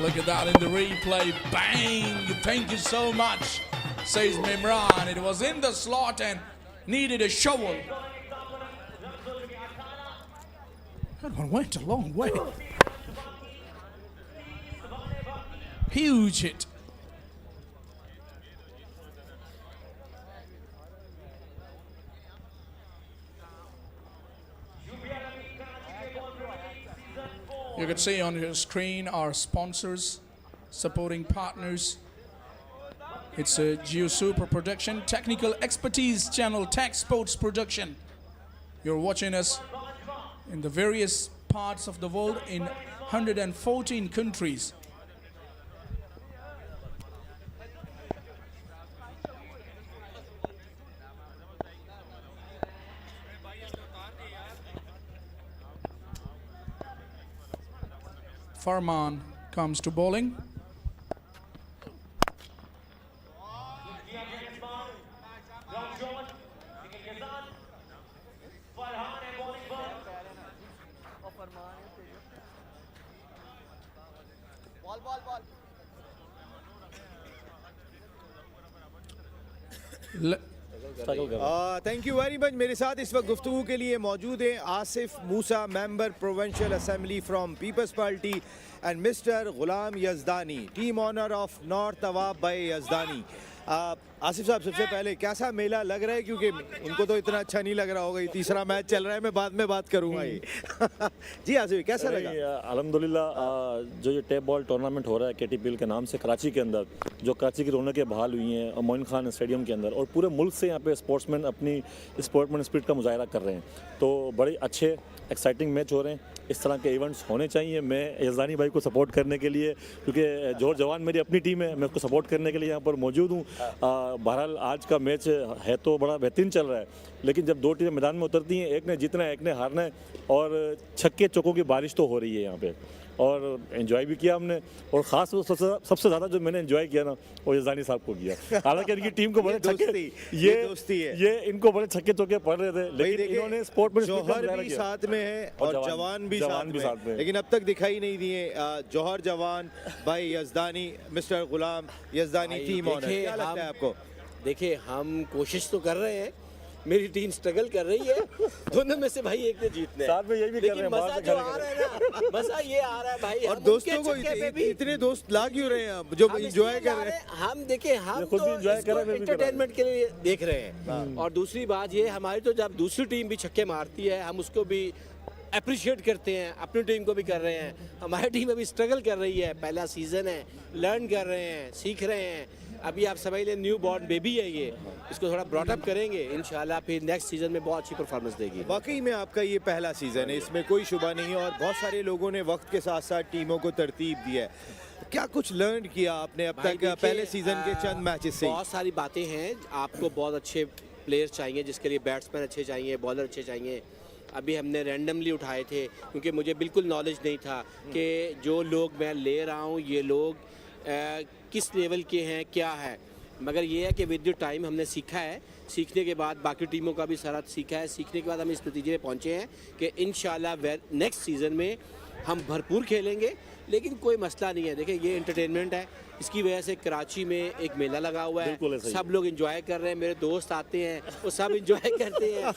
Look at that in the replay. Bang! Thank you so much, says Mimran. It was in the slot and needed a shovel. That one went a long way. Huge hit. You can see on your screen our sponsors, supporting partners. It's a Geo Super production, technical expertise channel, Tech Sports production. You're watching us in the various parts of the world in 114 countries. Farman comes to bowling. Thank you very much. मेरे साथ इस वक्त गुफ्तगू के लिए मौजूद हैं Asif Musa, member provincial assembly from Peoples Party, and mister Ghulam Yazdani, team owner of North अवाब बाय यजदानी। आसिफ साहब, सबसे पहले कैसा मेला लग रहा है, क्योंकि इनको तो इतना अच्छा नहीं लग रहा होगा, ये तीसरा मैच चल रहा है, मैं बाद में बात करूंगा ये। जी आसिफ, कैसा लगा? अल्हम्दुलिल्लाह, जो ये टेप बॉल टूर्नामेंट हो रहा है KTPL के नाम से कराची के अंदर, जो कराची की रौनकें बहाल हुई हैं मोइन खान स्टेडियम के अंदर, और पूरे मुल्क से यहाँ पे स्पोर्ट्समैन अपनी स्पोर्ट्समैन स्पिरिट का मुजाहरा कर रहे हैं, तो बड़े अच्छे एक्साइटिंग मैच हो रहे हैं। इस तरह के इवेंट्स होने चाहिए। मैं यज़दानी भाई को सपोर्ट करने के लिए, क्योंकि जोहर जवान मेरी अपनी टीम है, मैं उसको सपोर्ट करने के लिए यहाँ पर मौजूद हूँ। बहरहाल आज का मैच है तो बड़ा बेहतरीन चल रहा है, लेकिन जब दो टीमें मैदान में उतरती हैं, एक ने जीतना है एक ने हारना है, और छक्के चौकों की बारिश तो हो रही है यहाँ पे, और एंजॉय भी किया हमने। और ख़ास सबसे ज़्यादा जो मैंने एंजॉय किया ना, वो यज़दानी साहब को किया। हालांकि इनकी टीम को बड़े छक्के, ये दोस्ती है, ये इनको बड़े छक्के चौके पड़ रहे थे, लेकिन इन्होंने स्पोर्ट में जौहर भी साथ में है और जवान भी साथ में, लेकिन अब तक दिखाई नहीं दिए। जौहर जवान भाई, यज़दानी, मिस्टर गुलाम यज़दानी, टीम ऑनर, क्या लगता है आपको? देखिए, हम कोशिश तो कर रहे हैं, मेरी टीम स्ट्रगल कर रही है, दोनों में से भाई एक ने जीतने साथ में, ये भी कर रहे हैं, मजा जो आ रहा है ना, मजा ये आ रहा है भाई। और दोस्तों को इतने दोस्त ला क्यों रहे हैं जो एंजॉय कर रहे हैं? हम देखिए, हम तो एंटरटेनमेंट के लिए देख रहे हैं, और दूसरी बात ये, हमारी तो जब दूसरी टीम भी छक्के मारती है, हम उसको भी अप्रिशिएट करते हैं, अपनी टीम को भी कर रहे हैं। हमारी टीम अभी स्ट्रगल कर रही है, पहला सीजन है, लर्न कर रहे हैं, सीख रहे हैं। अभी आप समझ लें न्यू बॉर्न बेबी है ये, इसको थोड़ा ब्रॉटअप करेंगे, इंशाल्लाह फिर नेक्स्ट सीजन में बहुत अच्छी परफॉर्मेंस देगी। वाकई में आपका ये पहला सीजन है, इसमें कोई शुबा नहीं है, और बहुत सारे लोगों ने वक्त के साथ साथ टीमों को तरतीब दी है। क्या कुछ लर्न किया आपने अब तक पहले सीजन के चंद मैचेस से? बहुत सारी बातें हैं, आपको बहुत अच्छे प्लेयर्स चाहिए, जिसके लिए बैट्समैन अच्छे चाहिए, बॉलर अच्छे चाहिए। अभी हमने रैंडमली उठाए थे, क्योंकि मुझे बिल्कुल नॉलेज नहीं था कि जो लोग मैं ले रहा हूँ ये लोग किस लेवल के हैं, क्या है। मगर ये है कि विद द टाइम हमने सीखा है, सीखने के बाद बाकी टीमों का भी सारा सीखा है, सीखने के बाद हम इस नतीजे में पहुँचे हैं कि इंशाल्लाह नेक्स्ट सीज़न में हम भरपूर खेलेंगे। लेकिन कोई मसला नहीं है, देखिए ये एंटरटेनमेंट है, इसकी वजह से कराची में एक मेला लगा हुआ है, सब लोग एंजॉय कर रहे हैं, मेरे दोस्त आते हैं वो सब एंजॉय करते हैं,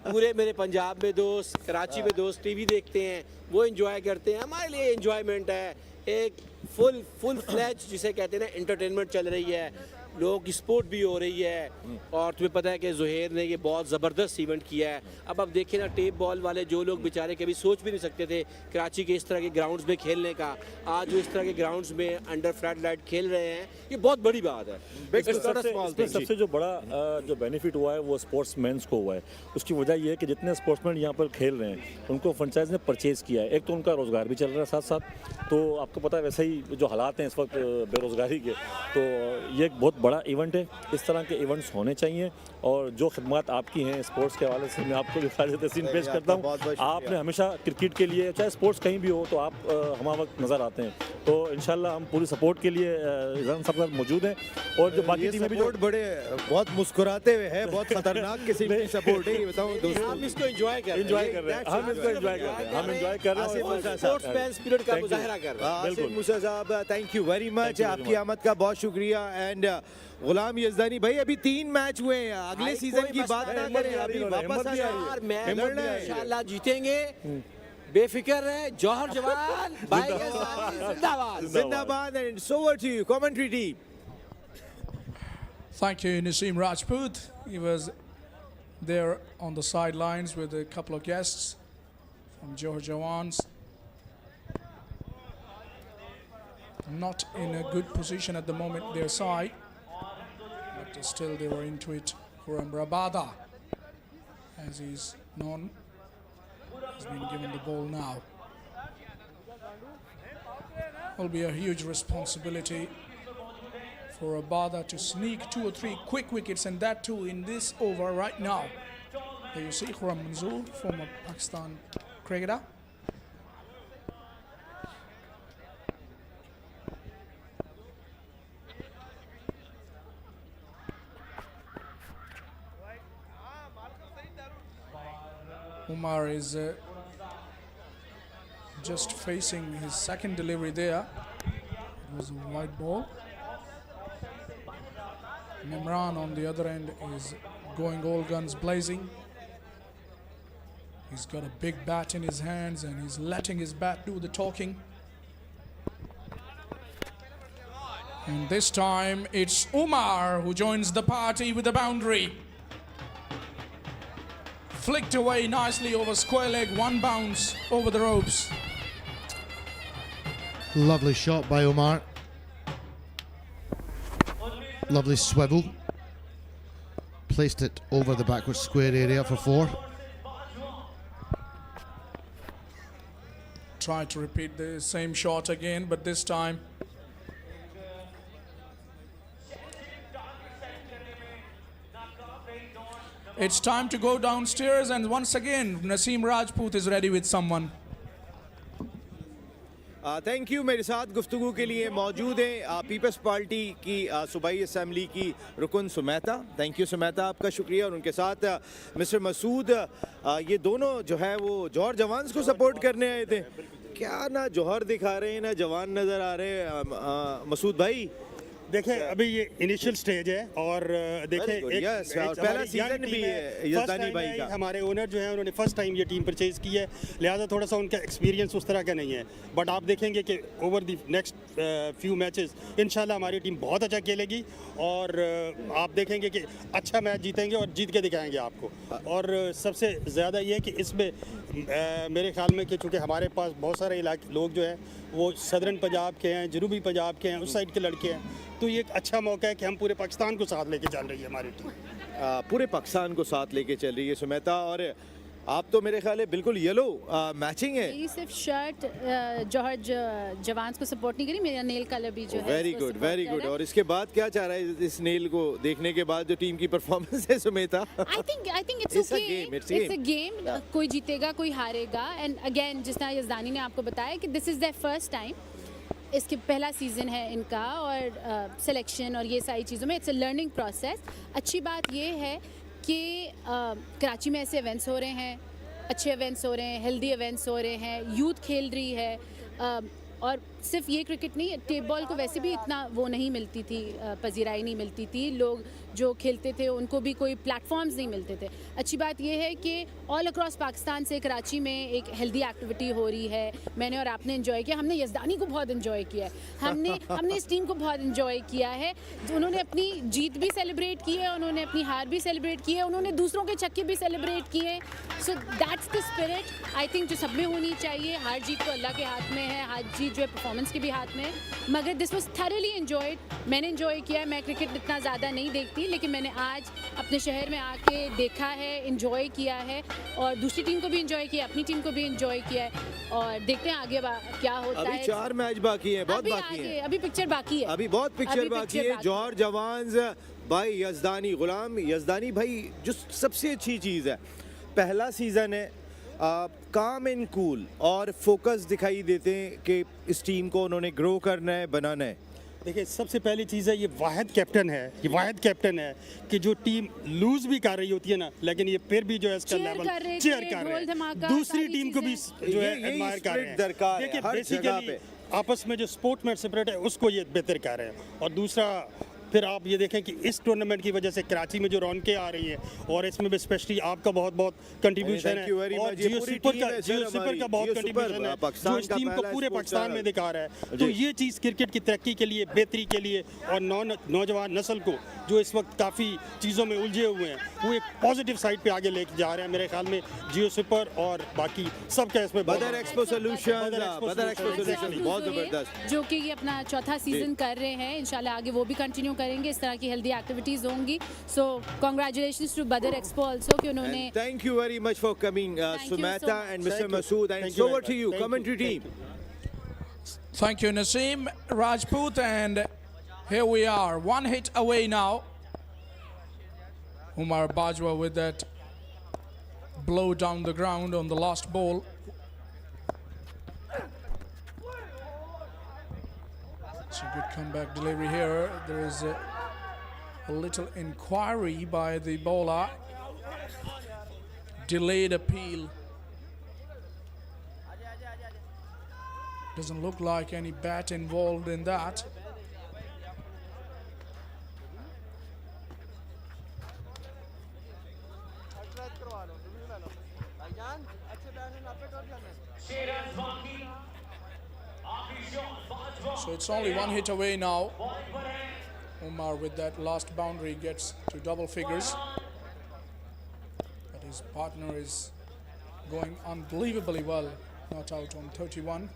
पूरे मेरे पंजाब में दोस्त, कराची में दोस्त टीवी देखते हैं, वो एंजॉय करते हैं। हमारे लिए एंजॉयमेंट है, एक फुल फ्लैज जिसे कहते हैं ना, एंटरटेनमेंट चल रही है, लोगों की स्पोर्ट भी हो रही है। और तुम्हें पता है कि ज़ुहैर ने ये बहुत ज़बरदस्त इवेंट किया है। अब देखिए ना, टेप बॉल वाले जो लोग बेचारे कभी सोच भी नहीं सकते थे कराची के इस तरह के ग्राउंड्स में खेलने का, आज जो इस तरह के ग्राउंड्स में अंडर फ्लड लाइट खेल रहे हैं, ये बहुत बड़ी बात है। सबसे जो बड़ा जो बेनिफिट हुआ है वो स्पोर्ट्समैन्स को हुआ है। उसकी वजह ये है कि जितने स्पोर्ट्समैन यहाँ पर खेल रहे हैं उनको फ्रेंचाइज ने परचेज़ किया है। एक तो उनका रोज़गार भी चल रहा है साथ साथ, तो आपको पता है वैसे ही जो हालात हैं इस वक्त बेरोज़गारी के, तो ये एक बहुत बड़ा इवेंट है। इस तरह के इवेंट्स होने चाहिए, और जो खिदमत आपकी हैं स्पोर्ट्स के हवाले से मैं आपको भी ख़ास तहसीन पेश करता हूँ। आपने हमेशा क्रिकेट के लिए, चाहे स्पोर्ट्स कहीं भी हो, तो आप हमारे वक्त नज़र आते हैं। तो इंशाल्लाह हम पूरी सपोर्ट के लिए सब साथ मौजूद हैं। और जो बाकी टीमें भी बड़े बहुत मुस्कुराते हुए है, बहुत खतरनाक किस्म की सपोर्ट है, ये बताऊं दोस्तों। हम इसको एंजॉय कर रहे हैं, हम इसको एंजॉय कर रहे हैं, हम एंजॉय कर रहे हैं, स्पोर्ट्समैन स्पिरिट का मुजाहरा कर रहे हैं। आसिफ मूसा साहब, थैंक यू वेरी मच, आपकी आमद का बहुत शुक्रिया। एंड गुलाम यज़दानी भाई, अभी 3 मैच हुए हैं, अगले सीजन की बात ना करें, अभी वापस आ जाइए, इंशाल्लाह जीतेंगे, बेफिक्र है। जौहर जवान भाई जिंदाबाद जिंदाबाद। And so over to you, commentary team. Thank you, Naseem Rajput. He was there on the sidelines with a couple of guests from Johor Jawans. Not in a good position at the moment, their side, but still they were into it. Khurram Rabada, as he's known, has been given the ball now. Will be a huge responsibility for Rabada to sneak 2 or 3 quick wickets, and that too in this over right now. There you see Khurram Manzoor, former Pakistan cricketer. Umar is just facing his second delivery there. It was a wide ball. Nimran on the other end is going all guns blazing. He's got a big bat in his hands and he's letting his bat do the talking. And this time it's Umar who joins the party with the boundary. Flicked away nicely over square leg, one bounce over the ropes. Lovely shot by Omar. Lovely swivel. Placed it over the backward square area for 4. Try to repeat the same shot again, but this time it's time to go downstairs, and once again Naseem Rajput is ready with someone. Thank you. मेरे साथ गुफ्तगू के लिए मौजूद हैं peoples party की सूबाई assembly की रुकन सुमैता। थैंक यू सुमैता, आपका शुक्रिया। और उनके साथ मिस्टर मसूद, ये दोनों जो है वो जौहर जवान्स को सपोर्ट करने आए थे। क्या ना जौहर दिखा रहे हैं ना जवान नज़र आ रहे हैं मसूद भाई। देखें अभी ये इनिशियल स्टेज है और देखें पहला सीजन भी है यज़दानी भाई का। हमारे ओनर जो है उन्होंने फर्स्ट टाइम ये टीम परचेज़ की है, लिहाजा थोड़ा सा उनका एक्सपीरियंस उस तरह का नहीं है। बट आप देखेंगे कि over the next few matches इंशाल्लाह हमारी टीम बहुत अच्छा खेलेगी और आप देखेंगे कि अच्छा मैच जीतेंगे और जीत के दिखाएंगे आपको। और सबसे ज़्यादा ये है कि इसमें मेरे ख्याल में कि चूँकि हमारे पास बहुत सारे इलाके लोग जो है वो सदरन पंजाब के हैं, जनूबी पंजाब के हैं, उस साइड के लड़के हैं, तो ये एक अच्छा मौका है कि हम पूरे पाकिस्तान को साथ लेके चल रही है हमारी टीम। पूरे पाकिस्तान को साथ लेके चल रही है सुमैता। और आप तो मेरे ख्याल है बिल्कुल येलो मैचिंग है। मेरी सिर्फ शर्ट जौहर जवान्स को सपोर्ट नहीं करी, मेरा नेल कलर भी जो है वेरी गुड वेरी गुड। और इसके बाद क्या चाह रहा है इस नेल को देखने के बाद जो टीम की परफॉर्मेंस है Sumaita? I think it's a game. कोई जीतेगा कोई हारेगा। एंड अगेन जिस तरह यज़दानी ने आपको बताया कि this is their first time, इसके पहला सीज़न है इनका और सिलेक्शन और ये सारी चीज़ों में इट्स अ लर्निंग प्रोसेस। अच्छी बात ये है कि कराची में ऐसे इवेंट्स हो रहे हैं, अच्छे इवेंट्स हो रहे हैं, हेल्दी इवेंट्स हो रहे हैं, यूथ खेल रही है। और सिर्फ ये क्रिकेट नहीं, टेप बॉल को वैसे भी इतना वो नहीं मिलती थी, पजीराई नहीं मिलती थी। लोग जो खेलते थे उनको भी कोई प्लेटफॉर्म्स नहीं मिलते थे। अच्छी बात ये है कि ऑल अक्रॉस पाकिस्तान से कराची में एक हेल्दी एक्टिविटी हो रही है। मैंने और आपने एंजॉय किया, हमने यज़दानी को बहुत एंजॉय किया है, हमने इस टीम को बहुत एंजॉय किया है। उन्होंने अपनी जीत भी सेलिब्रेट की है, उन्होंने अपनी हार भी सेलिब्रेट की है, उन्होंने दूसरों के छक्के भी सेलिब्रेट किए। So that's the spirit I think जो सब में होनी चाहिए। हार जीत तो अल्लाह के हाथ में है, हार जीत जो है परफॉर्मेंस के भी हाथ में है। मगर दिस वॉज थरली एंजॉयड, मैंने एंजॉय किया है। मैं क्रिकेट इतना ज़्यादा नहीं देखती, लेकिन मैंने आज अपने शहर में आके देखा है, एंजॉय किया है और दूसरी टीम को भी एंजॉय किया, अपनी टीम को भी एंजॉय किया है। और देखते हैं आगे क्या होता है। अभी 4 मैच बाकी हैं, बहुत बाकी हैं, अभी पिक्चर बाकी है, अभी बहुत पिक्चर बाकी है। जौहर जवान्स भाई यज़दानी गुलाम यज़दानी भाई, जो सबसे अच्छी चीज़ है पहला सीज़न है, काम एंड कूल और फोकस दिखाई देते हैं कि इस टीम को उन्होंने ग्रो करना है, बनाना है। देखिए सबसे पहली चीज़ है ये वाहिद कैप्टन है कि जो टीम लूज भी कर रही होती है ना, लेकिन ये फिर भी जो है इसका लेवल चेयर कर रहे हैं, दूसरी टीम को भी जो है एडमायर कर रहे हैं। देखिए बेसिकली आपस में जो स्पोर्ट्समैन स्पिरिट है उसको ये बेहतर कर रहे हैं। और दूसरा फिर आप ये देखें कि इस टूर्नामेंट की वजह से कराची में जो रौनकें आ रही हैं और इसमें भी स्पेशली आपका बहुत बहुत कंट्रीब्यूशन है और जियो सुपर का बहुत कंट्रीब्यूशन है जो इस टीम को पूरे पाकिस्तान में दिखा रहा है। तो ये चीज़ क्रिकेट की तरक्की के लिए, बेहतरी के लिए और नौजवान नस्ल को जो इस वक्त काफ़ी चीज़ों में उलझे हुए हैं वो एक पॉजिटिव साइड पे आगे लेके जा रहे हैं। मेरे ख्याल में जियो सुपर और बाकी सबका इसमें बदर एक्सपो सॉल्यूशंस बहुत ज़बरदस्त, जो कि ये अपना चौथा सीजन कर रहे हैं। इंशाल्लाह आगे वो भी कंटिन्यू करेंगे, इस तरह की हेल्दी एक्टिविटीज होंगी। So congratulations to Badar Expo also कि उन्होंने। Thank you very much for coming Sumaita and mister Masood and over to you commentary team. Thank you, Naseem Rajput, and here we are, one hit away now. Umar Bajwa with that blow down the ground on the last ball. It's a good comeback delivery here. There is a little inquiry by the bowler. Delayed appeal. Doesn't look like any bat involved in that. So it's only one hit away now. Umar with that last boundary gets to double figures. But his partner is going unbelievably well. Not out on 31.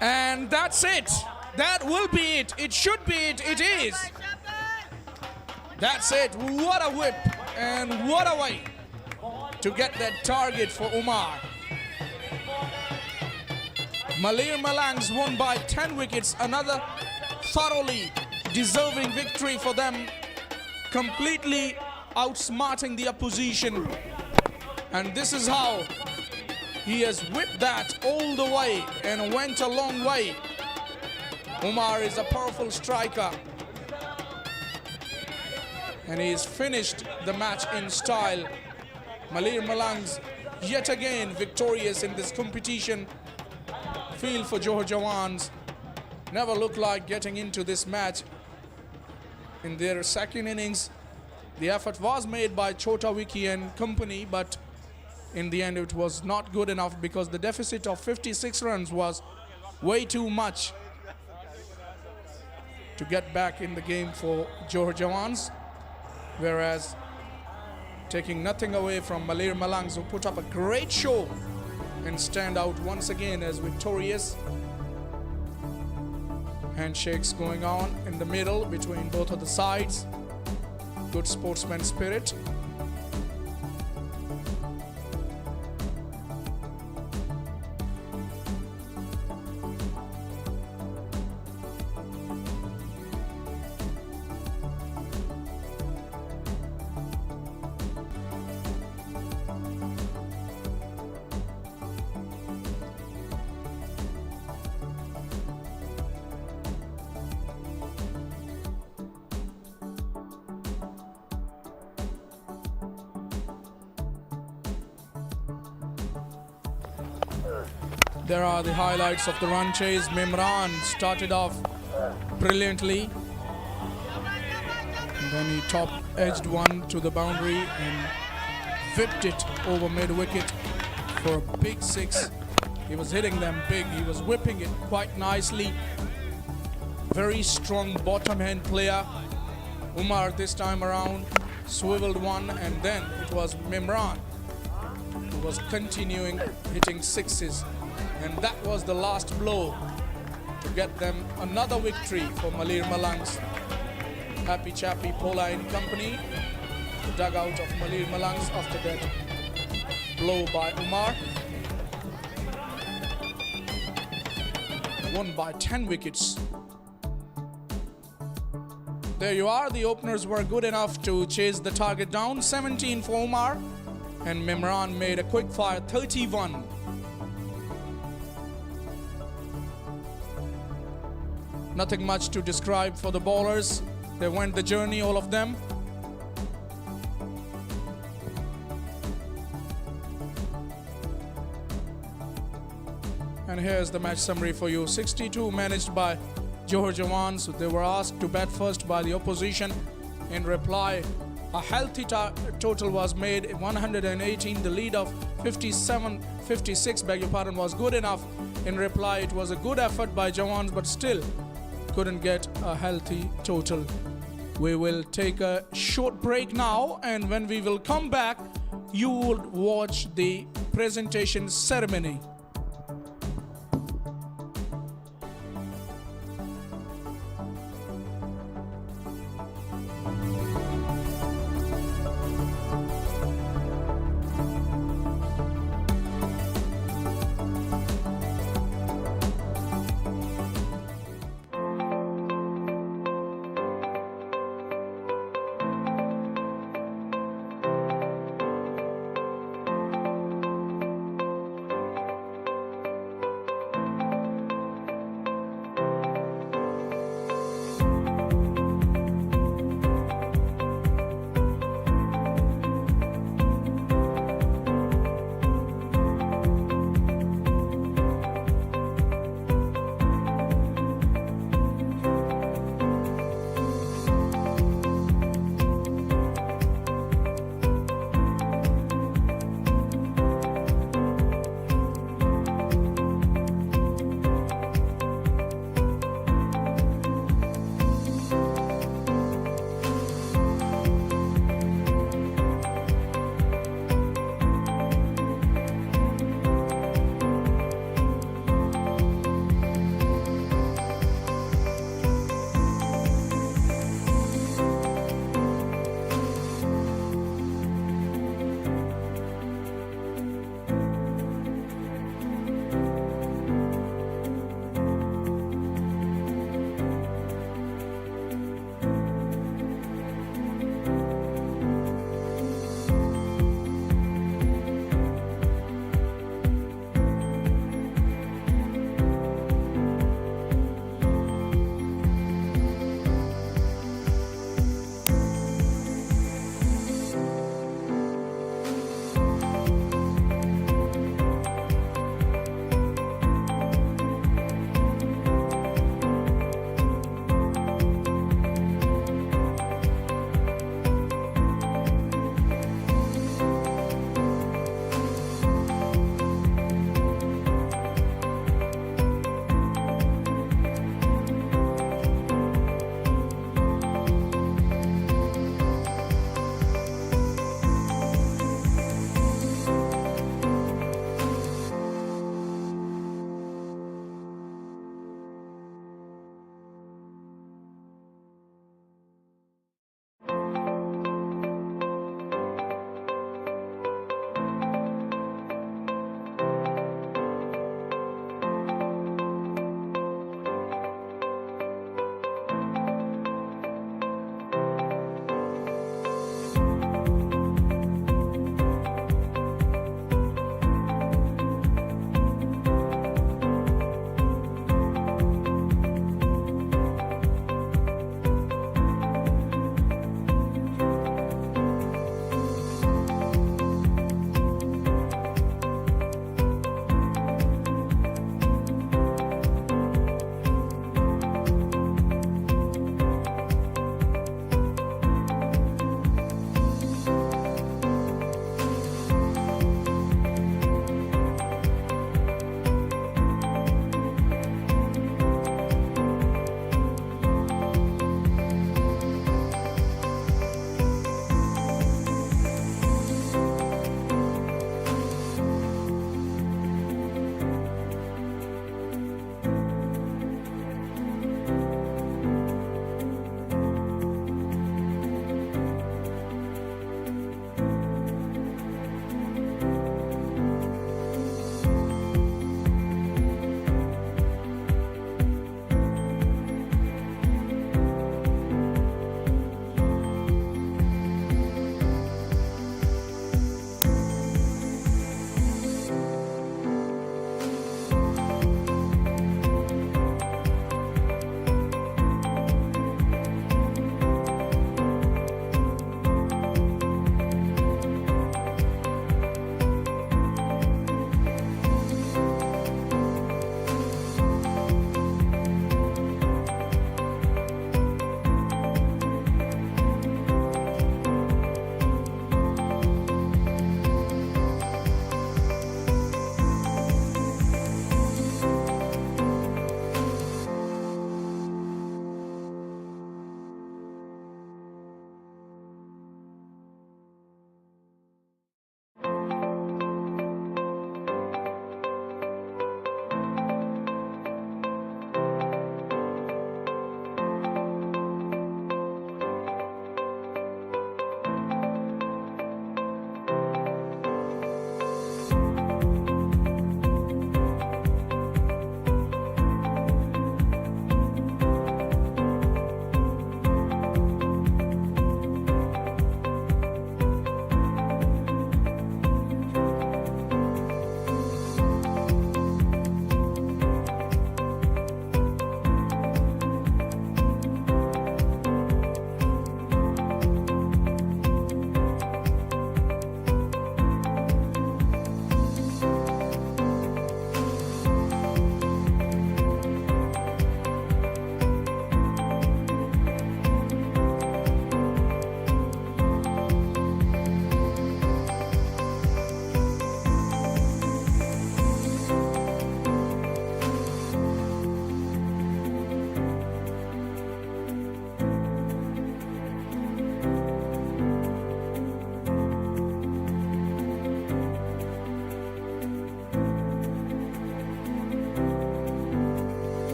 And that's it. That will be it. It should be it. It is. That's it. What a whip and what a way to get that target for Umar. Malir Malangs won by 10 wickets. Another thoroughly deserving victory for them. Completely outsmarting the opposition. And this is how he has whipped that all the way and went a long way. Umar is a powerful striker. And he has finished the match in style. Malir Malangs yet again victorious in this competition. Feel for Johor Jawans. Never looked like getting into this match. In their second innings, the effort was made by Chota Wiki and company, but in the end it was not good enough because the deficit of 56 runs was way too much to get back in the game for Johor Jawans. Whereas taking nothing away from Malir Malangs, who put up a great show and stand out once again as victorious. Handshakes going on in the middle between both of the sides. Good sportsman spirit. There are the highlights of the run chase. Mimran started off brilliantly. And then he top-edged one to the boundary and whipped it over mid-wicket for a big six. He was hitting them big. He was whipping it quite nicely. Very strong bottom-hand player. Umar this time around swiveled one, and then it was Mimran who was continuing hitting sixes. And that was the last blow to get them another victory for Malir Malangs. Happy Chappy Pola and company. The dugout of Malir Malangs after that blow by Umar. Won by 10 wickets. There you are. The openers were good enough to chase the target down. 17 for Umar. And Mimran made a quick fire 31. Nothing much to describe for the bowlers. They went the journey, all of them. And here's the match summary for you. 62 managed by Johor Jawans. They were asked to bat first by the opposition. In reply, a healthy total was made. 118, the lead of 56, beg your pardon, was good enough. In reply, it was a good effort by Jawans, but still couldn't get a healthy total. We will take a short break now, and when we will come back, you will watch the presentation ceremony.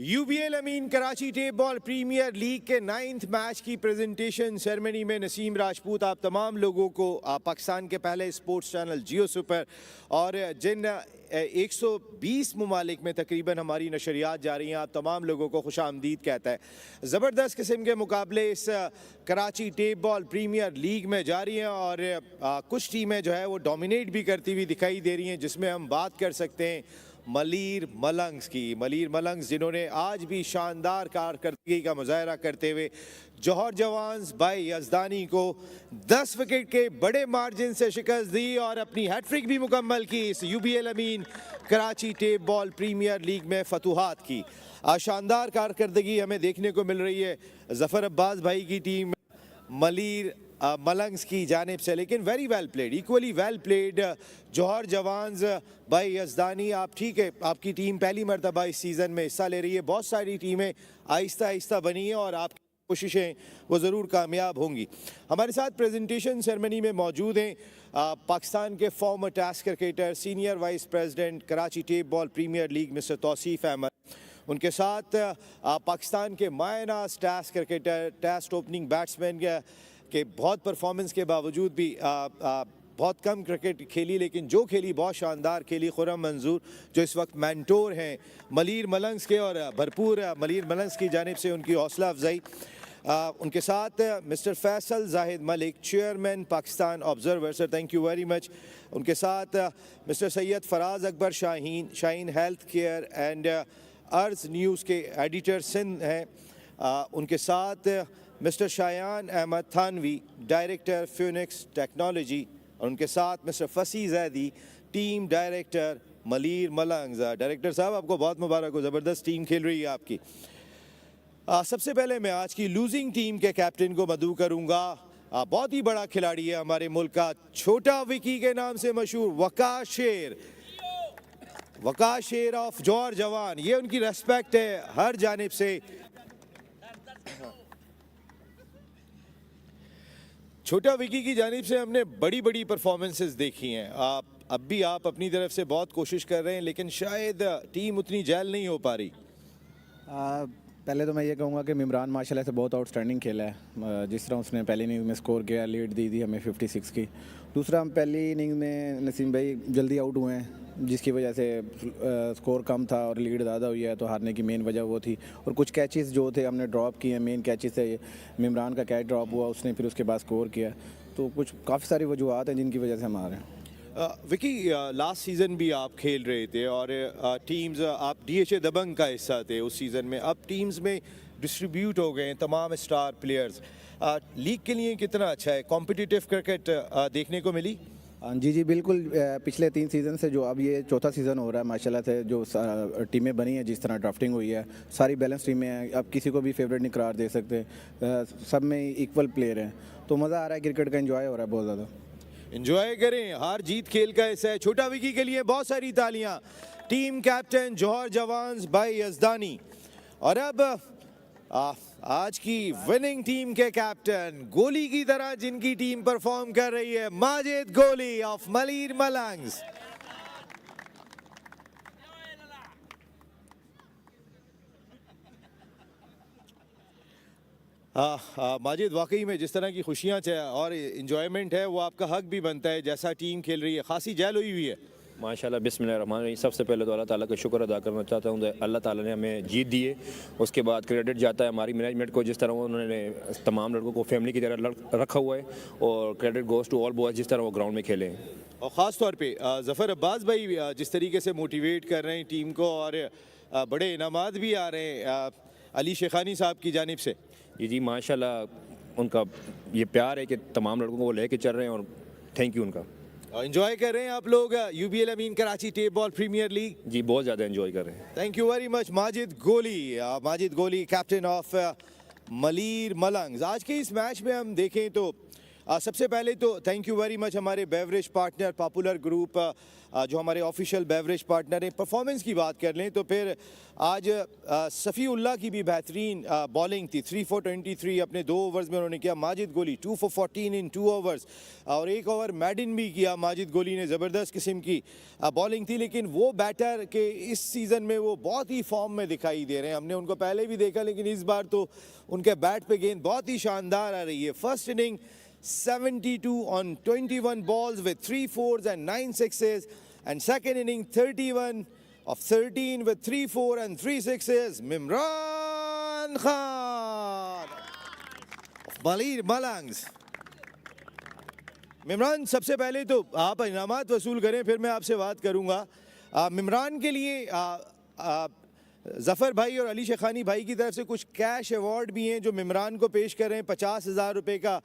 UBL Amin Karachi tape ball premiere league के 9th match की presentation ceremony में नसीम राजपूत आप तमाम लोगों को पाकिस्तान के पहले sports channel जियो super और जिन 120 ममालिक में तकरीबन हमारी नशरियात जा रही हैं आप तमाम लोगों को खुशामदीद कहता है। ज़बरदस्त किस्म के मुकाबले इस Karachi tape ball premiere league में जारी हैं और कुछ टीमें जो है वो डोमिनेट भी करती हुई दिखाई दे रही हैं, जिसमें हम बात कर सकते हैं मलीर मलंग्स की। मलीर मलंग्स जिन्होंने आज भी शानदार कारकर्दगी का मुजाहरा करते हुए जौहर जवान्स बाई यजदानी को 10 विकेट के बड़े मार्जिन से शिकस्त दी और अपनी हैट्रिक भी मुकम्मल की। इस यूबीएल अमीन Karachi tape ball premiere league में फतूहात की शानदार कारकर्दगी हमें देखने को मिल रही है ज़फ़र अब्बास भाई की टीम मलीर मलंग्स की जानिब से, लेकिन very well played, equally well played Jauhar Jawans by Yazdani. आप ठीक है, आपकी टीम पहली मरतबा इस सीज़न में हिस्सा ले रही है, बहुत सारी टीमें आहिस्ता आहिस्ता बनी हैं और आपकी कोशिशें वो ज़रूर कामयाब होंगी। हमारे साथ प्रेजेंटेशन सेरेमनी में मौजूद हैं पाकिस्तान के former test cricketer senior vice president Karachi tape ball premiere League mister Tauseef Ahmed, उनके साथ पाकिस्तान के मायनाज test cricketer test opening batsman के बहुत परफॉर्मेंस के बावजूद भी बहुत कम क्रिकेट खेली लेकिन जो खेली बहुत शानदार खेली खुर्रम मंजूर, जो इस वक्त मेंटोर हैं मलीर मलंग्स के, और भरपूर मलीर मलंग्स की जानिब से उनकी हौसला अफजाई। उनके साथ mister Faisal Zahid Malik chairman Pakistan Observer, sir thank you very much. उनके साथ mister Syed Faraz Akbar Shaheen Health Care and Arz News के एडिटर सिंध हैं। उनके साथ mister Shayan Ahmed Thanvi director Phoenix Technology, और उनके साथ mister Fasi Zaidi team director Malir Malangs. Director साहब आपको बहुत मुबारक हो, ज़बरदस्त टीम खेल रही है आपकी। सबसे पहले मैं आज की लूजिंग टीम के कैप्टन को मदऊ करूँगा। बहुत ही बड़ा खिलाड़ी है हमारे मुल्क का, छोटा विकी के नाम से मशहूर वकाश शेर ऑफ जौहर जवान, ये उनकी रेस्पेक्ट है हर जानिब से। छोटा विकी की जानिब से हमने बड़ी बड़ी परफॉर्मेंसेस देखी हैं, अब भी आप अपनी तरफ से बहुत कोशिश कर रहे हैं लेकिन शायद टीम उतनी जैल नहीं हो पा रही। पहले तो मैं ये कहूँगा कि इमरान माशाल्लाह से बहुत आउटस्टैंडिंग खेला है, जिस तरह उसने पहली इनिंग में स्कोर किया, लीड दी हमें 56 की। दूसरा, हम पहली इनिंग में नसीम भाई जल्दी आउट हुए हैं जिसकी वजह से स्कोर कम था और लीड ज़्यादा हुई है, तो हारने की मेन वजह वो थी। और कुछ कैचेस जो थे हमने ड्रॉप किए हैं, मेन कैचेस है इमरान का कैच ड्रॉप हुआ, उसने फिर उसके बाद स्कोर किया, तो कुछ काफ़ी सारी वजूहत हैं जिनकी वजह से हम हारे हैं। विकी, लास्ट सीज़न भी आप खेल रहे थे और टीम्स आप DHA दबंग का हिस्सा थे उस सीज़न में, अब टीम्स में डिस्ट्रीब्यूट हो गए हैं तमाम स्टार प्लेयर्स, लीग के लिए कितना अच्छा है, कॉम्पिटिटिव क्रिकेट देखने को मिली? जी बिल्कुल, पिछले 3 सीज़न से जो अब ये चौथा सीज़न हो रहा है माशाल्लाह से, जो टीमें बनी हैं, जिस तरह ड्राफ्टिंग हुई है, सारी बैलेंस टीमें हैं, अब किसी को भी फेवरेट नहीं करार दे सकते, सब में इक्वल प्लेयर हैं, तो मज़ा आ रहा है, क्रिकेट का एंजॉय हो रहा है बहुत ज़्यादा। एंजॉय करें, हार जीत खेल का हिस्सा है। छोटा विकी के लिए बहुत सारी तालियां। Team captain Jauhar Jawans by Yazdani. और अब आज की विनिंग टीम के कैप्टन, गोली की तरह जिनकी टीम परफॉर्म कर रही है, माजिद गोली ऑफ मलीर मलंग्स। माजिद, वाकई में जिस तरह की खुशियाँ और इन्जॉयमेंट है वो आपका हक भी बनता है, जैसा टीम खेल रही है, खासी जैल हुई है माशाल्लाह। बिस्मिल्लाहिर्रहमानिर्रहीम। सबसे पहले तो अल्लाह ताला का शुक्र अदा करना चाहता हूँ, अल्लाह ताला ने हमें जीत दी है। उसके बाद क्रेडिट जाता है हमारी मैनेजमेंट को, जिस तरह उन्होंने तमाम लड़कों को फैमिली की तरह रखा हुआ है, और credit goes to all boys जिस तरह वो ग्राउंड में खेले हैं। और ख़ास तौर पे ज़फ़र अब्बास भाई जिस तरीके से मोटिवेट कर रहे हैं टीम को, और बड़े इनामात भी आ रहे हैं अली शेखानी साहब की जानिब से। जी माशाल्लाह, उनका ये प्यार है कि तमाम लड़कों को वो लेके चल रहे हैं, और थैंक यू उनका। एंजॉय कर रहे हैं आप लोग यूबीएल अमीन Karachi tape ball premiere League? जी बहुत ज़्यादा एंजॉय कर रहे हैं। Thank you very much. Majid Goli captain of Malir मलंग्स। आज के इस मैच में हम देखें तो सबसे पहले तो थैंक यू वेरी मच हमारे बेवरेज पार्टनर पॉपुलर ग्रुप जो हमारे ऑफिशियल बेवरेज पार्टनर हैं। परफॉर्मेंस की बात कर लें तो फिर आज सफ़ीउल्लाह की भी बेहतरीन बॉलिंग थी। 3 for 23 अपने 2 ओवर्स में उन्होंने किया। माजिद गोली 2 for 14 इन 2 ओवर्स और 1 ओवर मैडिन भी किया। माजिद गोली ने ज़बरदस्त किस्म की बॉलिंग थी, लेकिन वो बैटर के इस सीज़न में वो बहुत ही फॉर्म में दिखाई दे रहे हैं। हमने उनको पहले भी देखा, लेकिन इस बार तो उनके बैट पे गेंद बहुत ही शानदार आ रही है। First inning 72 on 21 balls with 3 fours and 9 sixes, and second inning 31 of 13 with 3 4 and 3 sixes. Mimran Khan of Malir Malangs. मिमरान, सबसे पहले तो आप इनामात वसूल करें, फिर मैं आपसे बात करूंगा। मिमरान के लिए ज़फ़र भाई और अली शेखानी भाई की तरफ से कुछ कैश अवार्ड भी हैं जो मिमरान को पेश कर रहे हैं। 50,000 रुपये का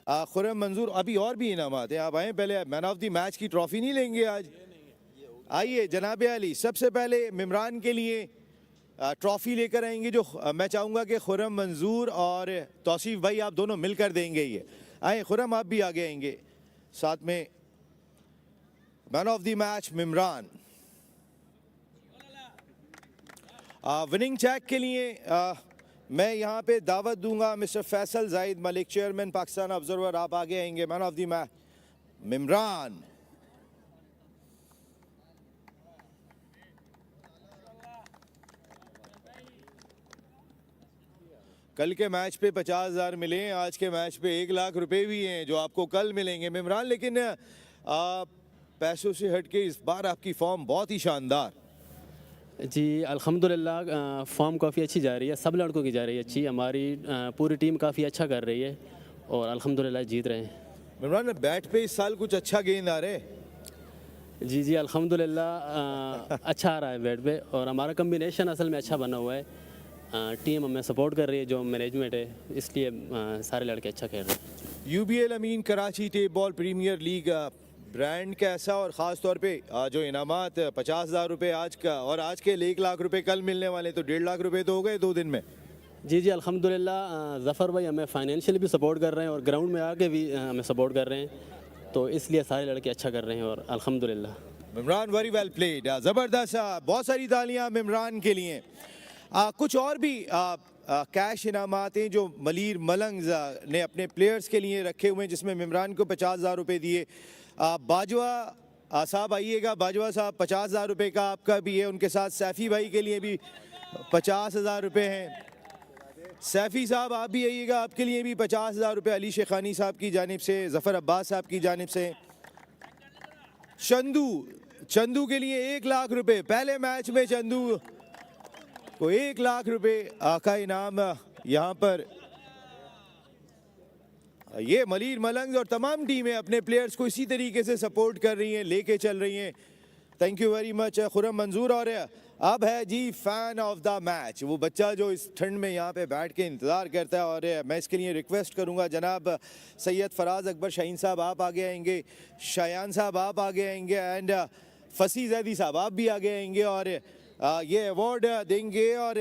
खुरम मंजूर, अभी और भी इनामात हैं। आप आएँ, पहले मैन ऑफ द मैच की ट्रॉफ़ी नहीं लेंगे आज? आइए जनाब अली, सबसे पहले मिमरान के लिए ट्रॉफ़ी लेकर आएंगे जो मैं चाहूँगा कि खुरम मंजूर और तौसीफ़ भाई आप दोनों मिलकर देंगे। ये आए खुरम, आप भी आगे आएंगे। साथ में मैन ऑफ द मैच मिमरान। विनिंग चेक के लिए मैं यहाँ पे दावत दूंगा mister Faisal Zahid Malik, chairman Pakistan Observer, आप आगे आएंगे। मैन ऑफ द मैच मिमरान। कल के मैच पे 50,000 मिले हैं, आज के मैच पे 1 लाख रुपए भी हैं जो आपको कल मिलेंगे मिमरान। लेकिन पैसों से हटके इस बार आपकी फॉर्म बहुत ही शानदार। जी अल्हम्दुलिल्लाह, फॉर्म काफ़ी अच्छी जा रही है, सब लड़कों की जा रही है अच्छी। हमारी पूरी टीम काफ़ी अच्छा कर रही है और अल्हम्दुलिल्लाह जीत रहे हैं। मिमरान, बैट पे इस साल कुछ अच्छा गेंद आ रहे हैं? जी अल्हम्दुलिल्लाह अच्छा आ रहा है बैट पे, और हमारा कम्बिनेशन असल में अच्छा बना हुआ है। टीम हमें सपोर्ट कर रही है, जो मैनेजमेंट है, इसलिए सारे लड़के अच्छा खेल रहे हैं। UBL Ameen Karachi tape ball premiere League brand कैसा, और ख़ास तौर पे जो इनामात 50,000 रुपये आज का और आज के 1 लाख रुपए कल मिलने वाले, तो 1.5 लाख रुपए तो हो गए 2 दिन में। जी अल्हम्दुलिल्लाह, ज़फ़र भाई हमें फाइनेंशियली भी सपोर्ट कर रहे हैं और ग्राउंड में आके भी हमें सपोर्ट कर रहे हैं, तो इसलिए सारे लड़के अच्छा कर रहे हैं और अल्हम्दुलिल्लाह। मिमरान वेरी वेल प्लेड, ज़बरदस्त, बहुत सारी तालियां मिमरान के लिए। कुछ और भी कैश इनामात हैं जो मलीर मलंग्स ने अपने प्लेयर्स के लिए रखे हुए हैं, जिसमें मिमरान को 50,000 रुपये दिए। बाजवा साहब आइएगा, बाजवा साहब 50,000 रुपये का आपका भी है। उनके साथ सैफ़ी भाई के लिए भी 50,000 रुपये हैं। सैफ़ी साहब आप भी आइएगा, आपके लिए भी 50,000 रुपये अली शेखानी साहब की जानिब से, ज़फ़र अब्बास साहब की जानिब से। चंदू के लिए 1 लाख रुपये, पहले मैच में चंदू को 1 लाख रुपए का इनाम यहाँ पर। ये मलीर मलंग्स और तमाम टीमें अपने प्लेयर्स को इसी तरीके से सपोर्ट कर रही हैं, लेके चल रही हैं। Thank you very much Khurram मंजूर। और अब है जी फैन ऑफ द मैच, वो बच्चा जो इस ठंड में यहाँ पे बैठ के इंतज़ार करता है, और मैं इसके लिए रिक्वेस्ट करूँगा जनाब सैयद फराज अकबर शाहीन साहब आप आगे आएंगे, शायान साहब आप आगे आएंगे, एंड फसी जैदी साहब आप भी आगे आएंगे और ये अवार्ड देंगे। और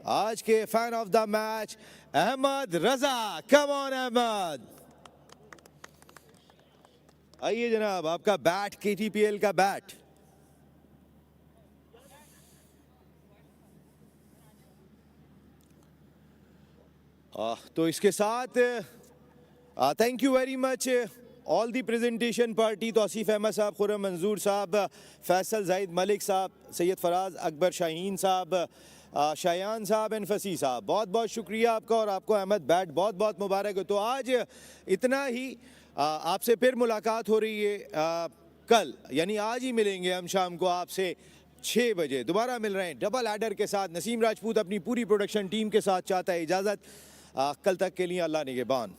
आज के fan of the match Ahmed Raza, come on Ahmed, आइए जनाब, आपका बैट KTPL का बैट। तो इसके साथ thank you very much all the presentation party, Tauseef Ahmed साहब, खुरम मंजूर साहब, फैसल जाहिद मलिक साहब, सैयद फराज अकबर शाहीन साहब, शायान साहब एंड फसी साहब, बहुत बहुत शुक्रिया आपका, और आपको अहमद बैट बहुत बहुत मुबारक हो। तो आज इतना ही, आपसे फिर मुलाकात हो रही है कल, यानी आज ही मिलेंगे हम शाम को आपसे 6 बजे, दोबारा मिल रहे हैं डबल एडर के साथ। नसीम राजपूत अपनी पूरी प्रोडक्शन टीम के साथ चाहता है इजाज़त, कल तक के लिए अल्लाह निगहबान।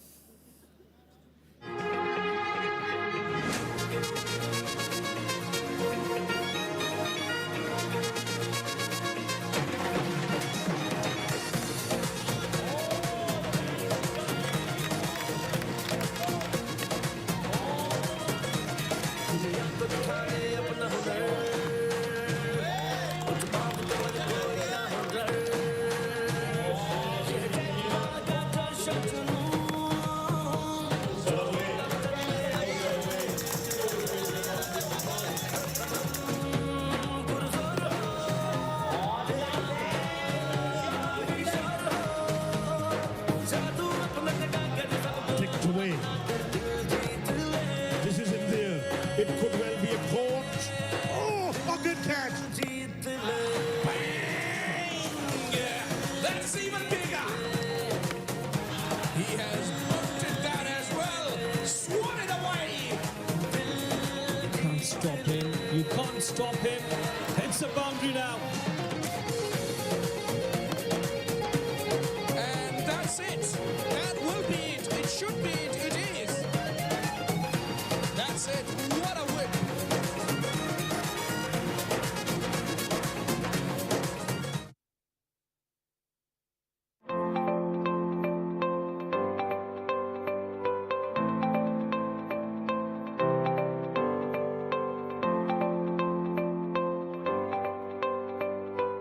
can't stop him.